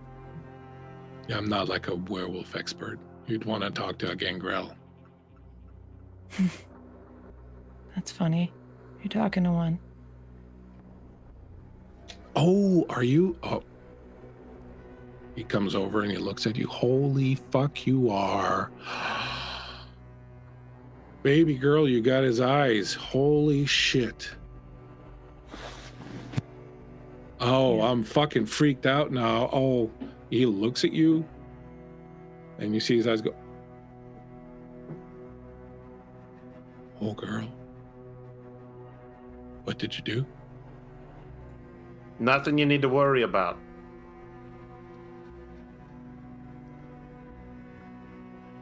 Yeah, I'm not like a werewolf expert. You'd want to talk to a gangrel. That's funny. You're talking to one. Oh, are you? Oh. He comes over and he looks at you. Holy fuck, you are. Baby girl, you got his eyes. Holy shit. Oh, Yeah. I'm fucking freaked out now. Oh, he looks at you and you see his eyes go. Oh, girl. What did you do? Nothing you need to worry about.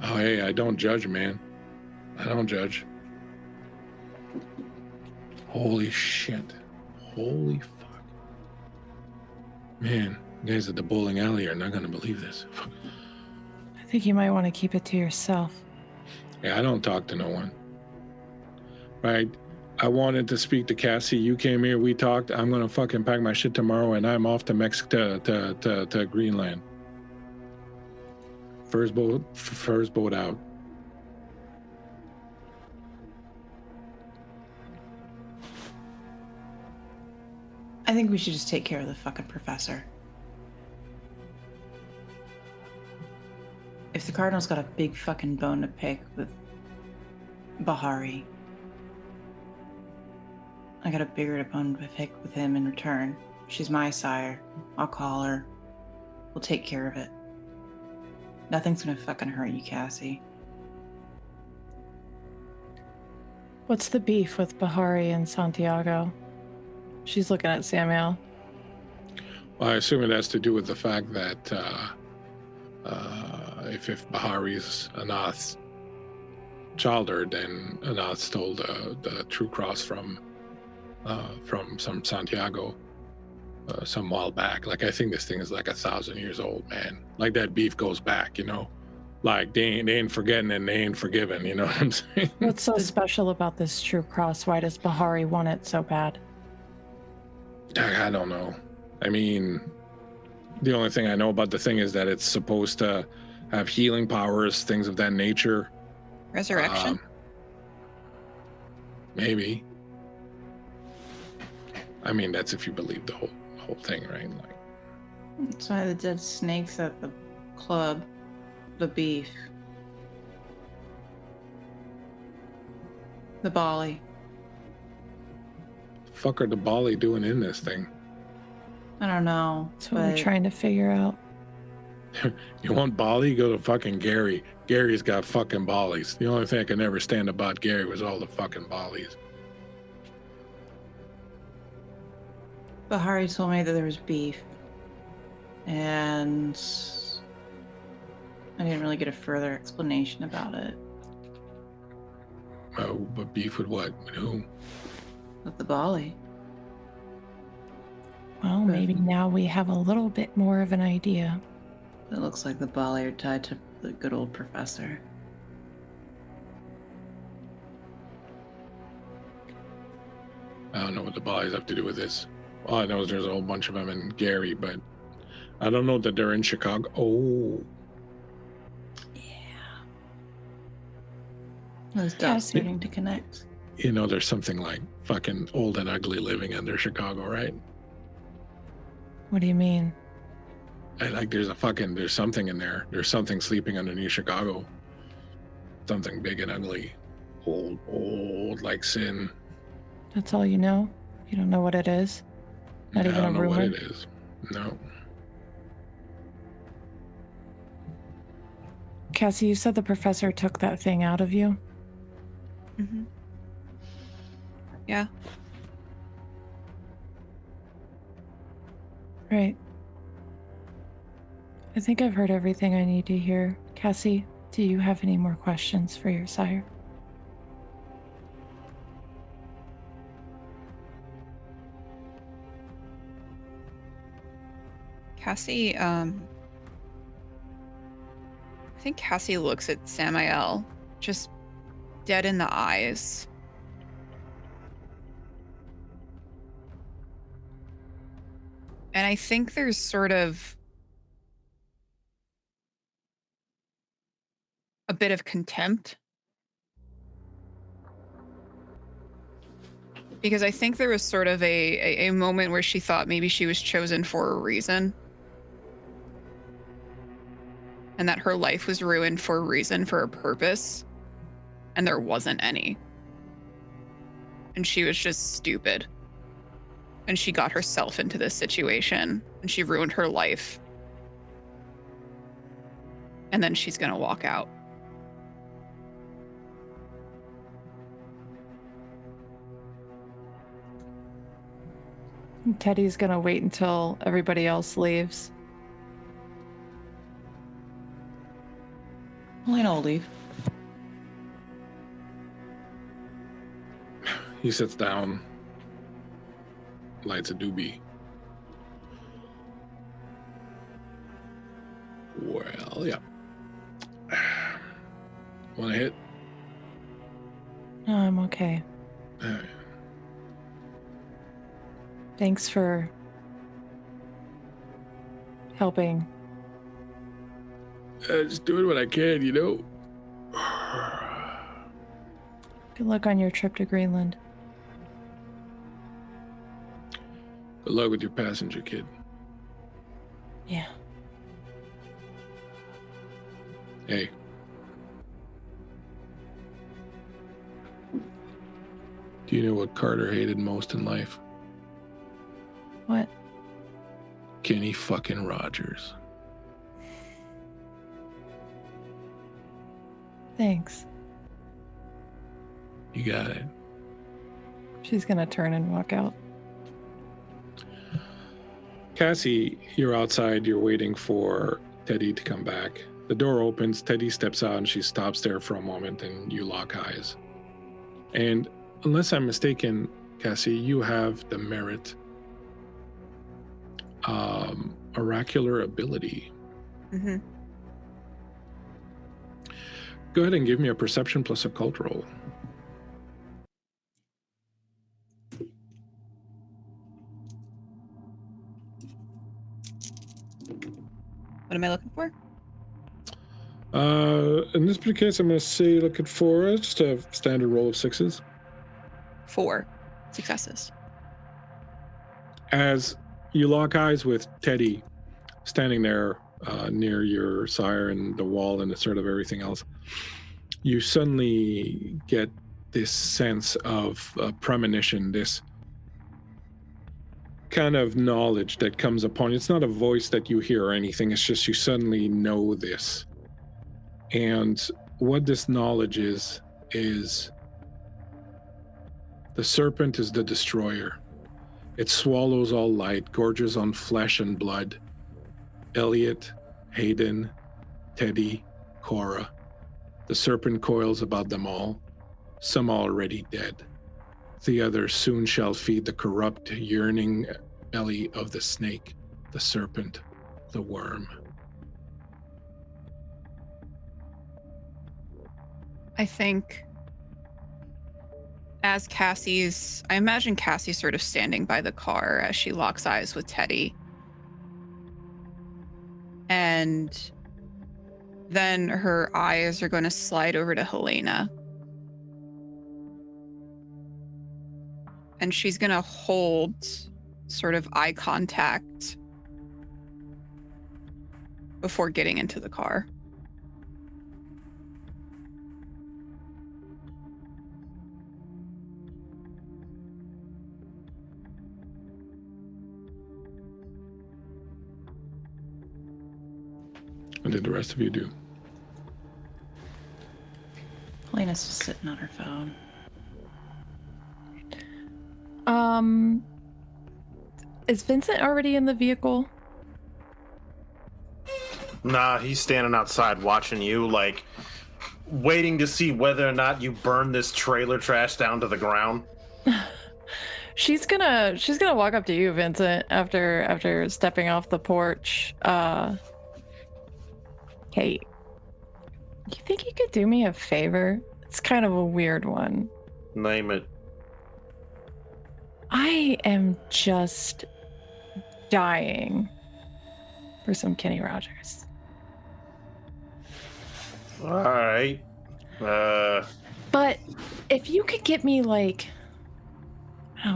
Oh, hey, I don't judge, man. I don't judge. Holy shit. Holy fuck. Man, you guys at the bowling alley are not going to believe this. I think you might want to keep it to yourself. Yeah, I don't talk to no one. Right? I wanted to speak to Cassie. You came here, we talked. I'm going to fucking pack my shit tomorrow and I'm off to Mexico, to Greenland. First boat out. I think we should just take care of the fucking professor. If the Cardinal's got a big fucking bone to pick with Bahari, I got a bigger bone to pick with him in return. She's my sire. I'll call her. We'll take care of it. Nothing's gonna fucking hurt you, Cassie. What's the beef with Bahari and Santiago? She's looking at Samael. Well, I assume it has to do with the fact that if Bahari's Anath's childer, then Anath stole the true cross from some Santiago some while back. Like, I think this thing is like 1,000 years old, man. Like, that beef goes back, you know? Like, they ain't forgetting and they ain't forgiven, you know what I'm saying? What's so special about this true cross? Why does Bahari want it so bad? I don't know. I mean, the only thing I know about the thing is that it's supposed to have healing powers, things of that nature. Resurrection? Maybe. I mean, that's if you believe the whole whole thing, right? Like, That's why the dead snakes at the club, the beef, the Bali. fuck are the Bali doing in this thing? I don't know. That's what we're trying to figure out. You want Bali? Go to fucking Gary. Gary's got fucking Balis. The only thing I could never stand about Gary was all the fucking Balis. Bahari told me that there was beef, and I didn't really get a further explanation about it. Oh, but beef with what? With who? With the Bali. Well, maybe now we have a little bit more of an idea. It looks like the Bali are tied to the good old professor. I don't know what the Balis have to do with this. All I know is there's a whole bunch of them in Gary, but I don't know that they're in Chicago. Oh, Those dots starting to connect. you know, there's something like fucking old and ugly living under Chicago, right? What do you mean? Like there's something in there. There's something sleeping underneath Chicago. Something big and ugly. Old like sin. That's all you know? You don't know what it is? Not I even a don't know rumor? what it is. No. Cassie, you said the professor took that thing out of you? Mm-hmm. Yeah. Right. I think I've heard everything I need to hear. Cassie, do you have any more questions for your sire? Cassie, I think Cassie looks at Samael, just dead in the eyes. And I think there's sort of a bit of contempt. Because I think there was sort of a moment where she thought maybe she was chosen for a reason. And that her life was ruined for a reason, for a purpose. And there wasn't any. And she was just stupid. And she got herself into this situation. And she ruined her life. And then she's gonna walk out. Teddy's gonna wait until everybody else leaves. Elena will leave. He sits down, lights a doobie. Well, yeah. Want to hit? No, I'm okay. Thanks for helping. Just doing what I can, you know. Good luck on your trip to Greenland. Good luck with your passenger, kid. Yeah. Hey. Do you know what Carter hated most in life? What? Kenny fucking Rogers. Thanks. You got it. She's gonna turn and walk out. Cassie, you're outside. You're waiting for Teddy to come back. The door opens. Teddy steps out and she stops there for a moment and you lock eyes. And unless I'm mistaken, Cassie, you have the merit oracular ability. Mm-hmm. Go ahead and give me a perception plus occult roll. What am I looking for? In this particular case, I'm going to say looking for just a standard roll of 6s. 4 successes. As You lock eyes with Teddy standing there near your sire and the wall and sort of everything else. You suddenly get this sense of premonition, this kind of knowledge that comes upon you. It's not a voice that you hear or anything. It's just you suddenly know this. And what this knowledge is the serpent is the destroyer. It swallows all light, gorges on flesh and blood. Elliot, Hayden, Teddy, Cora. The serpent coils about them all, some already dead. The others soon shall feed the corrupt, yearning belly of the snake, the serpent, the worm. I think as I imagine Cassie sort of standing by the car as she locks eyes with Teddy. And then her eyes are going to slide over to Helena. And she's going to hold sort of eye contact before getting into the car. What did the rest of you do? Helena's just sitting on her phone. Is Vincent already in the vehicle? Nah, he's standing outside watching you, like, waiting to see whether or not you burn this trailer trash down to the ground. She's gonna walk up to you, Vincent, after stepping off the porch. Hey, you think you could do me a favor? It's kind of a weird one. Name it. I am just dying for some Kenny Rogers. All right. But if you could get me, like,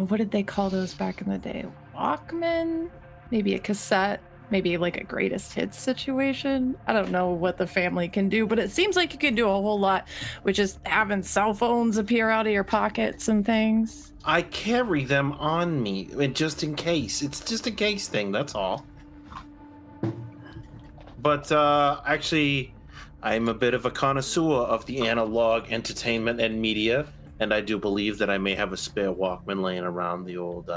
what did they call those back in the day? Walkman? Maybe a cassette? Maybe like a greatest hits situation? I don't know what the family can do, but it seems like you could do a whole lot with just having cell phones appear out of your pockets and things. I carry them on me, just in case. It's just a case thing, that's all. But actually, I'm a bit of a connoisseur of the analog entertainment and media, and I do believe that I may have a spare Walkman laying around the old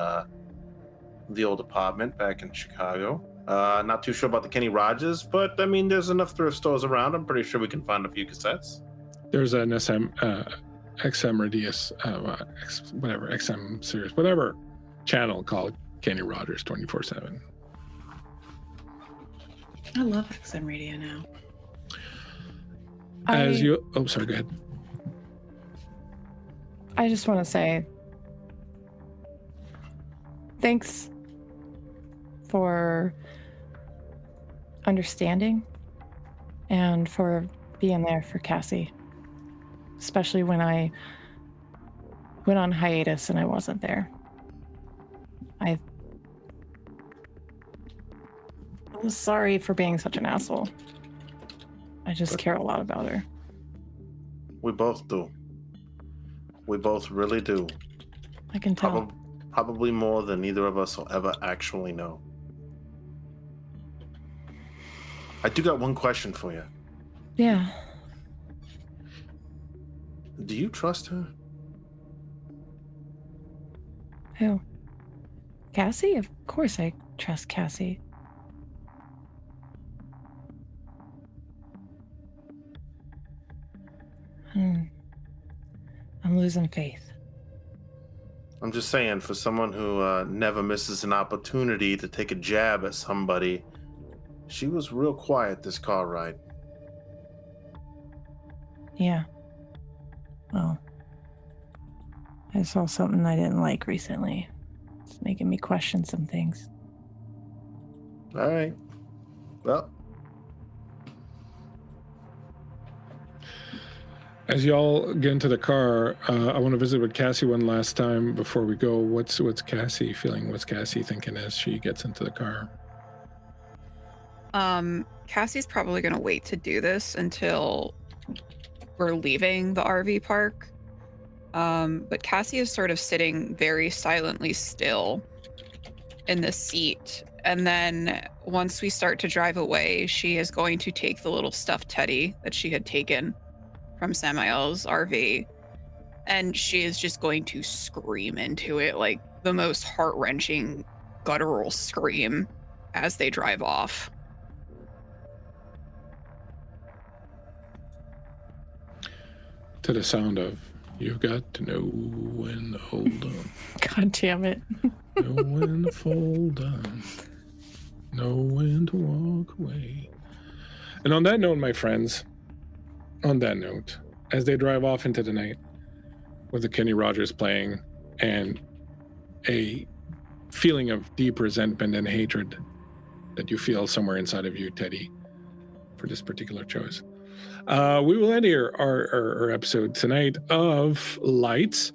apartment back in Chicago. Not too sure about the Kenny Rogers, but I mean, there's enough thrift stores around. I'm pretty sure we can find a few cassettes. There's an XM Radius, XM series, whatever channel called Kenny Rogers 24/7. I love XM radio now. Sorry, go ahead. I just want to say thanks for understanding and for being there for Cassie, especially when I went on hiatus and I wasn't there. I'm sorry for being such an asshole. I just care a lot about her. We both do. We both really do. I can tell. Probably more than either of us will ever actually know. I do got one question for you. Yeah. Do you trust her? Who? Cassie? Of course I trust Cassie. I'm losing faith. I'm just saying, for someone who never misses an opportunity to take a jab at somebody, she was real quiet this car ride. Yeah. Well, I saw something I didn't like recently. It's making me question some things. All right. Well. As y'all get into the car, I want to visit with Cassie one last time before we go. What's Cassie feeling? What's Cassie thinking as she gets into the car? Cassie's probably going to wait to do this until we're leaving the RV park. But Cassie is sort of sitting very silently still in the seat. And then once we start to drive away, she is going to take the little stuffed teddy that she had taken from Samael's RV, and she is just going to scream into it, like the most heart-wrenching guttural scream as they drive off. To the sound of, "You've got to know when to hold on. God damn it. Know when to fold on. Know when to walk away." And on that note, my friends, as they drive off into the night with the Kenny Rogers playing and a feeling of deep resentment and hatred that you feel somewhere inside of you, Teddy, for this particular choice, we will end here our episode tonight of Lights.